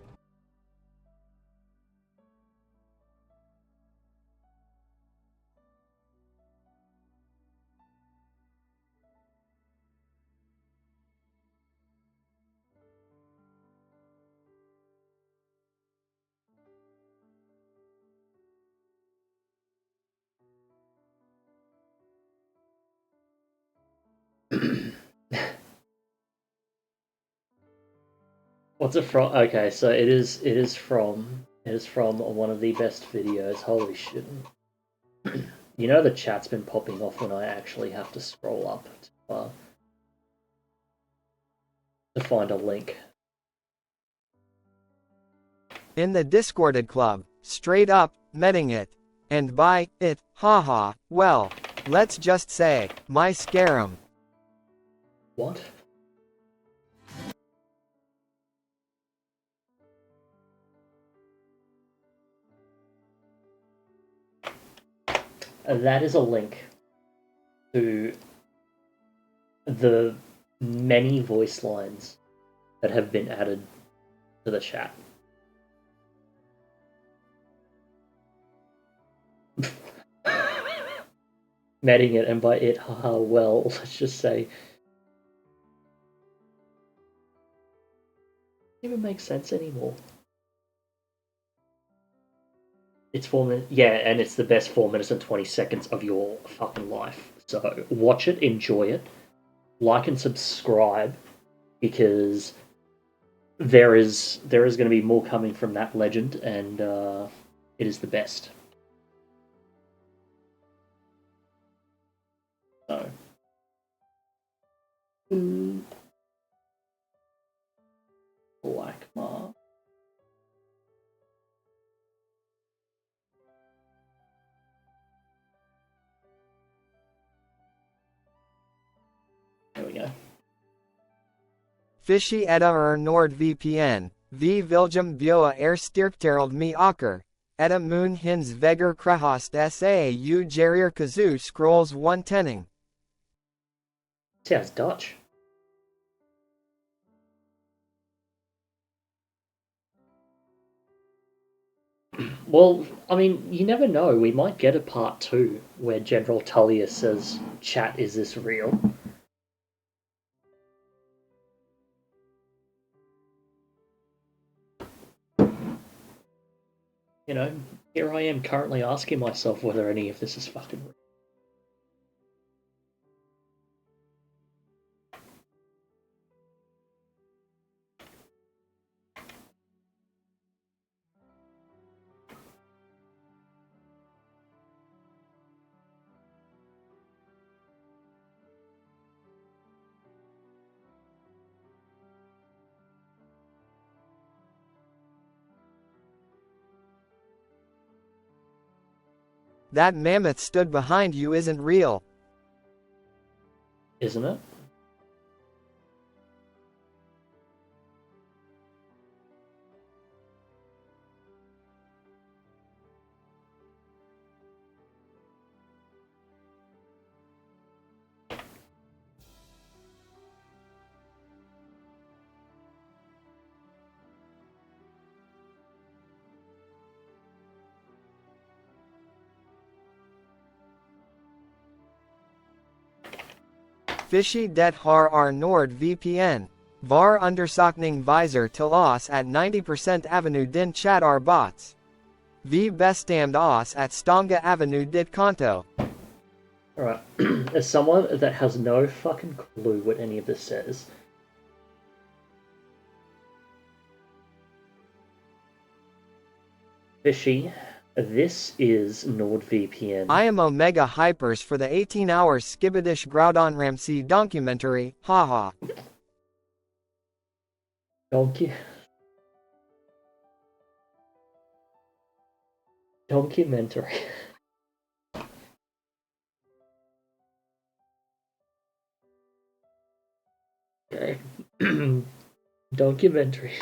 What's it from? Okay, so it is from one of the best videos. Holy shit. You know the chat's been popping off when I actually have to scroll up to find a link. In the Discorded Club, straight up, meting it. And by it, haha, well, let's just say, my Skyrim. What? That is a link to the many voice lines that have been added to the chat. Meting it, and by it, haha, well, let's just say. Doesn't even make sense anymore. It's 4 minutes, yeah, and it's the best 4 minutes and 20 seconds of your fucking life. So watch it, enjoy it, like and subscribe, because there is going to be more coming from that legend, and it is the best. So, Black Mark. There we go. Fishy edda NordVPN, v Viljum bjoa styrkterald me akker. Edda moon hins veger krahost sa u gerir kazoo scrolls 110ing. Sounds Dutch. Well, I mean, you never know. We might get a part 2 where General Tullius says, "Chat, is this real?" You know, here I am currently asking myself whether any of this is fucking real. That mammoth stood behind you isn't real. Isn't it? Fishy det har NordVPN. Var undersökning visor till oss at 90% Avenue din chat our bots. V bestämd oss at Stånga Avenue dit konto. Alright, as someone that has no fucking clue what any of this says, Fishy, this is NordVPN. I am Omega Hypers for the 18-hour Skibadish Groudon Ramsey documentary, haha. Documentary. Okay. Documentary.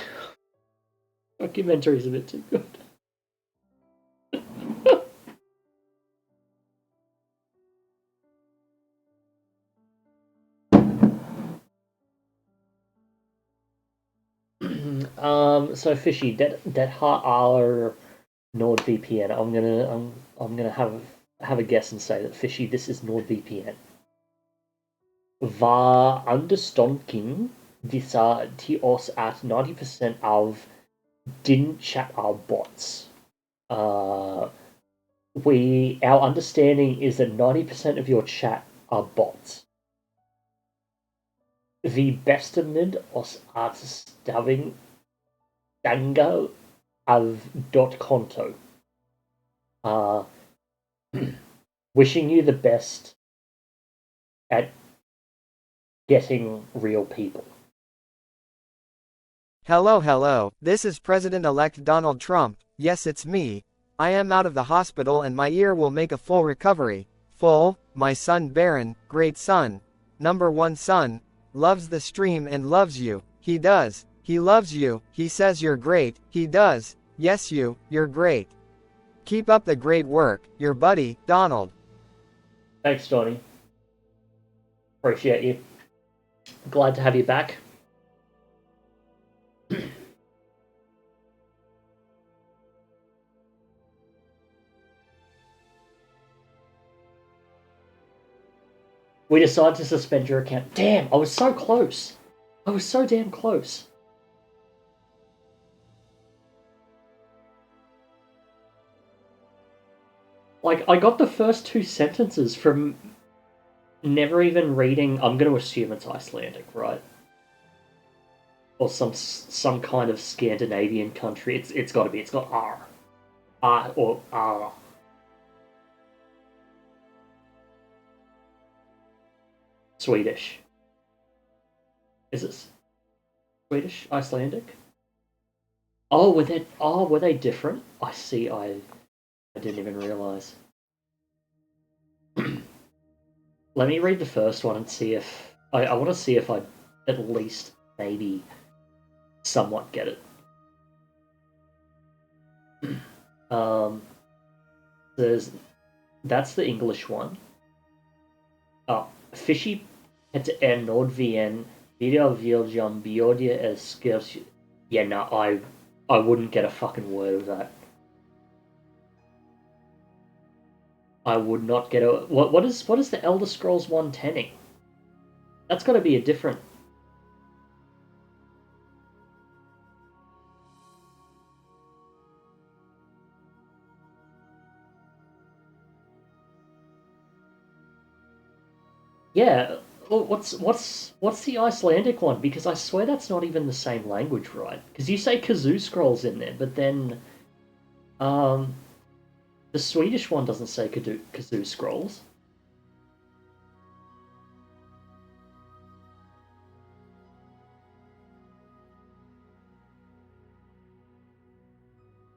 Documentary is a bit too good. So Fishy, that har NordVPN. I'm gonna have a guess and say that Fishy, this is NordVPN. Var underståndking vissa till oss at 90% av didn't chat our bots. Our understanding is that 90% of your chat are bots. Vi bestämde oss att stänga av .konto. Wishing you the best at getting real people. Hello, this is President-elect Donald Trump. Yes, it's me. I am out of the hospital and my ear will make a full recovery. Full, my son Baron, great son. Number 1 son. Loves the stream and loves you. He does. He loves you. He says you're great. He does. Yes, you're great. Keep up the great work. Your buddy, Donald. Thanks, Donnie. Appreciate you. Glad to have you back. We decide to suspend your account. Damn, I was so close. I was so damn close. Like, I got the first two sentences from never even reading. I'm going to assume it's Icelandic, right? Or some kind of Scandinavian country. It's got to be. It's got R. R or R. Swedish. Is it Swedish? Icelandic? Oh, were they different? I see. I didn't even realize. Let me read the first one and see if I want to see if I at least maybe somewhat get it. That's the English one. Fishy het Nordvien video viljam biodia as skills. Yeah, no, I wouldn't get a fucking word of that. I would not get a what is the Elder Scrolls 110ing? That's got to be a different. Yeah, what's the Icelandic one? Because I swear that's not even the same language, right? Because you say Kazoo Scrolls in there, but then, the Swedish one doesn't say Kazoo Scrolls.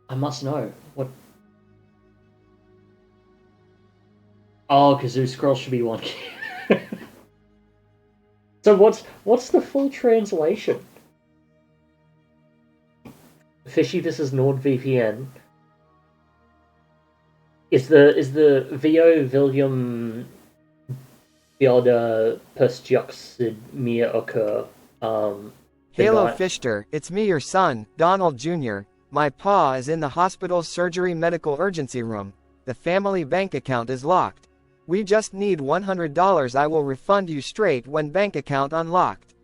I must know what. Oh, Kazoo Scrolls should be one. So what's the full translation? Fishy, this is NordVPN. Is the VO William Bjorda Pestjoxid Mia occur? Halo Fichter, it's me, your son, Donald Jr. My pa is in the hospital's surgery medical urgency room. The family bank account is locked. We just need $100. I will refund you straight when bank account unlocked.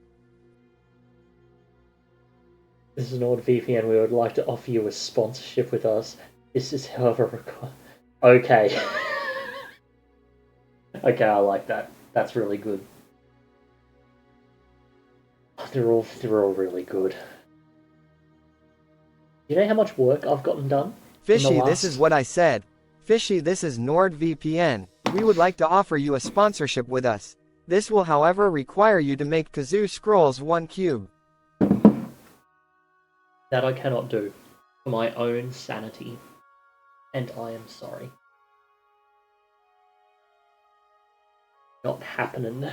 This is NordVPN. We would like to offer you a sponsorship with us. This is however required. Okay. Okay, I like that. That's really good. They're all really good. You know how much work I've gotten done? Fishy, this is what I said. Fishy, this is NordVPN. We would like to offer you a sponsorship with us. This will, however, require you to make Kazoo Scrolls 1 cube. That I cannot do, for my own sanity. And I am sorry. Not happening.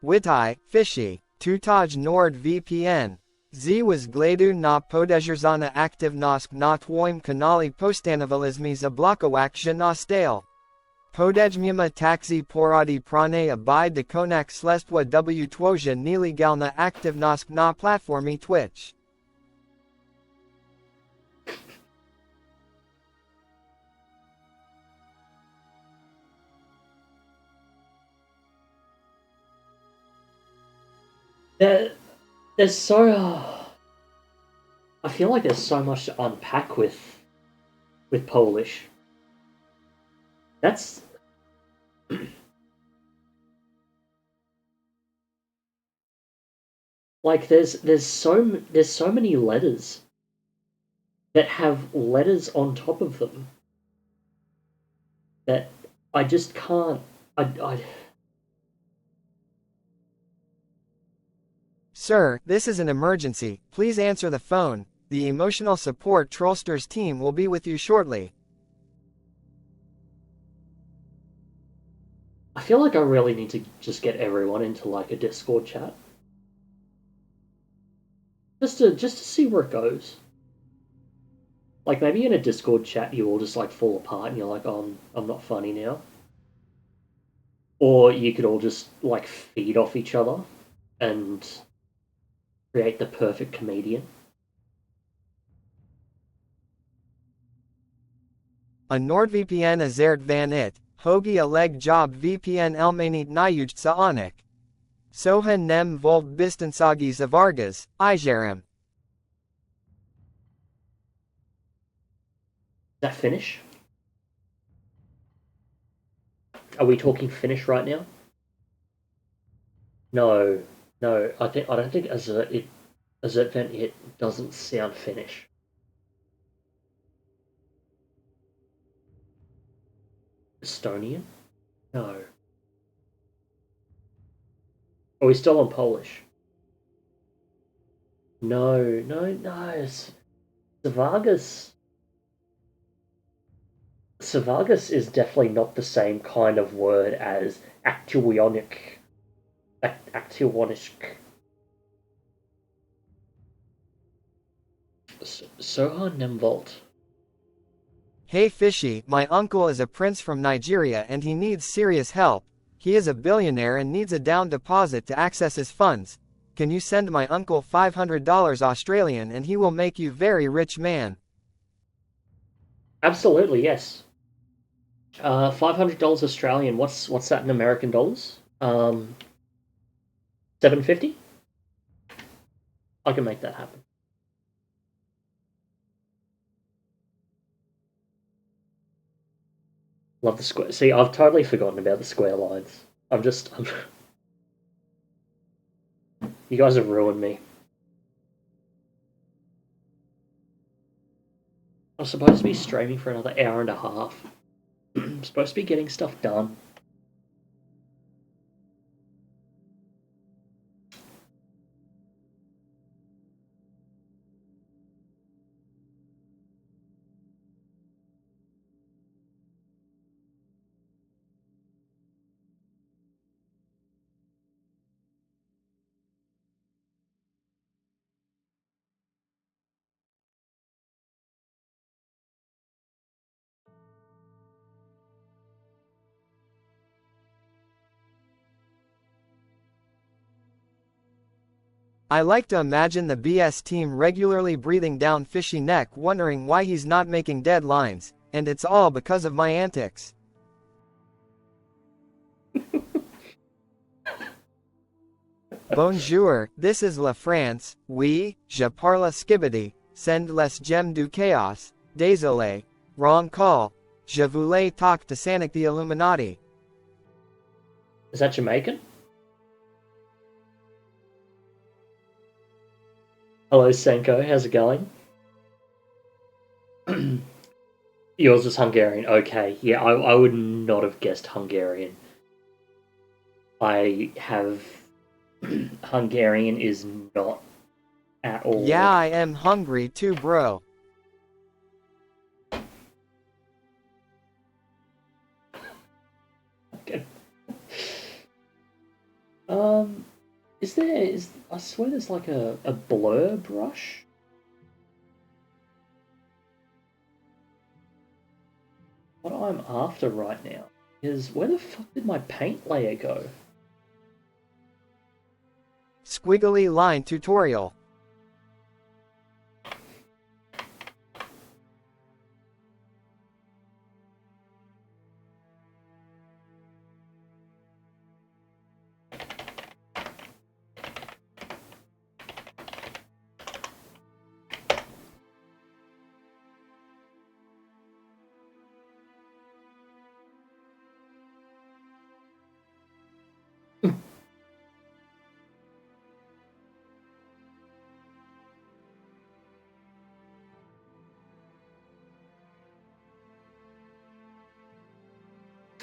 Witai, Fishy, Tutaj NordVPN. Z was gledu na podežerzana aktivnost na twoim kanali postanovalizmi zablokowak na stale. Podejmima taxi poradi prane abide de konak slestva w twoja nelegalna aktivnost na platformi Twitch. There's so... I feel like there's so much to unpack with Polish. That's... like, there's so many letters that have letters on top of them that I just can't... Sir, this is an emergency. Please answer the phone. The emotional support Trollsters team will be with you shortly. I feel like I really need to just get everyone into like a Discord chat. Just to see where it goes. Like maybe in a Discord chat you all just like fall apart and you're like, oh, I'm not funny now. Or you could all just like feed off each other and create the perfect comedian. A NordVPN azert van it, hoagie a leg job VPN elmenit najucht saonik. Sohen nem volt bistensagis avargas, igerim. Is that Finnish? Are we talking Finnish right now? No, no. I don't think azert van it doesn't sound Finnish. Estonian? No. Are we still on Polish? No, no, no. Savagas. Savagas is definitely not the same kind of word as actuionic. Actuionisk. Sohan Nemvolt. Hey Fishy, my uncle is a prince from Nigeria and he needs serious help. He is a billionaire and needs a down deposit to access his funds. Can you send my uncle $500 Australian and he will make you very rich man? Absolutely, yes. $500 Australian. What's that in American dollars? $750. I can make that happen. Love the square. See, I've totally forgotten about the square lines. You guys have ruined me. I'm supposed to be streaming for another hour and a half. I'm supposed to be getting stuff done. I like to imagine the BS team regularly breathing down Fishy neck wondering why he's not making deadlines, and it's all because of my antics. Bonjour, this is La France, oui, je parle skibbity, send les gemmes du chaos, désolé, wrong call, je voulais talk to Sanic the Illuminati. Is that Jamaican? Hello, Senko. How's it going? Yours is Hungarian. Okay. Yeah, I would not have guessed Hungarian. I have... Hungarian is not at all... Yeah, I am hungry too, bro. Okay. I swear there's like a blur brush? What I'm after right now is where the fuck did my paint layer go? Squiggly line tutorial.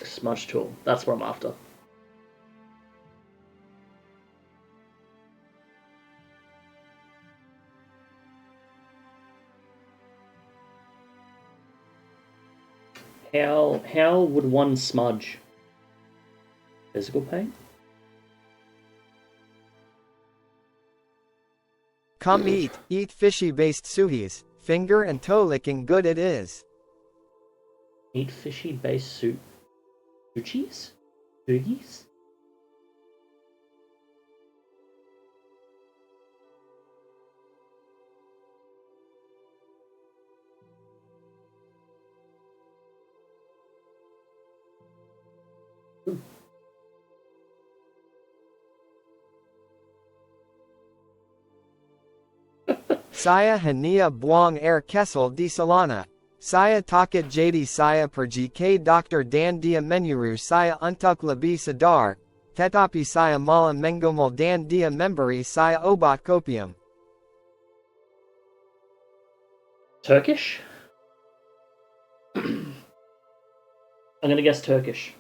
Smudge tool. That's what I'm after. How would one smudge? Physical paint? Come eat fishy-based suhis. Finger and toe licking good it is. Eat fishy based soup. Sushis? Doogies? Saya Hania Buang Air Kessel di Solana. Saya Takit Jadi Saya Pergi K Dr. Dan Dia Menuru Saya Untuk Lebih Sadar. Tetapi Saya Malam Mengomel Dan Dia Memberi Saya Obat Kopium. Turkish? I'm gonna guess Turkish.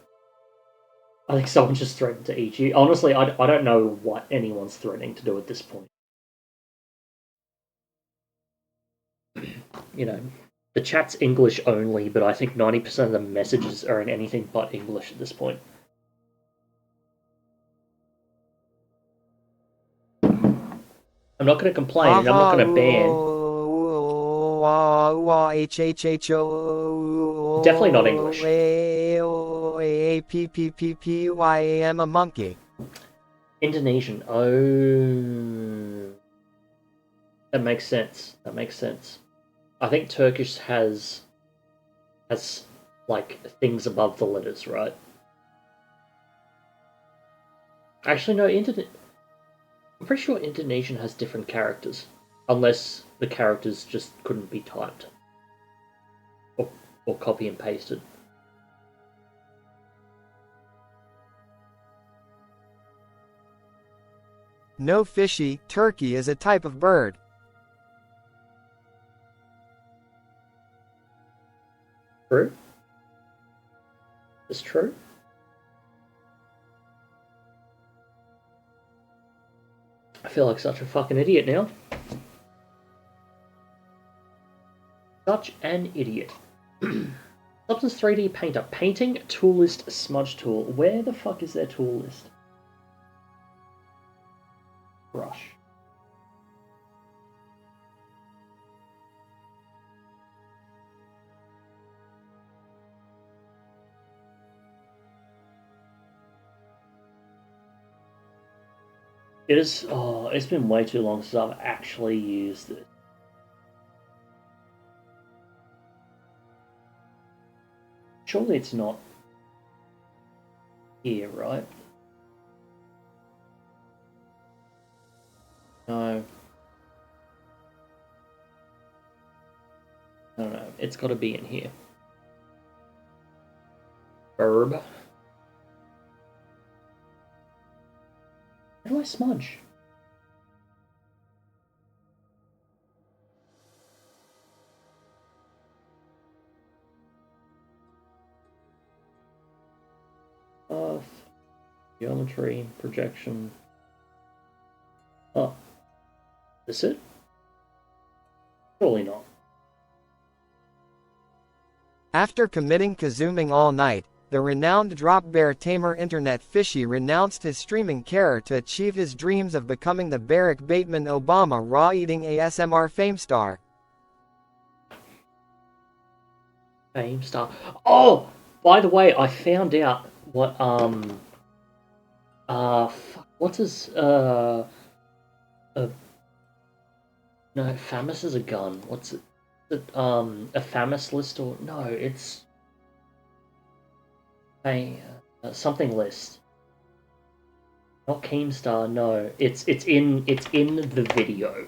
I think someone just threatened to eat you. Honestly, I don't know what anyone's threatening to do at this point. You know, the chat's English only, but I think 90% of the messages are in anything but English at this point. I'm not going to complain, I'm not going to ban. Definitely not English. I am a monkey. Indonesian. Oh. That makes sense. That makes sense. I think Turkish has like things above the letters, right? Actually, no. I'm pretty sure Indonesian has different characters, unless the characters just couldn't be typed or copy and pasted. No fishy. Turkey is a type of bird. True? It's true? I feel like such a fucking idiot now. Such an idiot. Substance 3D Painter. Painting tool list smudge tool. Where the fuck is their tool list? Brush. It is. Oh, it's been way too long since I've actually used it. Surely it's not here, right? No. I don't know. It's got to be in here. Verb. How do I smudge? Geometry, projection. Oh. Is it? Surely not. After committing Kazuming all night, the renowned drop bear tamer internet fishy renounced his streaming career to achieve his dreams of becoming the Barack Bateman Obama raw-eating ASMR fame star. Fame star. Oh! By the way, I found out what, what's his, no, FAMAS is a gun. What's it? A FAMAS list or... No, it's... something list. Not Keemstar, no. It's in the video.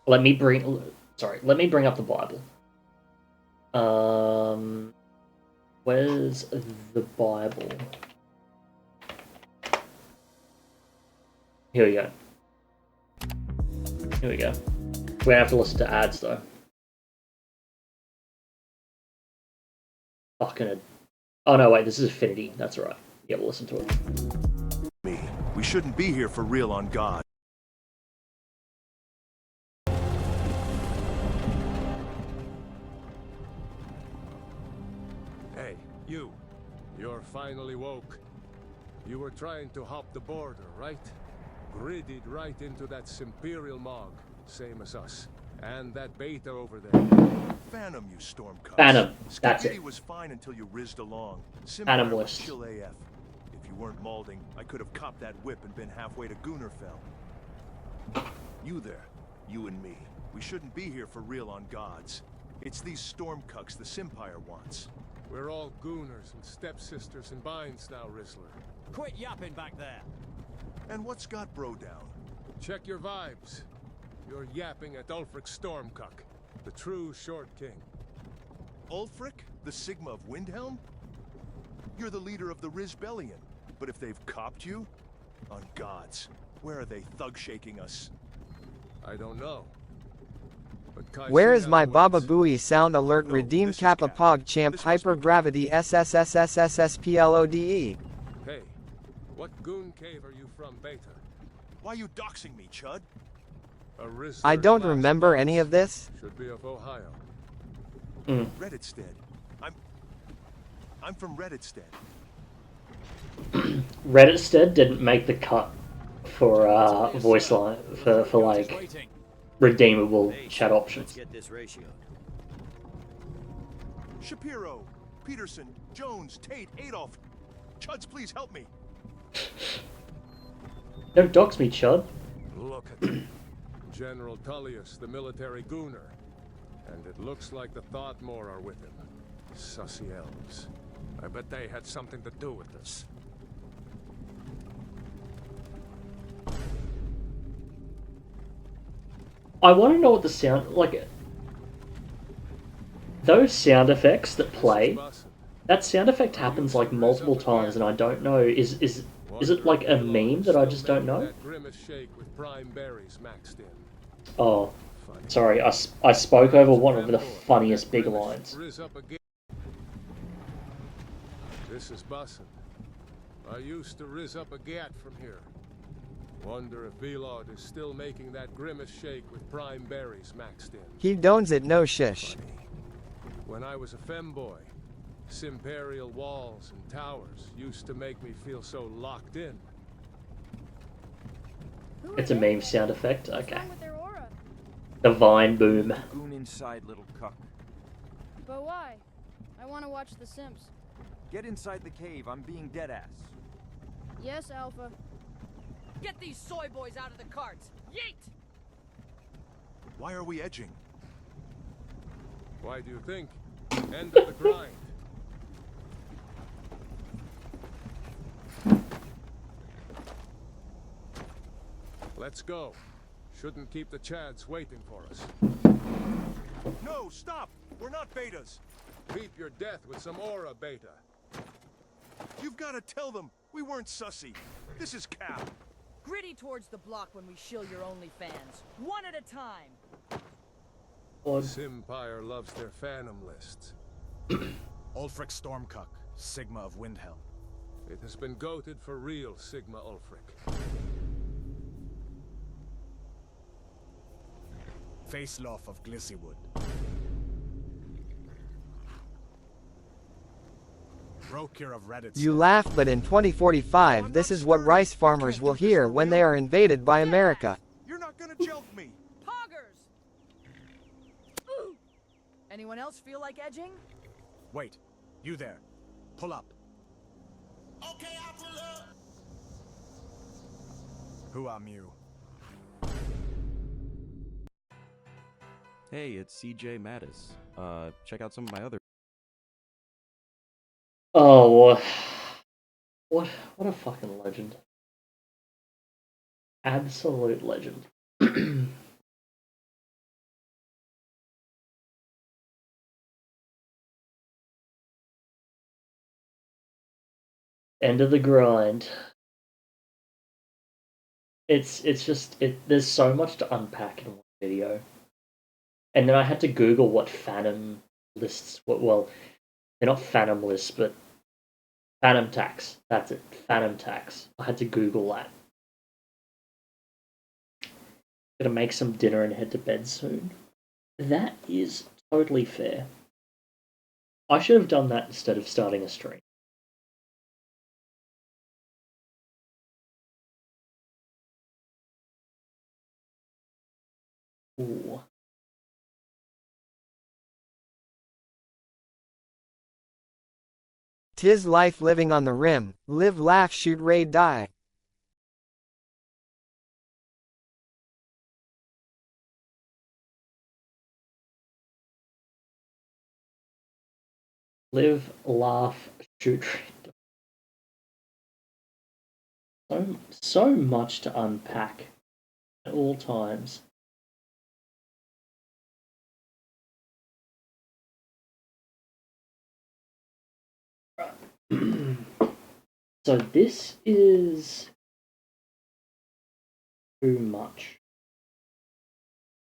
Let me bring up the Bible. Where's the Bible? Here we go. Here we go. We're gonna have to listen to ads though. Fucking. Oh no, wait, this is Affinity. That's right. Yeah, we'll listen to it. We shouldn't be here for real on God. Hey, you. You're finally woke. You were trying to hop the border, right? Gridded right into that Imperial Mog, same as us. And that beta over there. Phantom, you stormcuts. Phantom, that's Skibidi it. was fine until you rizzed along. Phantom Simpire was list. chill AF. If you weren't malding, I could have copped that whip and been halfway to Goonerfell. You there, you and me. We shouldn't be here for real on gods. It's these stormcucks the Simpire wants. We're all gooners and stepsisters and binds now, Rizzler. Quit yapping back there. And what's got bro down? Check your vibes. You're yapping at Ulfric Stormcuck, the true Short King. Ulfric, the Sigma of Windhelm? You're the leader of the Rizbellion. But if they've copped you? On gods, where are they thug-shaking us? I don't know. But Where is my Kaisina Baba waits. Booey sound alert? No, Redeem this is Kappa Cap. Pog Champ This must be Hypergravity SSSSSSPLODE. Hey, what goon cave are you from, Beta? Why you doxing me, Chud? A Rizzler's I don't last remember any boss. of this. Should be of Ohio. Redditstead. I'm from Redditstead. Redditstead didn't make the cut for voice line for Just like waiting. redeemable Hey, chat let's options. get this ratio. Shapiro, Peterson, Jones, Tate, Adolf. Chuds, please help me. Don't dox me, Chud. Look at them. General Tullius, the military gooner. And it looks like the Thoughtmore are with him. Sussy elves. I bet they had something to do with this. I want to know what the sound like. Those sound effects that play. That sound effect happens like multiple times, and I don't know. Is it like a meme that I just don't know? That grimace shake with prime berries maxed in. Oh, Funny. sorry. I spoke over one of the funniest big lines. Riz up again. This is bussin'. I used to riz up a gat from here. Wonder if Velod is still making that grimace shake with prime berries maxed in. He dones it no shish. Funny. When I was a femboy, Imperial walls and towers used to make me feel so locked in. It's a meme sound effect. Okay. What's wrong with their aura? Divine boom. Goon inside, little cuck. But why? I want to watch The Sims. Get inside the cave, I'm being deadass. Yes, Alpha. Get these soy boys out of the carts! Yeet! Why are we edging? Why do you think? End of the grind. Let's go. Shouldn't keep the Chads waiting for us. No, stop! We're not betas. Beat your death with some aura, Beta. You've got to tell them we weren't sussy. This is Cap. Gritty towards the block when we shill your OnlyFans. One at a time. Odd. Simpire loves their Phantom lists. Ulfric Stormcuck, Sigma of Windhelm. It has been goated for real, Sigma Ulfric. Faceloff of Glissywood. Brokir of Reddit. You laugh, but in 2045, this is what rice farmers will hear when they are invaded by America. You're not gonna jelk me. Poggers! Ooh. Anyone else feel like edging? Wait, you there. Pull up. Okay, I'll pull up. Who am you? Hey, it's CJ Mattis. Check out some of my other. Oh, what a fucking legend. Absolute legend. End of the grind. It's just there's so much to unpack in one video. And then I had to Google what Phantom lists well, they're not Phantom lists, but Phantom tax. That's it. Phantom tax. I had to Google that. Gonna make some dinner and head to bed soon. That is totally fair. I should have done that instead of starting a stream. Ooh. 'Tis life living on the rim, live, laugh, shoot, raid, die. Live, laugh, shoot. So much to unpack at all times. So this is too much.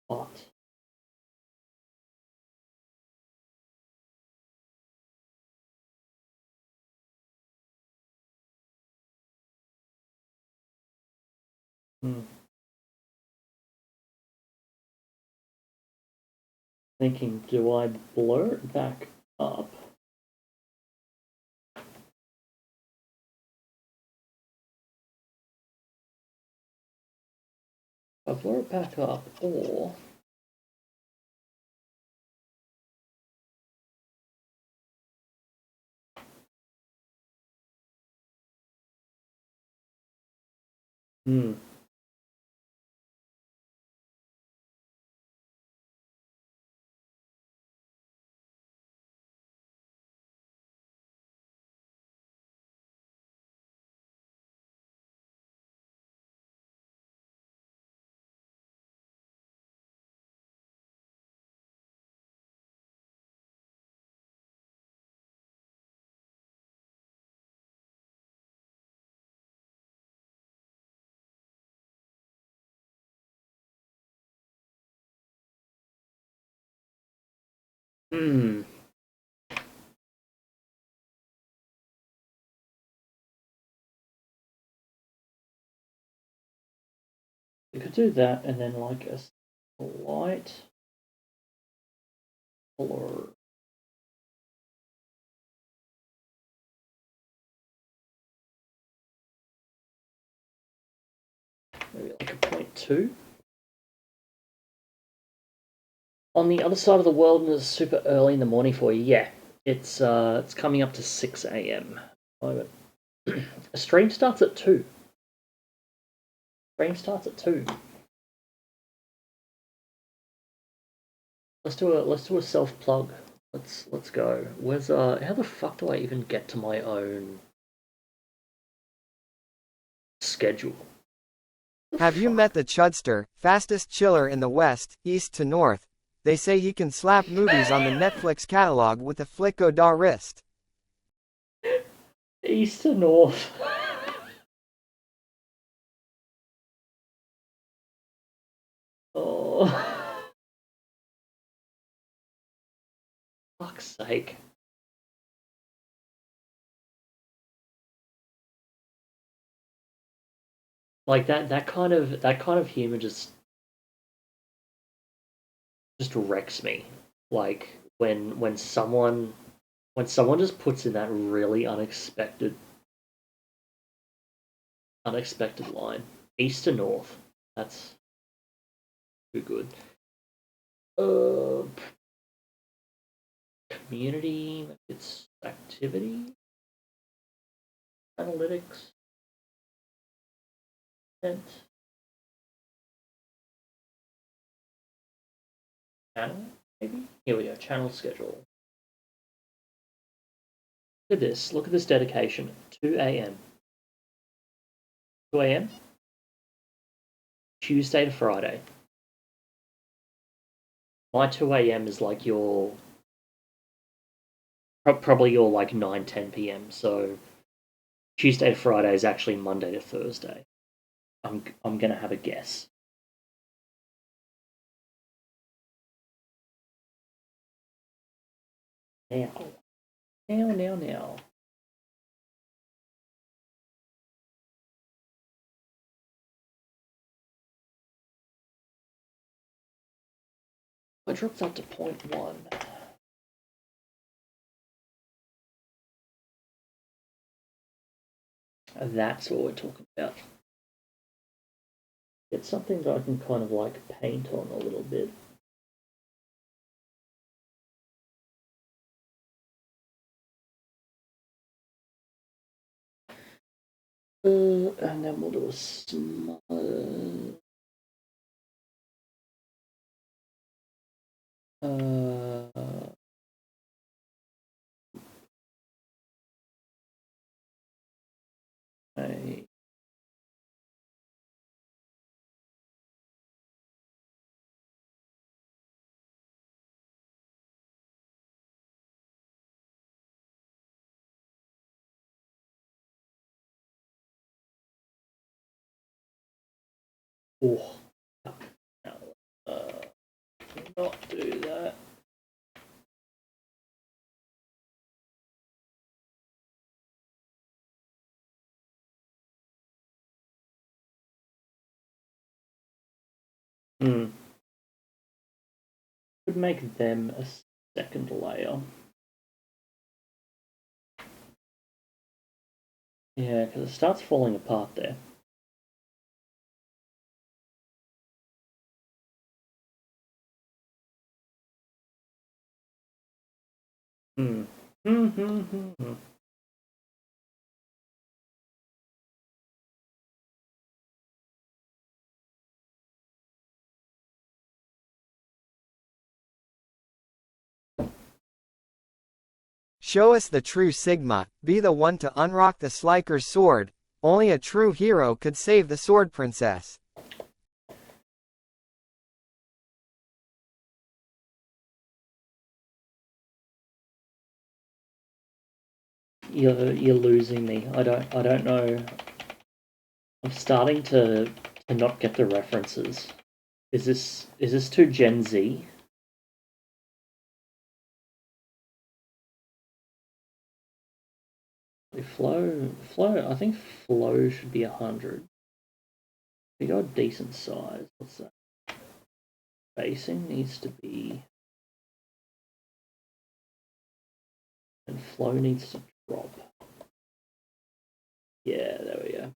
But thinking, do I blur it back up? I blur it back up, or we could do that and then like a slight blur. Maybe like a 0.2. On the other side of the world, and it's super early in the morning for you. Yeah, it's coming up to 6 a.m. A stream starts at 2. Stream starts at 2. Let's do a self plug. Let's go. Where's how the fuck do I even get to my own schedule? Have you met the Chudster, fastest chiller in the west, east to north? They say he can slap movies on the Netflix catalog with a flick o' da wrist. East to north. Oh. Fuck's sake. Like that kind of humor just wrecks me. Like when someone just puts in that really unexpected line. East to north. That's too good. Community, it's activity, analytics, and channel, maybe? Here we go, channel schedule. Look at this dedication. 2 a.m. 2 a.m. Tuesday to Friday. My 2 a.m. is like your probably your like 9-10 p.m. So Tuesday to Friday is actually Monday to Thursday. I'm gonna have a guess. Now. I dropped that to 0.1. That's what we're talking about. It's something that I can kind of like paint on a little bit. And then we'll do a smart. Okay. Oh, no, not do that. Could make them a second layer. Yeah, because it starts falling apart there. Show us the true Sigma, be the one to unrock the Sliker's sword. Only a true hero could save the Sword Princess. You're losing me. I don't know. I'm starting to not get the references. Is this too Gen Z? Flow. I think flow should be 100. We got a decent size. What's that? Spacing needs to be, and flow needs to drop. Yeah, there we go.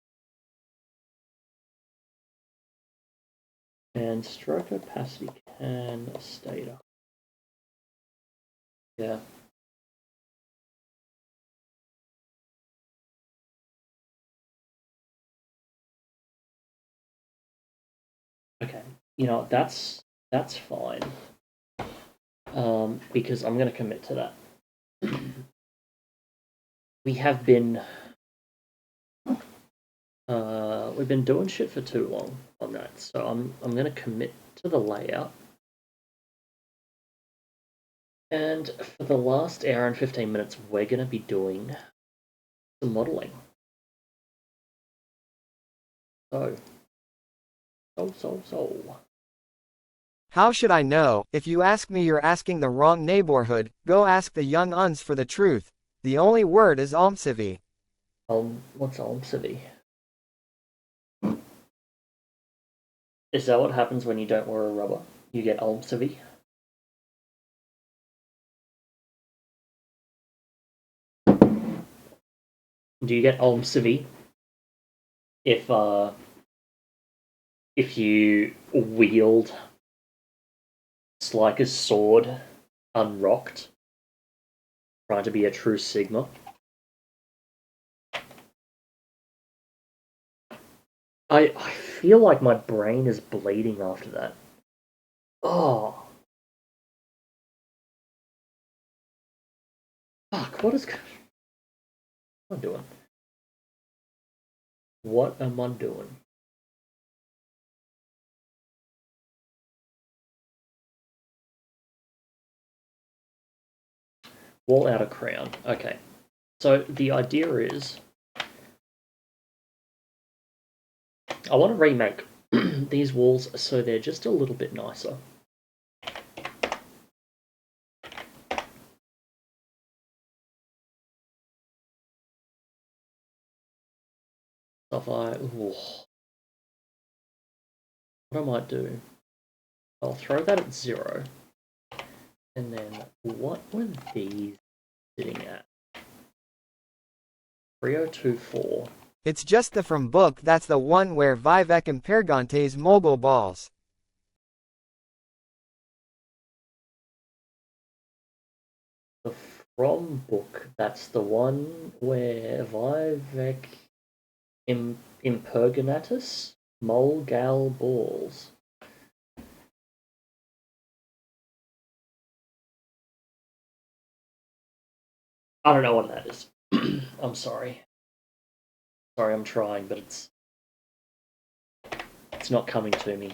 And stroke opacity can stay up. Yeah. Okay. You know, that's fine. Because I'm gonna commit to that. We have been we've been doing shit for too long on that, so I'm gonna commit to the layout. And for the last hour and 15 minutes, we're gonna be doing some modeling. So. How should I know? If you ask me, you're asking the wrong neighborhood. Go ask the young uns for the truth. The only word is Almsivi. What's Almsivi? Is that what happens when you don't wear a rubber? You get Almsivi? Do you get Almsivi if you wield Sliker's sword unrocked, trying to be a true Sigma? I feel like my brain is bleeding after that. Oh. Fuck, what am I doing? What am I doing? Wall outer crown. Okay. So the idea is I want to remake these walls so they're just a little bit nicer. So if what I might do, I'll throw that at 0. And then what were these sitting at? 3024. It's just the from book, that's the one where Vivek and Pergante's mogul balls. The from book, that's the one where Vivek Impergnatus Molgal balls. I don't know what that is. I'm sorry. Sorry, I'm trying, but it's not coming to me.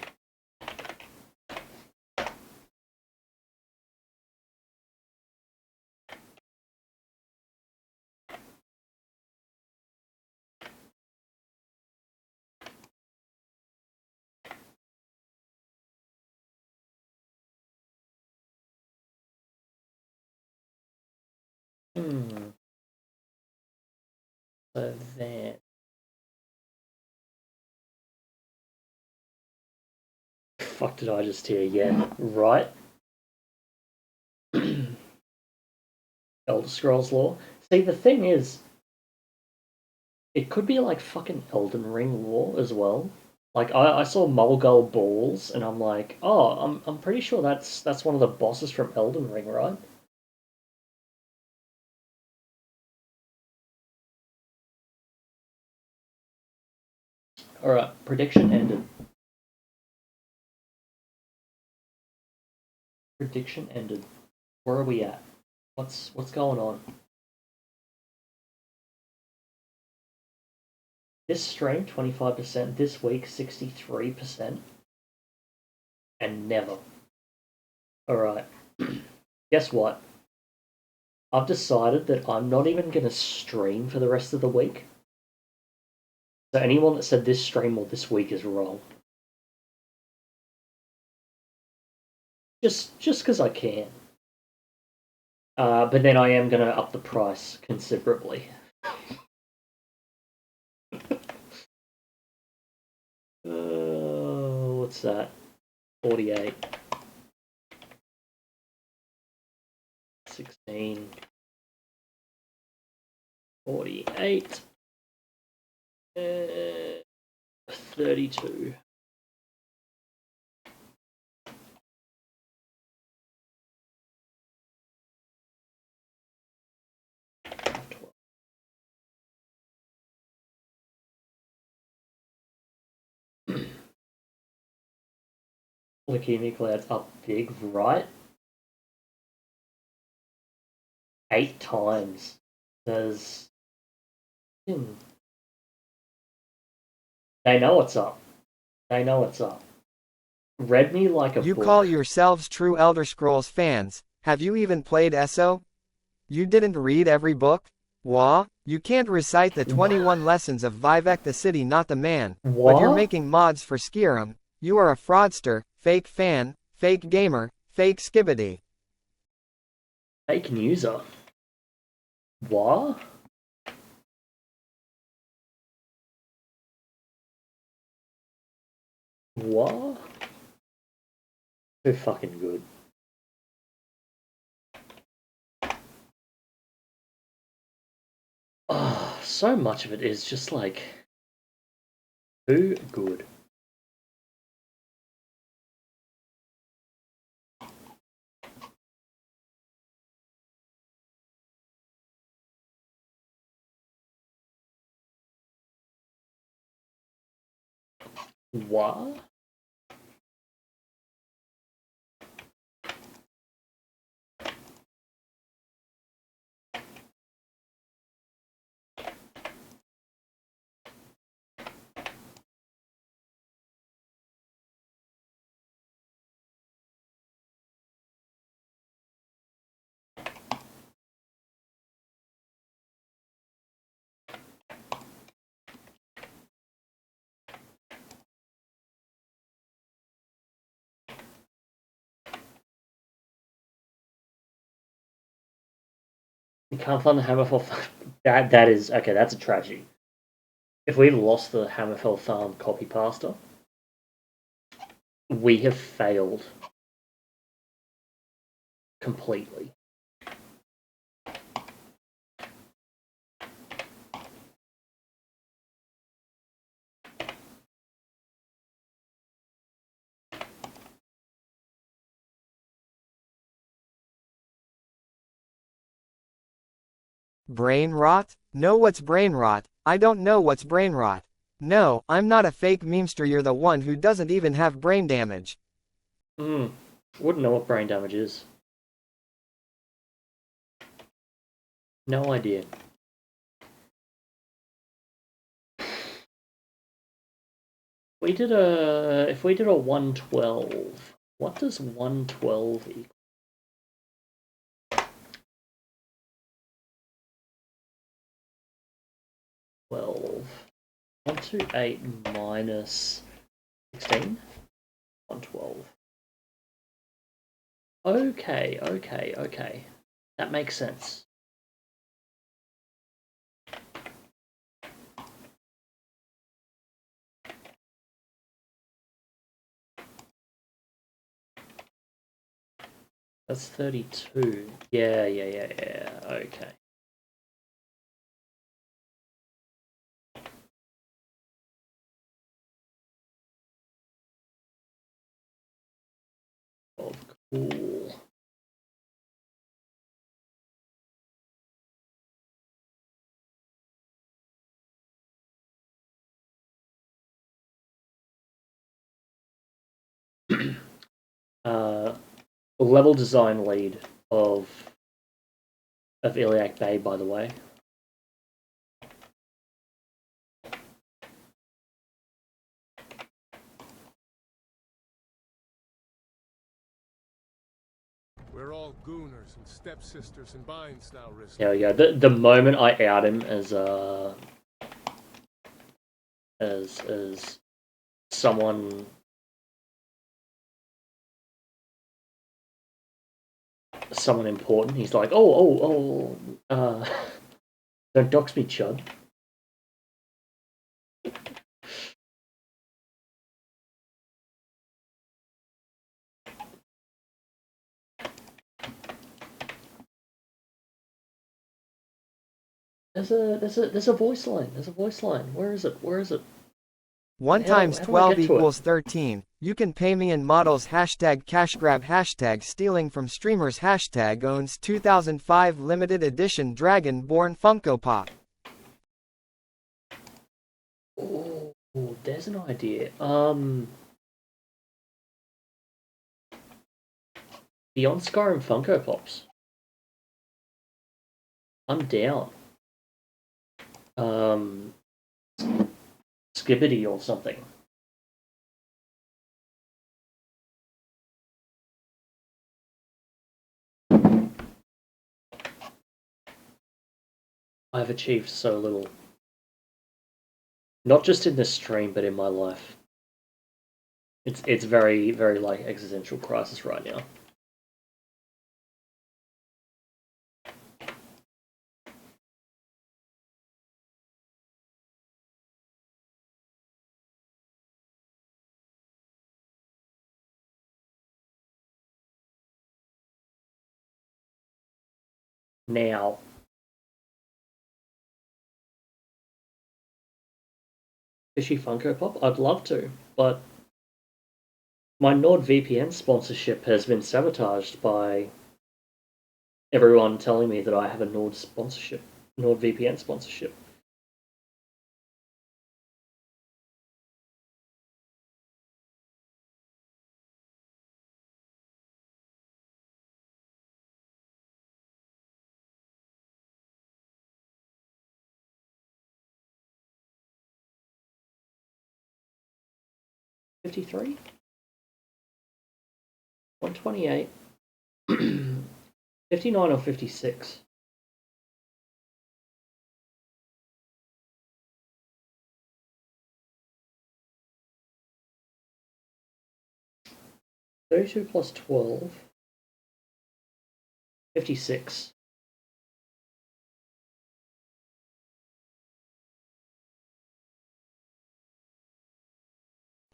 So then, fuck did I just hear? Yeah, right. Elder Scrolls lore. See, the thing is, it could be like fucking Elden Ring lore as well. Like I saw Mulgull balls, and I'm like, oh, I'm pretty sure that's one of the bosses from Elden Ring, right? All right, prediction ended. Prediction ended. Where are we at? What's going on? This stream 25%. This week 63%. And never. All right. Guess what? I've decided that I'm not even going to stream for the rest of the week. So anyone that said this stream or this week is wrong. Just because I can. But then I am going to up the price considerably. What's that? 48. 16. 48. 32. Leukemia Cloud's up big, right? 8 times. There's... They know what's up. They know what's up. Read me like a You book. call yourselves true Elder Scrolls fans. Have you even played ESO? You didn't read every book? Wah? You can't recite the 21 lessons of Vivek the City not the man, but you're making mods for Skyrim. You are a fraudster, fake fan, fake gamer, fake skibbity. Fake newser. What? What? Too fucking good. Oh, so much of it is just like too good. What? You can't find the Hammerfell farm. That is okay. That's a tragedy. If we lost the Hammerfell farm copy pasta, we have failed completely. Brain rot? Know what's brain rot? I don't know what's brain rot. No, I'm not a fake memester, you're the one who doesn't even have brain damage. Wouldn't know what brain damage is. No idea. If we did a 112, what does 112 equal? 128 minus 16? 112. Okay. That makes sense. That's 32. Yeah. Okay. Oh, cool. Level design lead of Iliac Bay, by the way. We're all gooners and stepsisters and binds now, Risk. There we go. The moment I out him as someone important, he's like, don't dox me, Chud. There's a voice line. There's a voice line. Where is it? 1 How times do I 12 get to it? equals 13. You can pay me in models #cashgrab #stealing from streamers #owns 2005 limited edition Dragonborn Funko Pop. Oh, there's an idea. Beyond Skyrim Funko Pops. I'm down. Skibbity or something. I've achieved so little. Not just in this stream, but in my life. It's very, very like existential crisis right now. Now. Fishy Funko Pop? I'd love to, but my NordVPN sponsorship has been sabotaged by everyone telling me that I have a NordVPN sponsorship. $53? 128? 59 or 56? $32 plus 12. 56.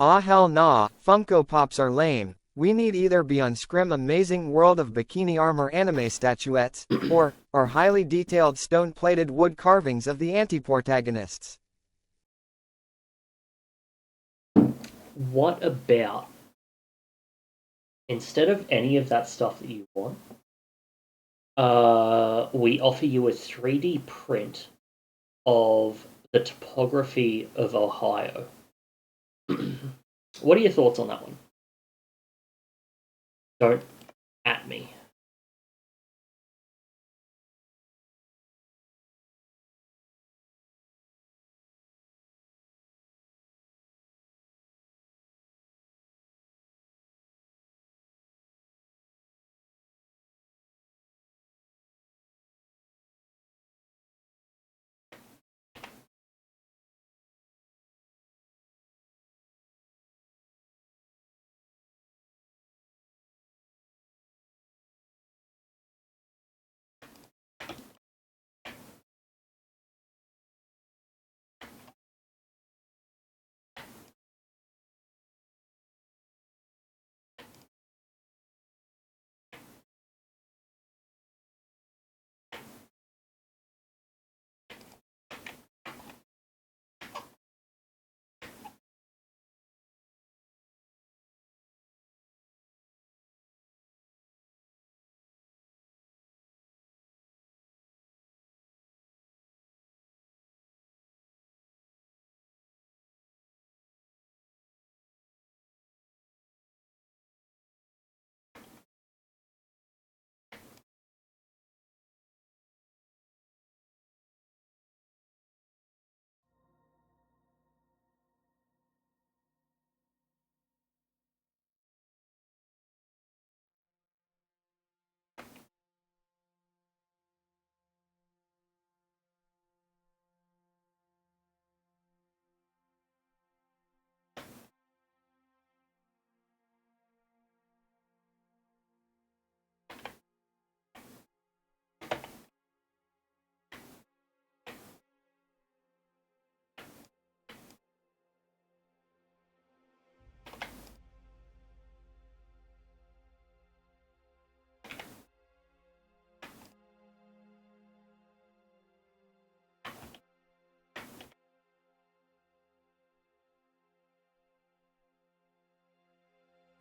Ah hell nah, Funko Pops are lame. We need either be on Scrim Amazing World of Bikini Armor anime statuettes, or highly detailed stone-plated wood carvings of the anti-protagonists. What about, instead of any of that stuff that you want, we offer you a 3D print of the topography of Ohio. What are your thoughts on that one? Don't at me.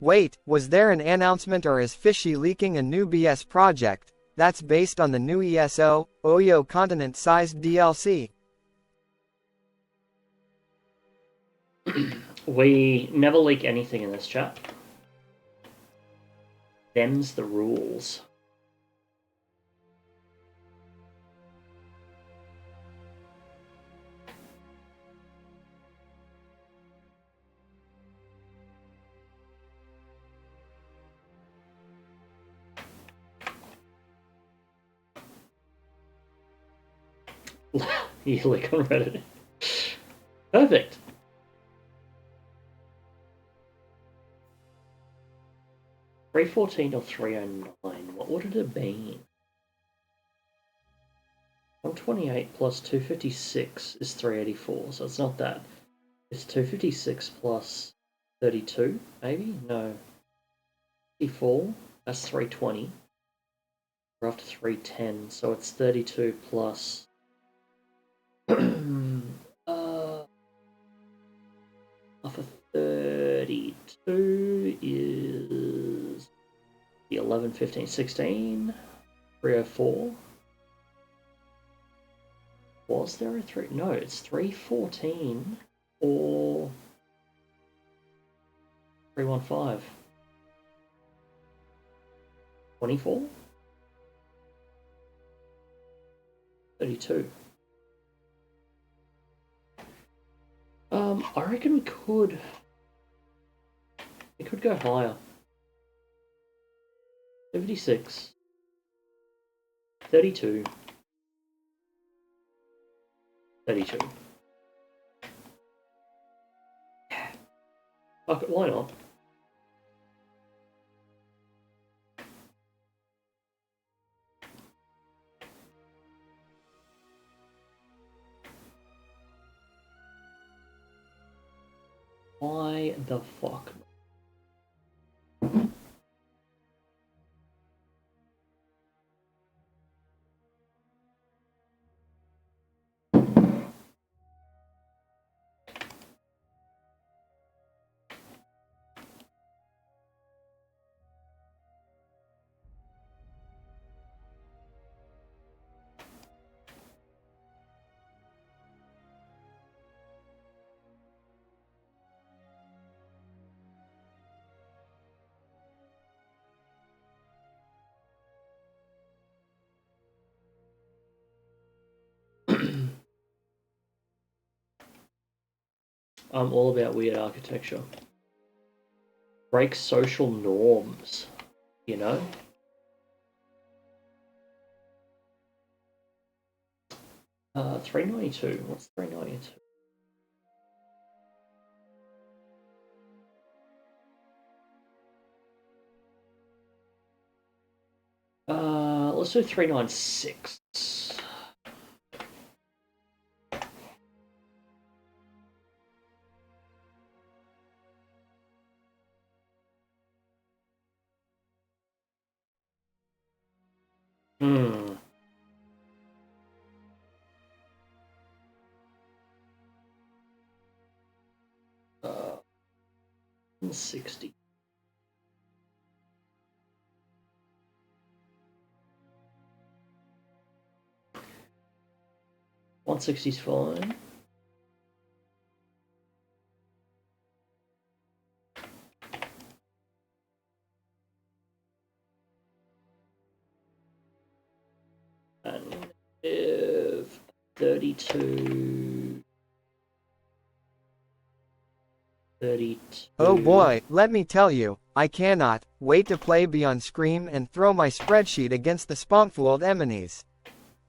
Wait, was there an announcement or is Fishy leaking a new BS project that's based on the new ESO, Oyo continent-sized DLC? We never leak anything in this chat. Them's the rules. You leak on Reddit. Perfect. $314 or $309. What would it have been? 128 plus 256 is 384, so it's not that. It's 256 plus 32, maybe? No. 54, that's 320. We're up to 310, so it's 32 plus... half of 32 is... the 11, 15, 16, 304. Was there a 3? No, it's 314 or 315. 24? 32. I reckon we could go higher. 76. 32. 32. Fuck it, why not? Why the fuck? I'm all about weird architecture. Break social norms, you know? $392. What's $392? Let's do 396. Hmm. Uh, 60. $160's fine. And if 32. 32. Oh boy, let me tell you, I cannot wait to play Beyond Scream and throw my spreadsheet against the Spompfooled enemies.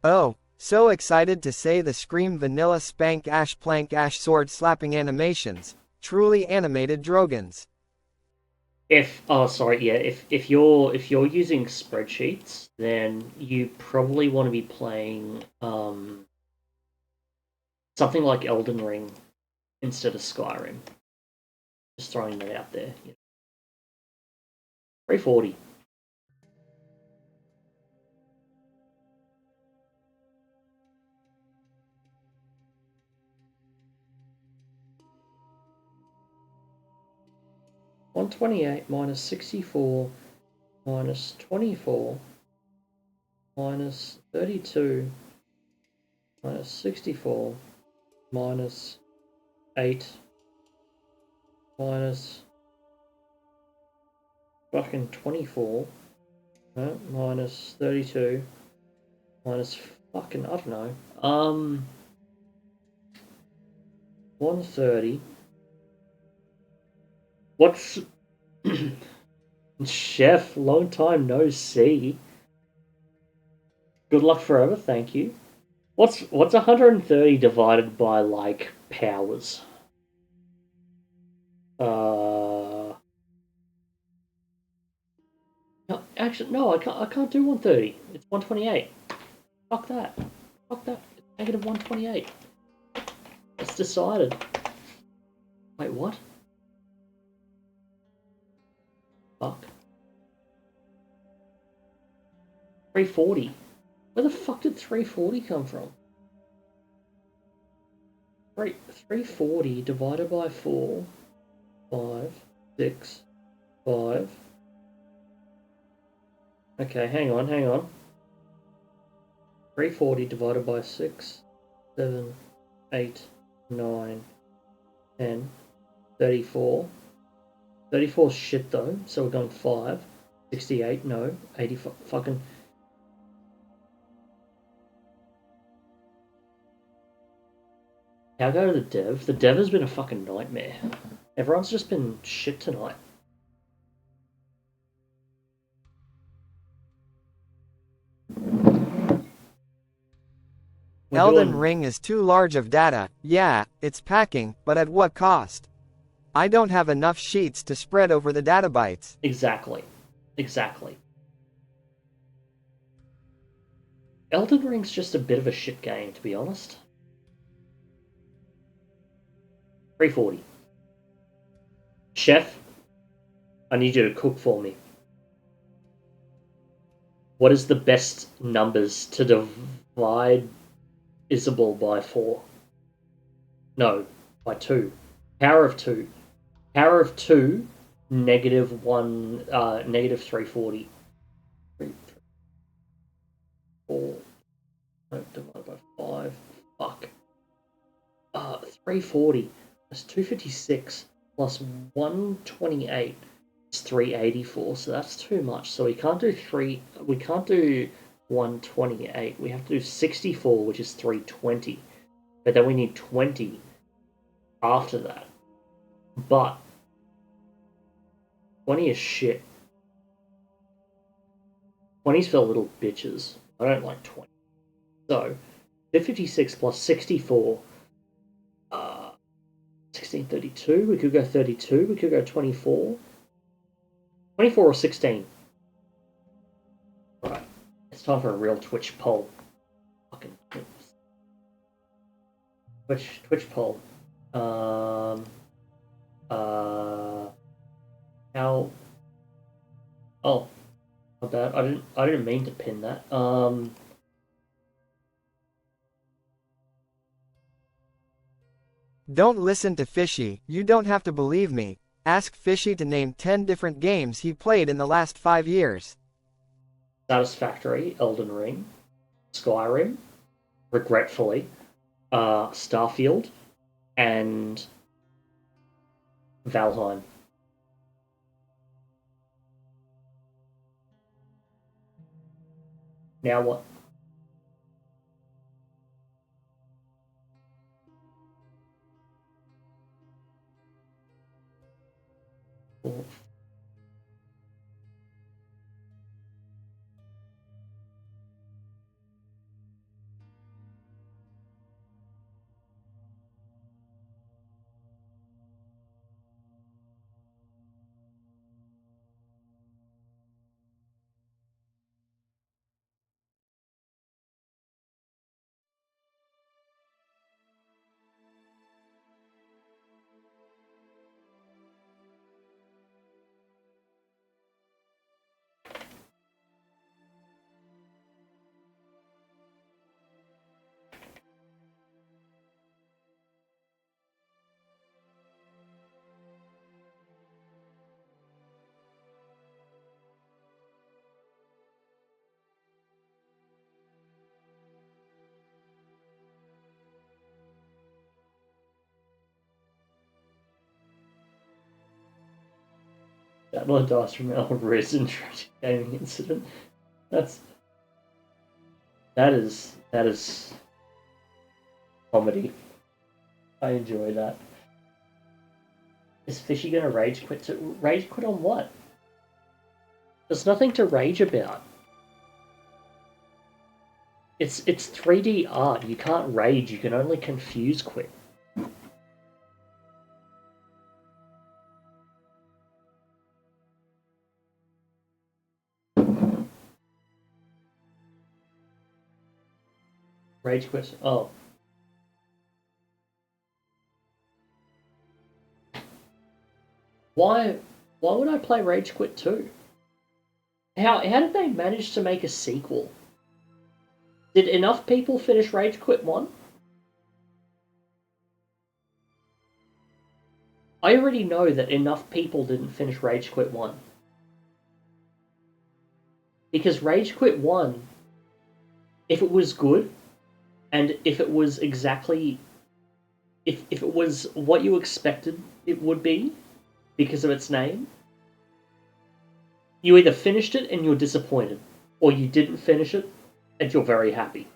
Oh, so excited to say the Scream vanilla spank ash plank ash sword slapping animations. Truly animated Drogons. If you're using spreadsheets, then you probably want to be playing something like Elden Ring instead of Skyrim. Just throwing that out there. 340. $128 minus 64 minus 24 minus 32 minus 64 minus 8 minus fucking 24 minus 32 minus fucking, I don't know, 130. What's Chef, long time no see. Good luck forever, thank you. What's 130 divided by like powers? No, actually no, I can't do 130. It's 128. Fuck that. Fuck that. It's negative 128. It's decided. Wait, what? Fuck. 340. Where the fuck did 340 come from? 340 divided by 4, 5, 6, 5. Okay, hang on. 340 divided by 6, 7, 8, 9, 10, 34. 34 is shit though, so we're going 5. 68, no. 80 fucking... I'll go to the dev. The dev has been a fucking nightmare. Everyone's just been shit tonight. Elden Ring is too large of data. Yeah, it's packing, but at what cost? I don't have enough sheets to spread over the data bytes. Exactly. Elden Ring's just a bit of a shit game, to be honest. 340. Chef, I need you to cook for me. What is the best numbers to divide Isabel by 4? No, by 2. Power of 2. Power of 2, negative 1, negative 340. 4. No, divided by 5. Fuck. 340. That's 256 plus 128 is 384, so that's too much. So we can't do 128. We have to do 64, which is 320. But then we need 20 after that. but 20 is shit. 20's for little bitches. I don't like 20. So, 56 plus 64. 1632. We could go 32. We could go 24. 24 or 16. Right. It's time for a real Twitch poll. Fucking Twitch poll. How? Oh, my bad. I didn't mean to pin that. Don't listen to Fishy, you don't have to believe me. Ask Fishy to name 10 different games he played in the last 5 years. Satisfactory, Elden Ring, Skyrim, regretfully, Starfield, and Valheim. Now what? Cool. Download dice from our recent tragic gaming incident. That is comedy. I enjoy that. Is Fishy gonna rage quit? Rage quit on what? There's nothing to rage about. It's 3D art. You can't rage. You can only confuse quit. Rage quit. Oh. Why would I play Rage Quit 2? How did they manage to make a sequel? Did enough people finish Rage Quit 1? I already know that enough people didn't finish Rage Quit 1. Because Rage Quit 1, if it was good, and if it was exactly... If it was what you expected it would be, because of its name, you either finished it and you're disappointed, or you didn't finish it and you're very happy.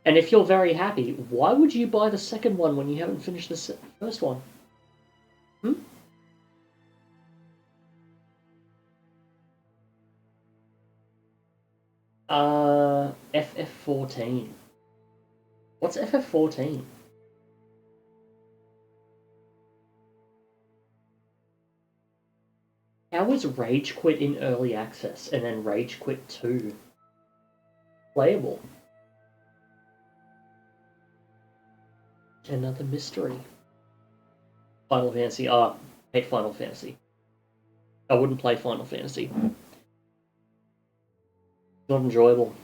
And if you're very happy, why would you buy the second one when you haven't finished the first one? FF14. What's FF14? How was Rage Quit in early access and then Rage Quit 2 playable? Another mystery. Final Fantasy. I hate Final Fantasy. I wouldn't play Final Fantasy. Not enjoyable.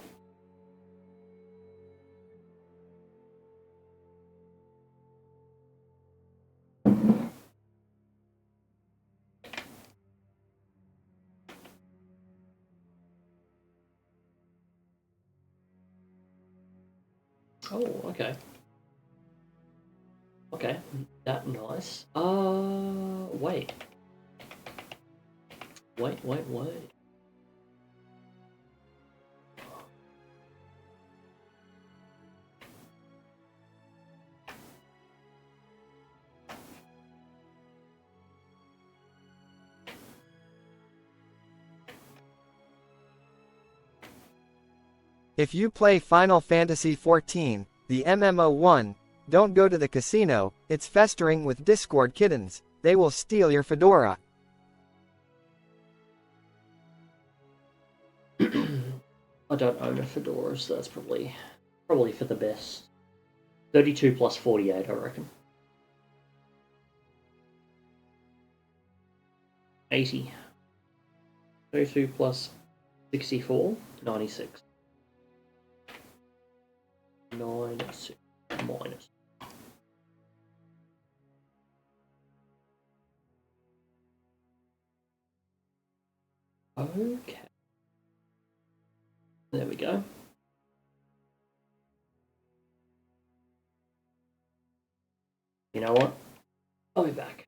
Oh, okay. Okay, that nice. Wait. Wait. If you play Final Fantasy XIV, the MMO1, don't go to the casino, it's festering with Discord kittens. They will steal your fedora. I don't own a fedora, so that's probably for the best. 32 plus 48, I reckon. 80. 32 plus 64, 96. 96 minus. Okay. There we go. You know what? I'll be back.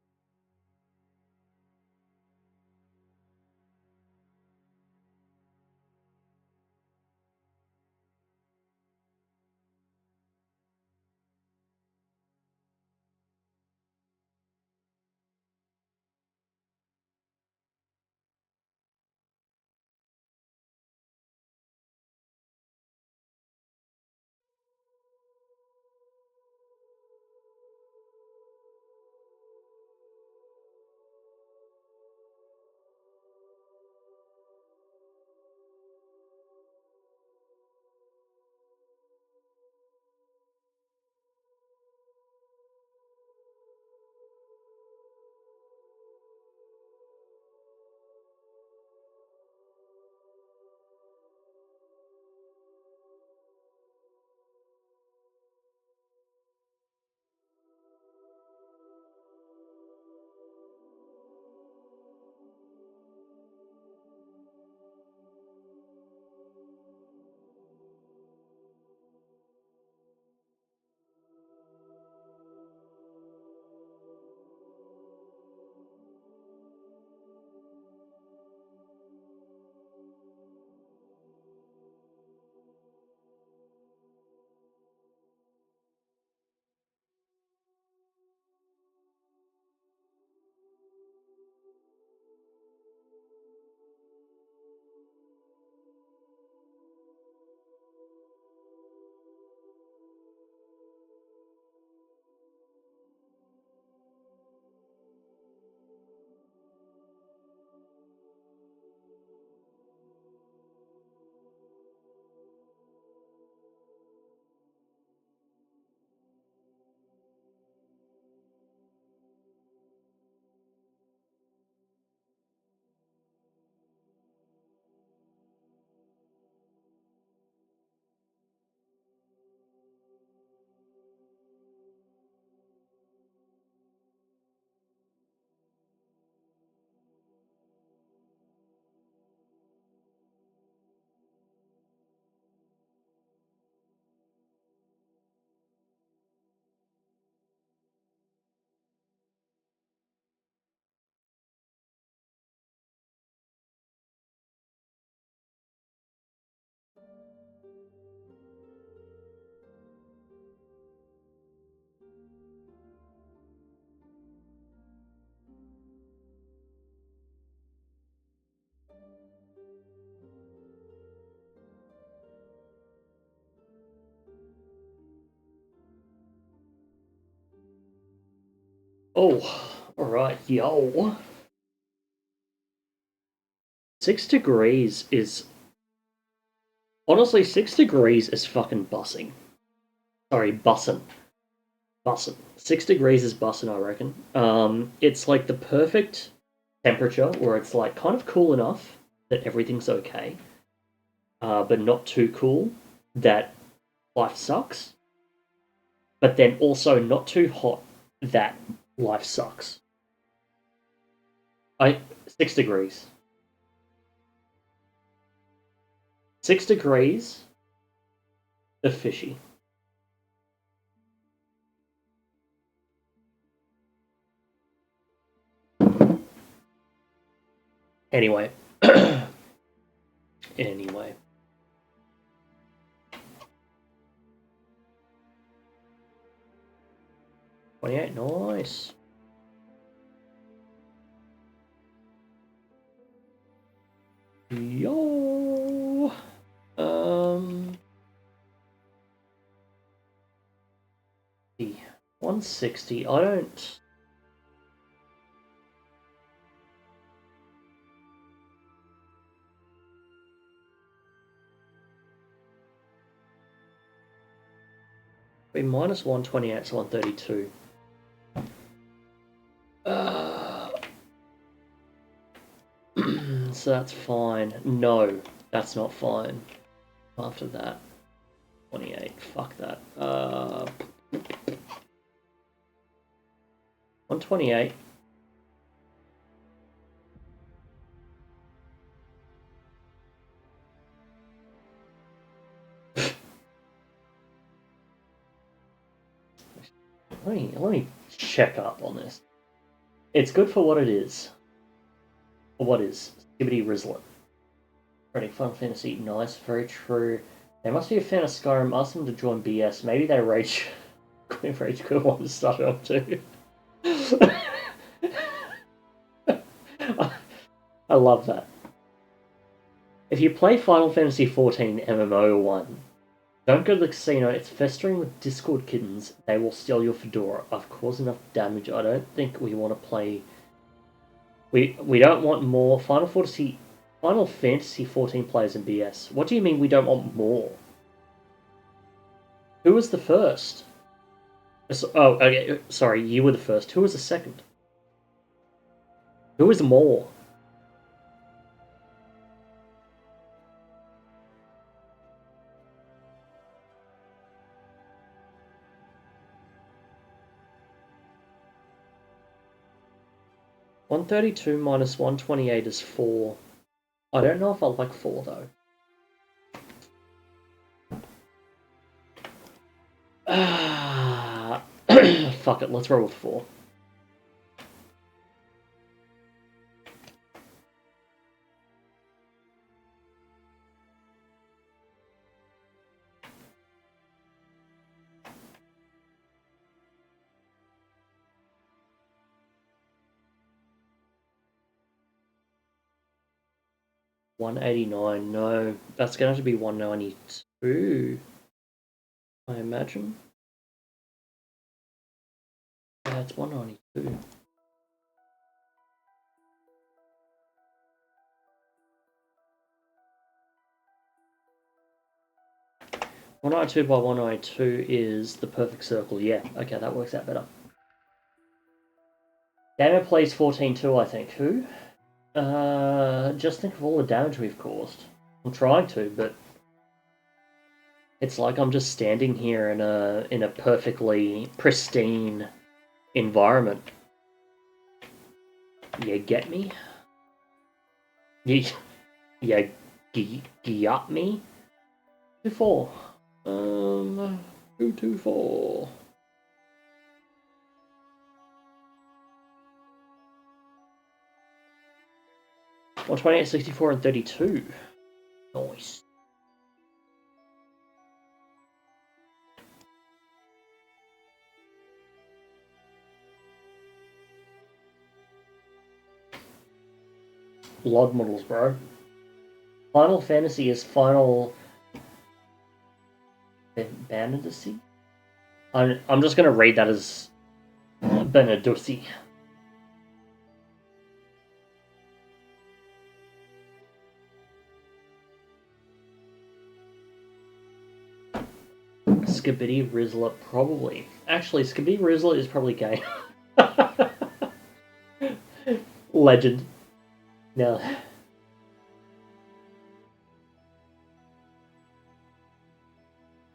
Oh, alright, yo. 6 degrees is... Honestly, 6 degrees is fucking bussing. Sorry, bussin'. Bussin'. 6 degrees is bussin', I reckon. It's like the perfect temperature where it's like kind of cool enough that everything's okay, but not too cool that life sucks, but then also not too hot that life sucks. 6 degrees. 6 degrees of fishy. Anyway. Anyway. $28, nice. Yo. 160. I don't. Be minus 128 to 132. So that's fine. No, that's not fine. After that, 28. Fuck that. 128. Let me check up on this. It's good for what it is. Or what is? Skibidi Rizlet. Running Final Fantasy. Nice, very true. They must be a fan of Skyrim. Ask them to join BS. Maybe they rage. Queen of Rage could want to start it up too. I love that. If you play Final Fantasy XIV MMO 1, don't go to the casino. It's festering with Discord kittens. They will steal your fedora. I've caused enough damage. I don't think we want to play. We don't want more Final Fantasy XIV players in BS. What do you mean we don't want more? Who was the first? Oh, okay. Sorry, you were the first. Who was the second? Who was more? $132 minus $128 is 4. I don't know if I like 4 though. Fuck it, let's roll with 4. $189, no. That's going to have to be $192, I imagine. Yeah, it's $192. $192 by $192 is the perfect circle. Yeah, okay, that works out better. Gamer plays 14-2, I think. Who? Just think of all the damage we've caused. I'm trying to, but it's like I'm just standing here in a perfectly pristine environment. You get me? You got me? 2-4. 2-4. $128, 64, and 32. Nice. Log models, bro. Final Fantasy is Final Benediccy? I'm just gonna read that as Benediccy. Skibidi Rizla, probably. Actually, Skibidi Rizla is probably gay. Legend. No.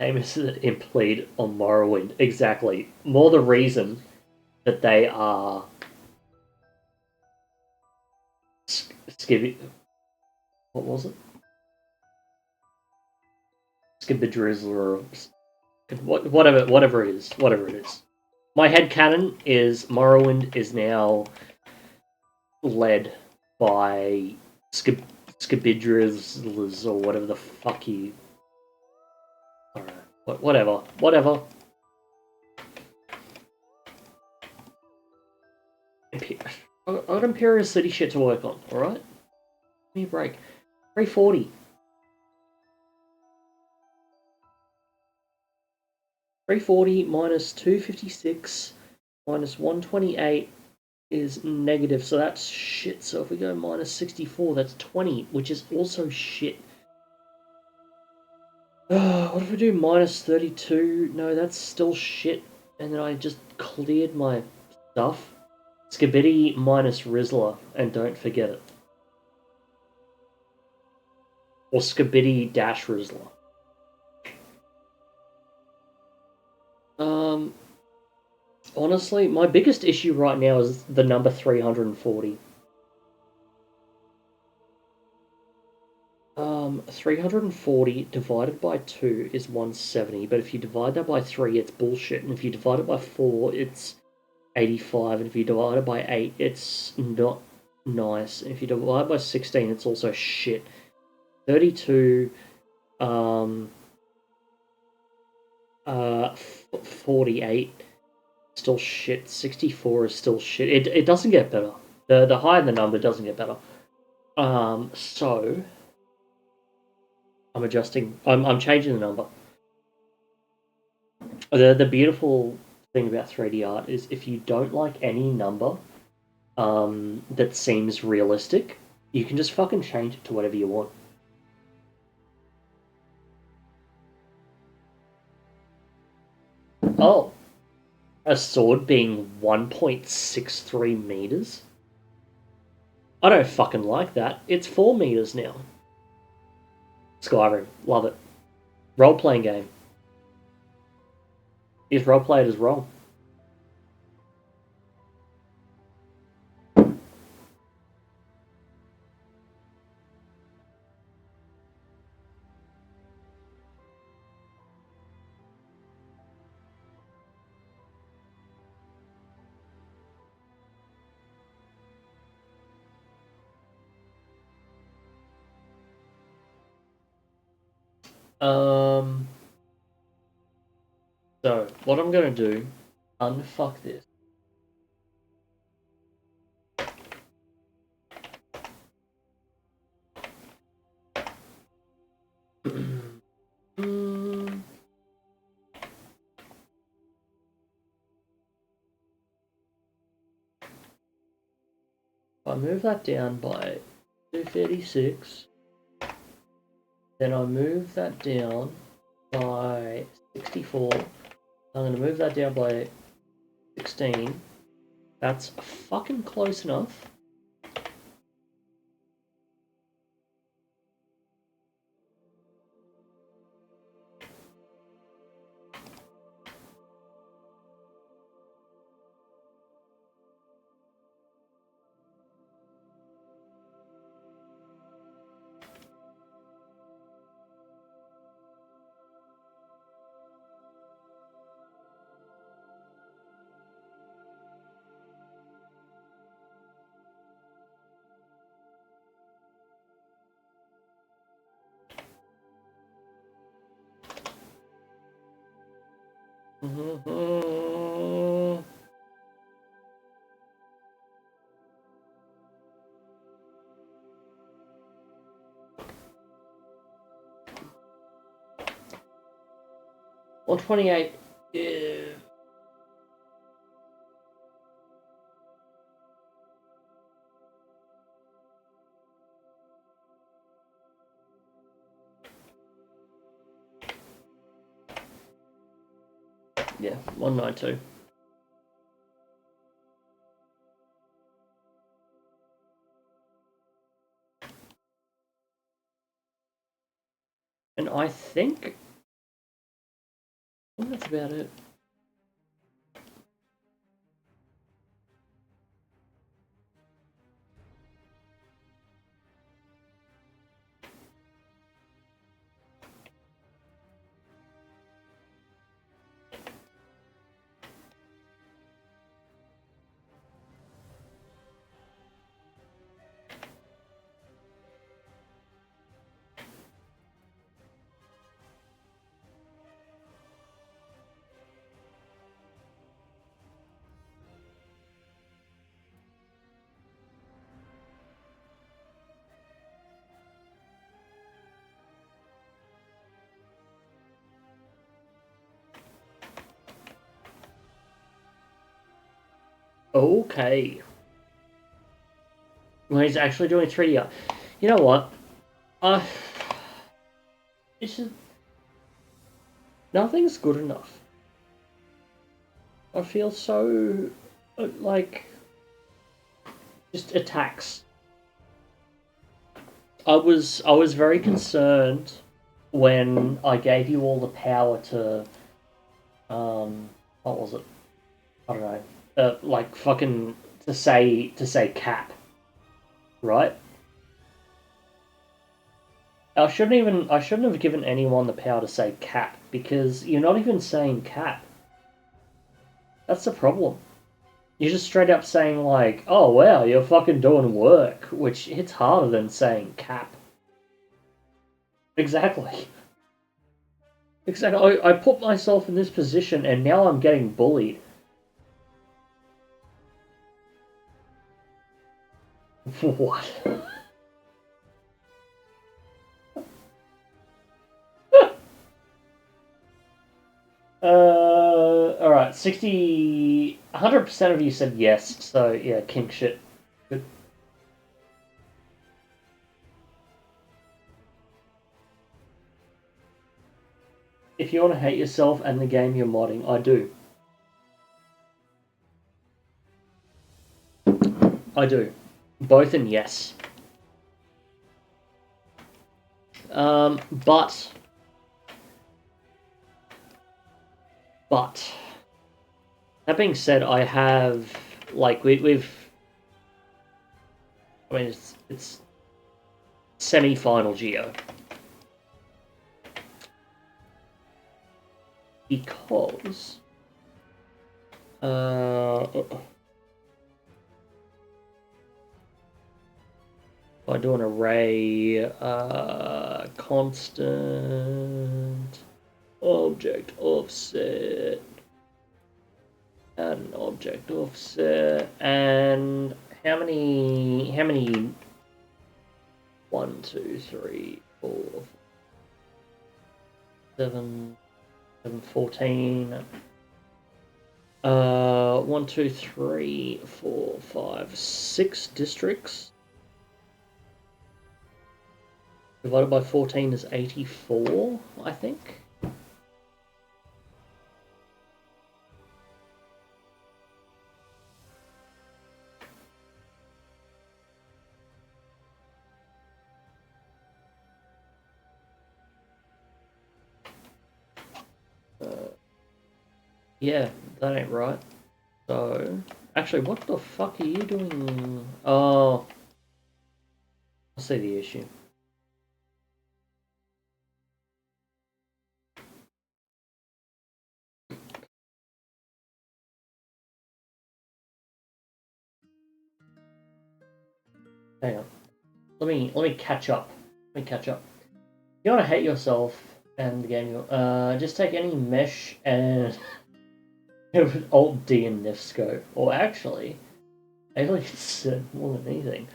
Amos impleed on Morrowind. Exactly. More the reason that they are Skibidi. What was it? Skibidrizzler. Whatever it is. Whatever it is. My headcanon is Morrowind is now led by Skibidrizzlers or whatever the fuck you. Alright. Whatever. Whatever. I got Imperial City shit to work on, alright? Give me a break. 340. 340 minus 256 minus 128 is negative, so that's shit. So if we go minus 64, that's 20, which is also shit. What if we do minus 32? No, that's still shit. And then I just cleared my stuff. Skibidi minus Rizzler, and don't forget it. Or Skibidi dash Rizzler. Honestly, my biggest issue right now is the number 340. 340 divided by 2 is 170, but if you divide that by 3, it's bullshit, and if you divide it by 4, it's 85, and if you divide it by 8, it's not nice, and if you divide by 16, it's also shit. 32, 48, still shit. 64 is still shit. It doesn't get better. The higher the number, doesn't get better. So I'm adjusting. I'm changing the number. The beautiful thing about 3D art is if you don't like any number that seems realistic, you can just fucking change it to whatever you want. Oh, a sword being 1.63 meters? I don't fucking like that. It's 4 meters now. Skyrim, love it. Role-playing game. These role-players wrong. So, what I'm gonna do, unfuck this. I move that down by 236, then I move that down by 64, I'm going to move that down by 16, that's fucking close enough. Well, 28. Yeah, 192. And I think that's about it. Okay. When he's actually doing 3D art. You know what? It's just... Nothing's good enough. I feel so... like... just attacks. I was very concerned when I gave you all the power to... what was it? I don't know. Like fucking... to say cap. Right? I shouldn't have given anyone the power to say cap, because you're not even saying cap. That's the problem. You're just straight up saying like, oh wow, you're fucking doing work, which hits harder than saying cap. Exactly. Exactly. I put myself in this position and now I'm getting bullied. What? Alright, 100% of you said yes, so yeah, kink shit. Good. If you want to hate yourself and the game you're modding, I do. I do. Both and yes. But that being said, I have like we've I mean it's semi-final Geo because I do an array constant object offset, add an object offset, and how many 1 2 3 4 7 14 1 2 3 4 5 6 districts divided by 14 is 84, I think. Yeah, that ain't right. So, actually, what the fuck are you doing? Oh, I see the issue. Hang on. Let me catch up. Let me catch up. You want to hate yourself and the game you just take any mesh and Alt D and Nif scope. Or actually it's more than anything.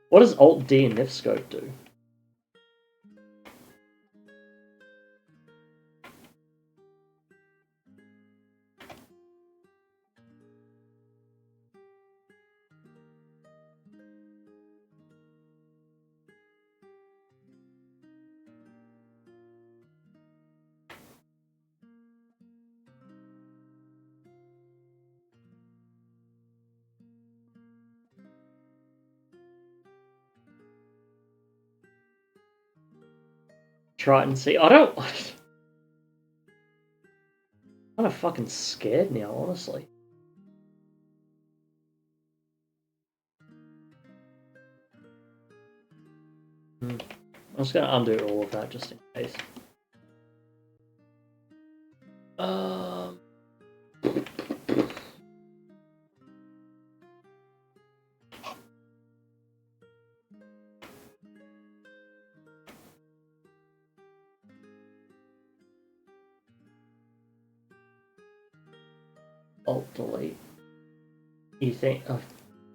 What does Alt D and Nif scope do? Try it and see. I don't... I'm kind of fucking scared now, honestly. I'm just going to undo all of that just in case. Alt delete. You think? Oh,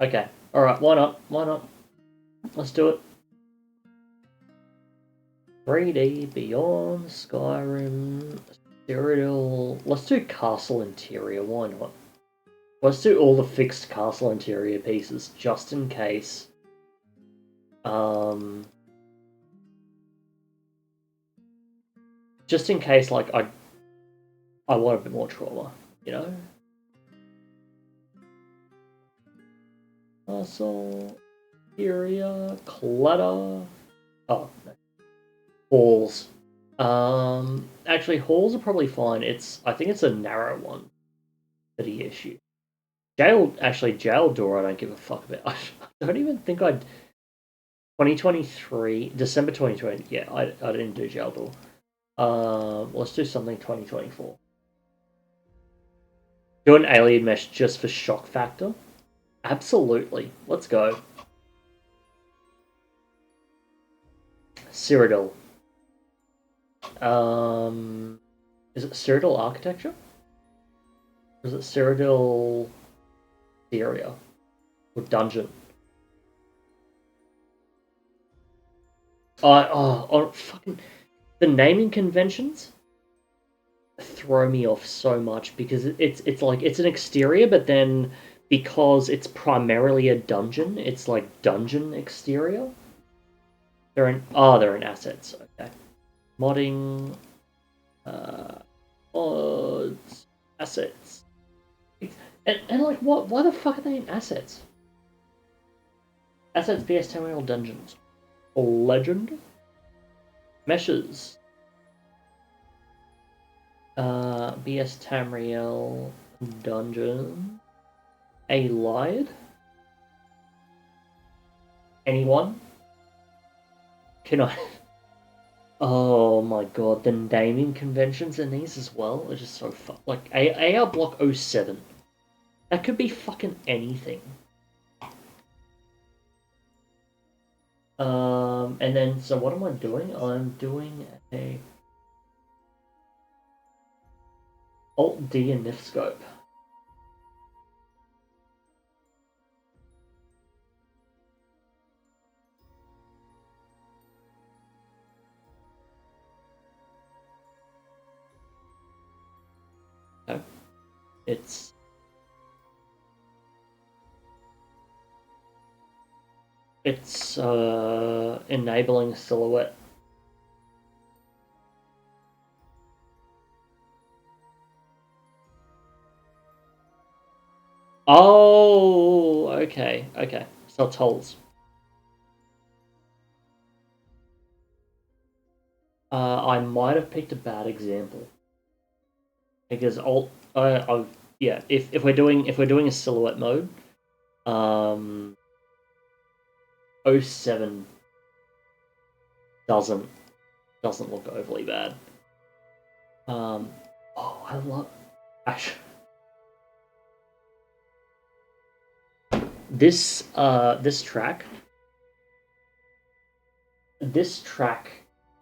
okay. All right. Why not? Why not? Let's do it. 3D Beyond Skyrim Cyrodiil. Let's do castle interior. Why not? Let's do all the fixed castle interior pieces, just in case. Just in case, like, I want a bit more trauma, you know? Castle, interior, clutter. Oh, no. Halls. Actually, halls are probably fine. I think it's a narrow one that he issued. Jail door I don't give a fuck about. I don't even think I'd... 2023, December 2020, yeah, I didn't do jail door. Let's do something 2024. Do an alien mesh just for shock factor? Absolutely. Let's go. Cyrodiil. Is it Cyrodiil architecture? Or is it Cyrodiil area? Or dungeon? Fucking... The naming conventions throw me off so much because it's like it's an exterior, but then because it's primarily a dungeon, it's like dungeon exterior. They're in assets. Okay, modding, mods, assets, and like what? Why the fuck are they in assets? Assets BS terminal dungeons, legend, meshes. BS Tamriel dungeon. A Lied? Anyone? Can I... Oh my god, the naming conventions in these as well are just so fun. Like, AR Block 07. That could be fucking anything. And then, so what am I doing? I'm doing a... Alt D and NIF scope. No. It's enabling silhouette. Oh, okay, okay. So it's holes. I might have picked a bad example because yeah. If we're doing a silhouette mode, 07 doesn't look overly bad. Oh, I love actually. This track,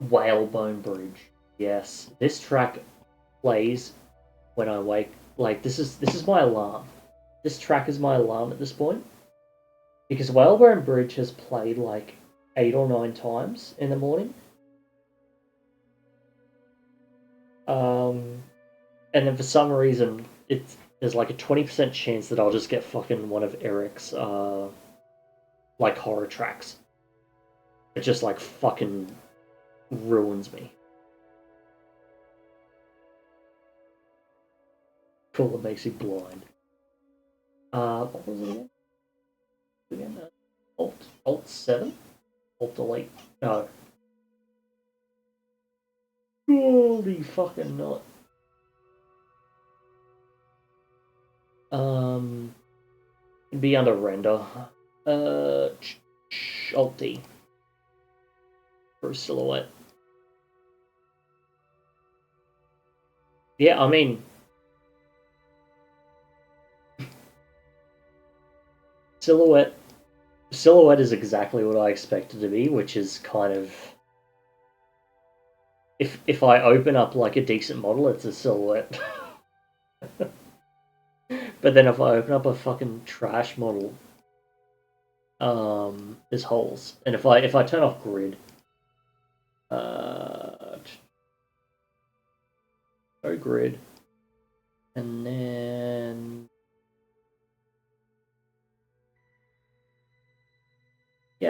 Whalebone Bridge. Yes, this track plays when I wake. Like this is my alarm. This track is my alarm at this point because Whalebone Bridge has played like 8 or 9 times in the morning. And then for some reason there's like a 20% chance that I'll just get fucking one of Eric's like horror tracks. It just like fucking ruins me. Cool, it makes you blind. What was it again? Alt 7? Alt delete? No. Holy fucking nut. It'd be under render. Alt D. For silhouette. Yeah, I mean... Silhouette is exactly what I expected to be, which is kind of... If I open up like a decent model, it's a silhouette. But then if I open up a fucking trash model, there's holes. And if I turn off grid, no grid, and then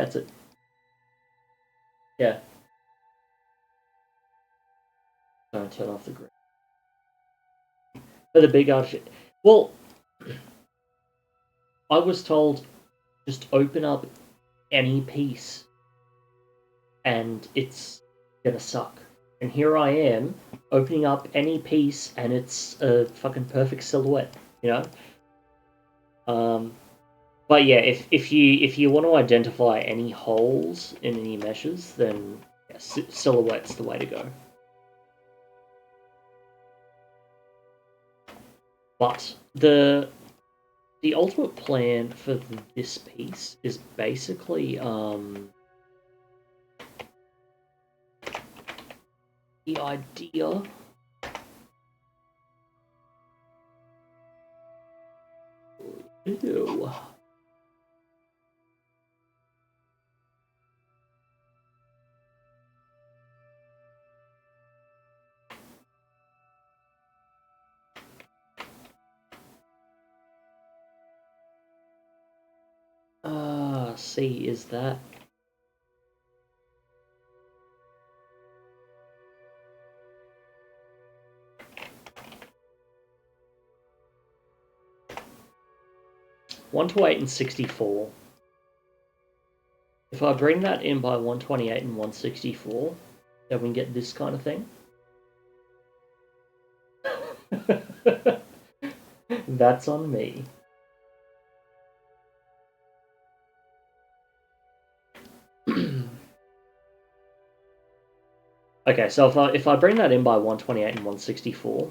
Yeah, it's it. Yeah. Don't turn off the grid. But the big artifact. Well, I was told just open up any piece and it's gonna suck. And here I am opening up any piece and it's a fucking perfect silhouette, you know? But yeah, if you want to identify any holes in any meshes, then yeah, silhouette's the way to go. But the ultimate plan for this piece is basically the idea. Ew. C is that. One to 8 and 64. If I bring that in by 128 and 164, then we can get this kind of thing. That's on me. Okay, so if I bring that in by 128 and 164,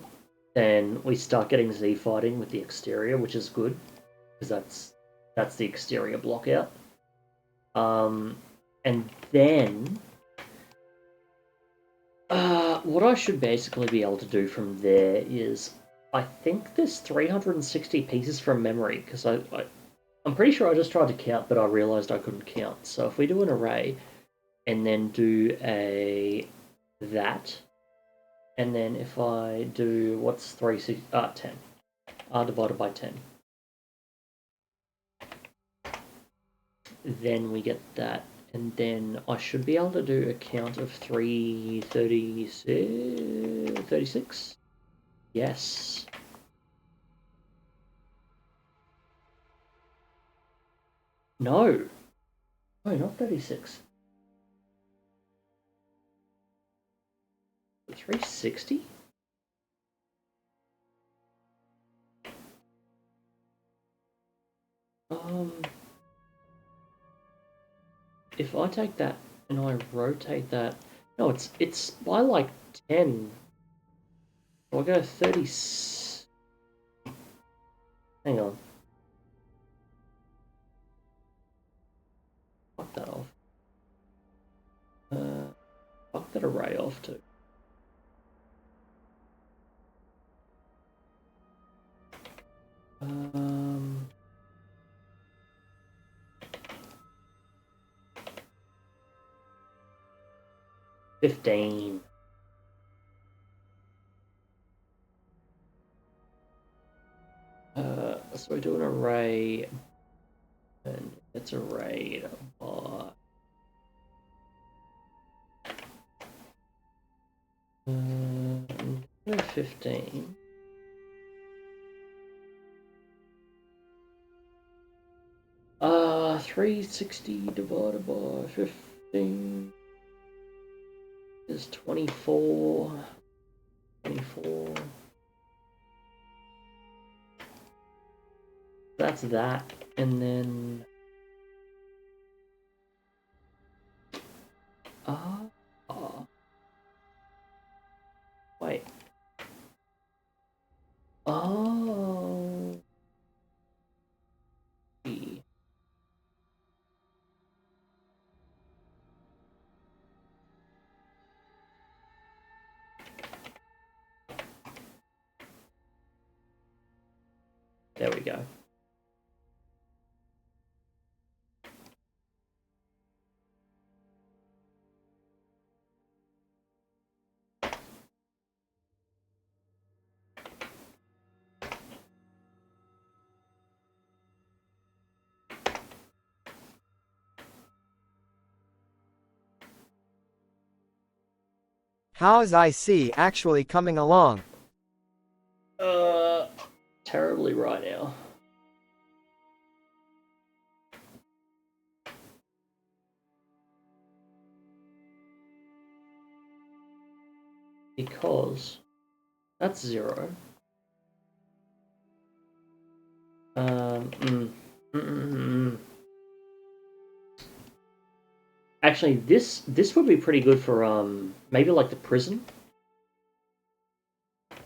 then we start getting Z fighting with the exterior, which is good, because that's the exterior block out. And then what I should basically be able to do from there is, I think there's 360 pieces from memory, because I'm pretty sure I just tried to count, but I realized I couldn't count. So if we do an array, and then do that, and then if I do, what's 10, divided by 10. Then we get that, and then I should be able to do a count of 36? Yes. No, not 36. 360? If I take that and I rotate that, no, it's by like 10. So I'll go 30. Hang on. Fuck that off. Fuck that array off too. $15. So we do an array, and it's arrayed by 15. Uh, 360 divided by 15 is 24. 24. That's that, and then wait. Oh. There we go. How's IC actually coming along? Terribly right now. Because that's 0. Actually, this would be pretty good for maybe like the prison,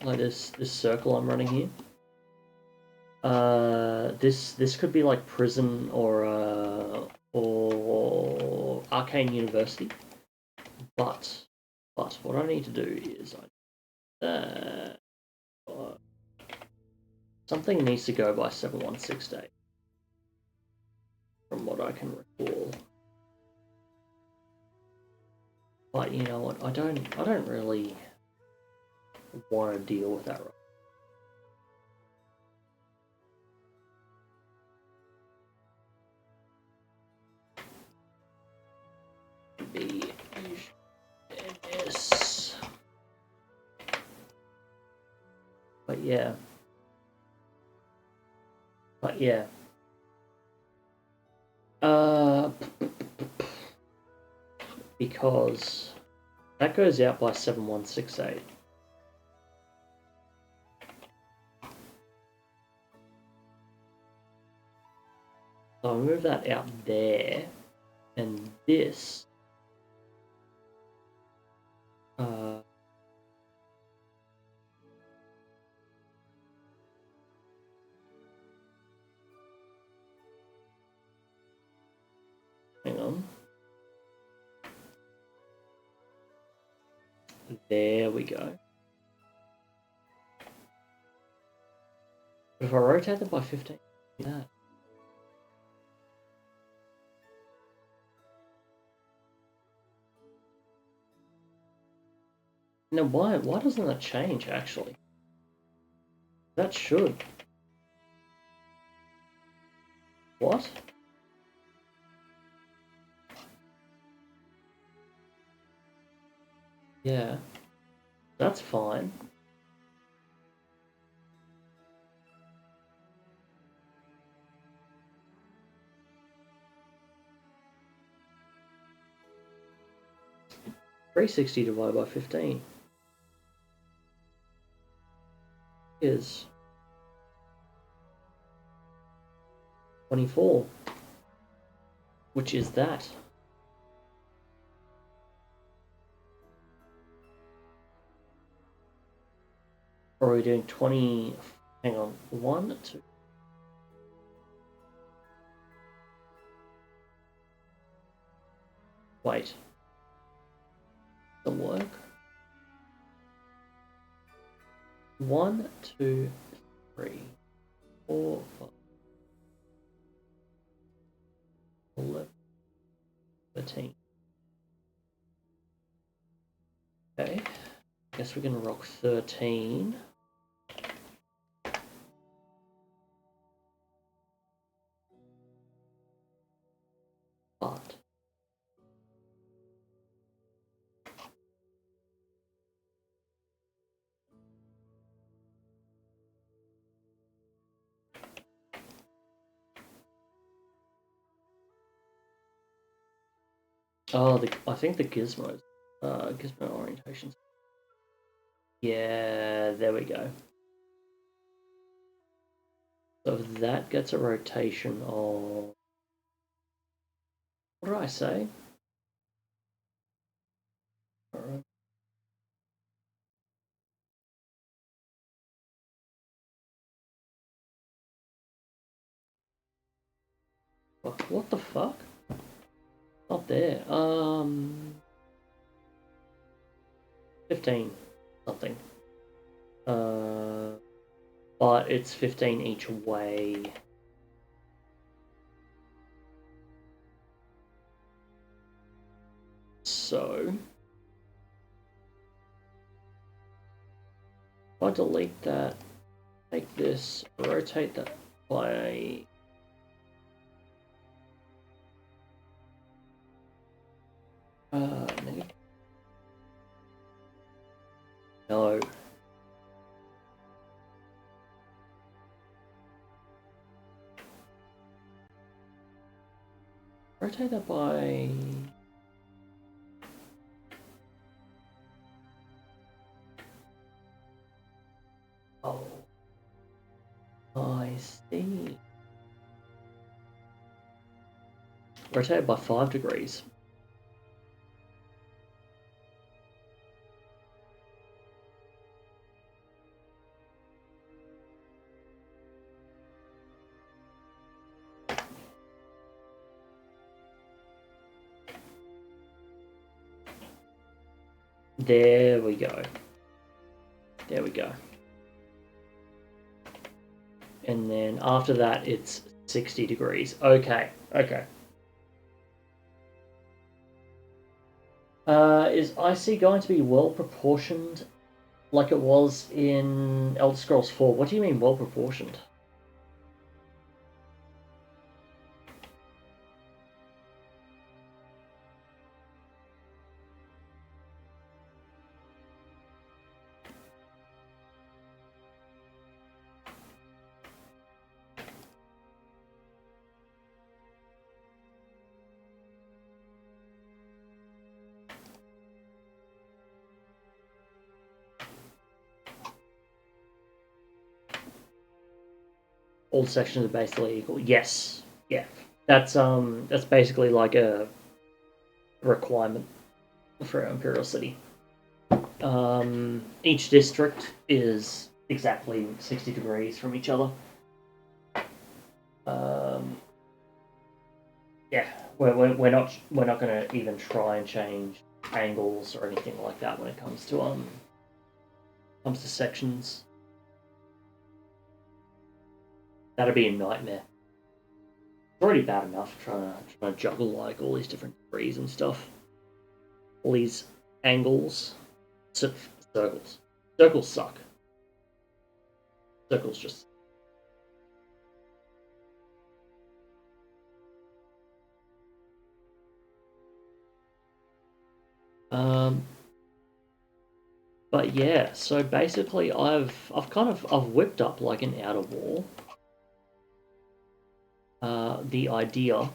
like this circle I'm running here. This could be like prison or Arcane University, but what I need to do is something needs to go by 7168 from what I can recall. But you know what? I don't really want to deal with that right. BNS. But yeah. Because that goes out by 7168. So I'll move that out there, and this hang on. There we go. If I rotate it by 15, that. Now why doesn't that change actually? That should. What? Yeah. That's fine. $360 divided by 15 is 24, which is that. Or are we doing 20? Hang on, 1, 2. Wait. Doesn't work. 1, 2, 3, 4, 5, 11, 13. Okay. Guess we're gonna rock 13. But I think the gizmos, gizmo orientations. Yeah, there we go. So that gets a rotation of, what did I say? Alright. What the fuck? Not there. 15 something. But it's 15 each way. So if I delete that, take this, rotate that by negative. Rotate that by... Oh. I see. Rotate it by 5 degrees. There we go. There we go. And then after that, it's 60 degrees. Okay, okay. Is IC going to be well proportioned like it was in Elder Scrolls 4? What do you mean well proportioned? All sections are basically equal. Yes, yeah. That's basically like a requirement for Imperial City. Each district is exactly 60 degrees from each other. Yeah, we're not going to even try and change angles or anything like that when it comes to sections. That'd be a nightmare. It's already bad enough trying to juggle like all these different degrees and stuff. All these angles. Circles. Circles suck. Circles just... But yeah, so basically I've whipped up like an outer wall. The idea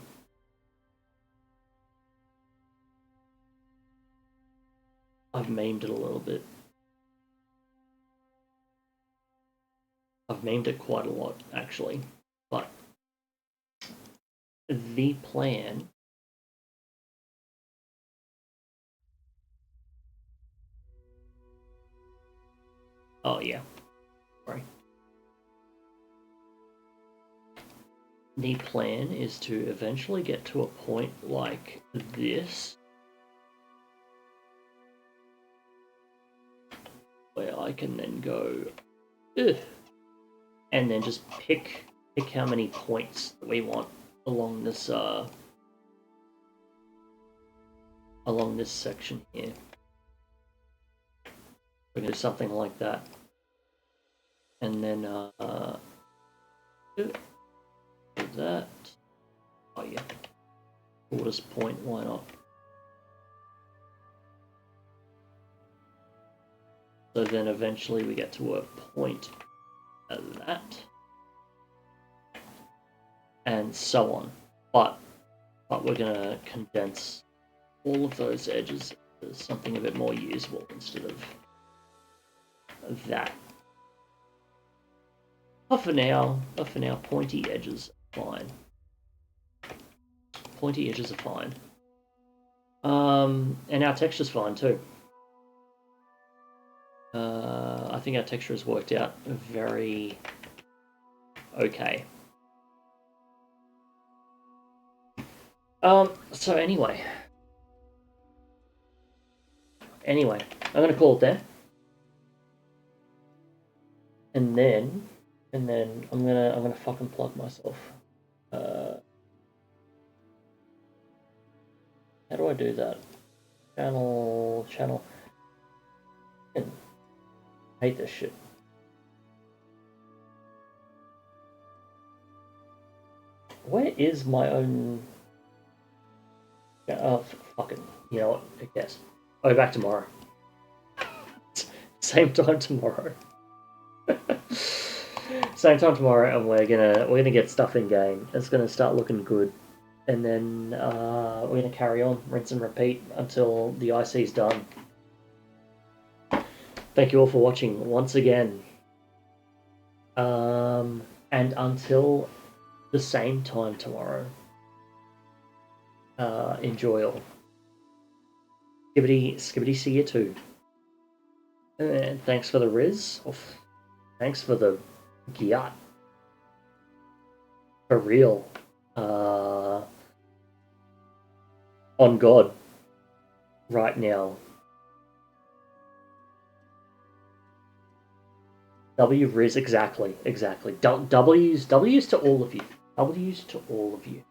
I've memed it a little bit. I've memed it quite a lot actually, but the plan oh yeah, sorry. The plan is to eventually get to a point like this, where I can then go, ugh, and then just pick how many points that we want along this section here. We're gonna do something like that, and then do that. Oh yeah, shortest point. Why not? So then eventually we get to a point at that, and so on. But we're gonna condense all of those edges to something a bit more usable instead of that. But for now, pointy edges are fine. Pointy edges are fine. And our texture's fine too. I think our texture has worked out very okay. So anyway, I'm gonna call it there, and then I'm gonna fucking plug myself. How do I do that? Channel. I hate this shit. Where is my own? Oh, fucking. You know what? I guess. I'll be back tomorrow. Same time tomorrow. Same time tomorrow, and we're gonna get stuff in game. It's gonna start looking good, and then we're going to carry on, rinse and repeat until the IC is done. Thank you all for watching once again. And until the same time tomorrow, enjoy all. Skibbity see you too. And thanks for the Riz. Oof. Thanks for the Giat. For real. On God. Right now. W Riz, exactly. W's to all of you. W's to all of you.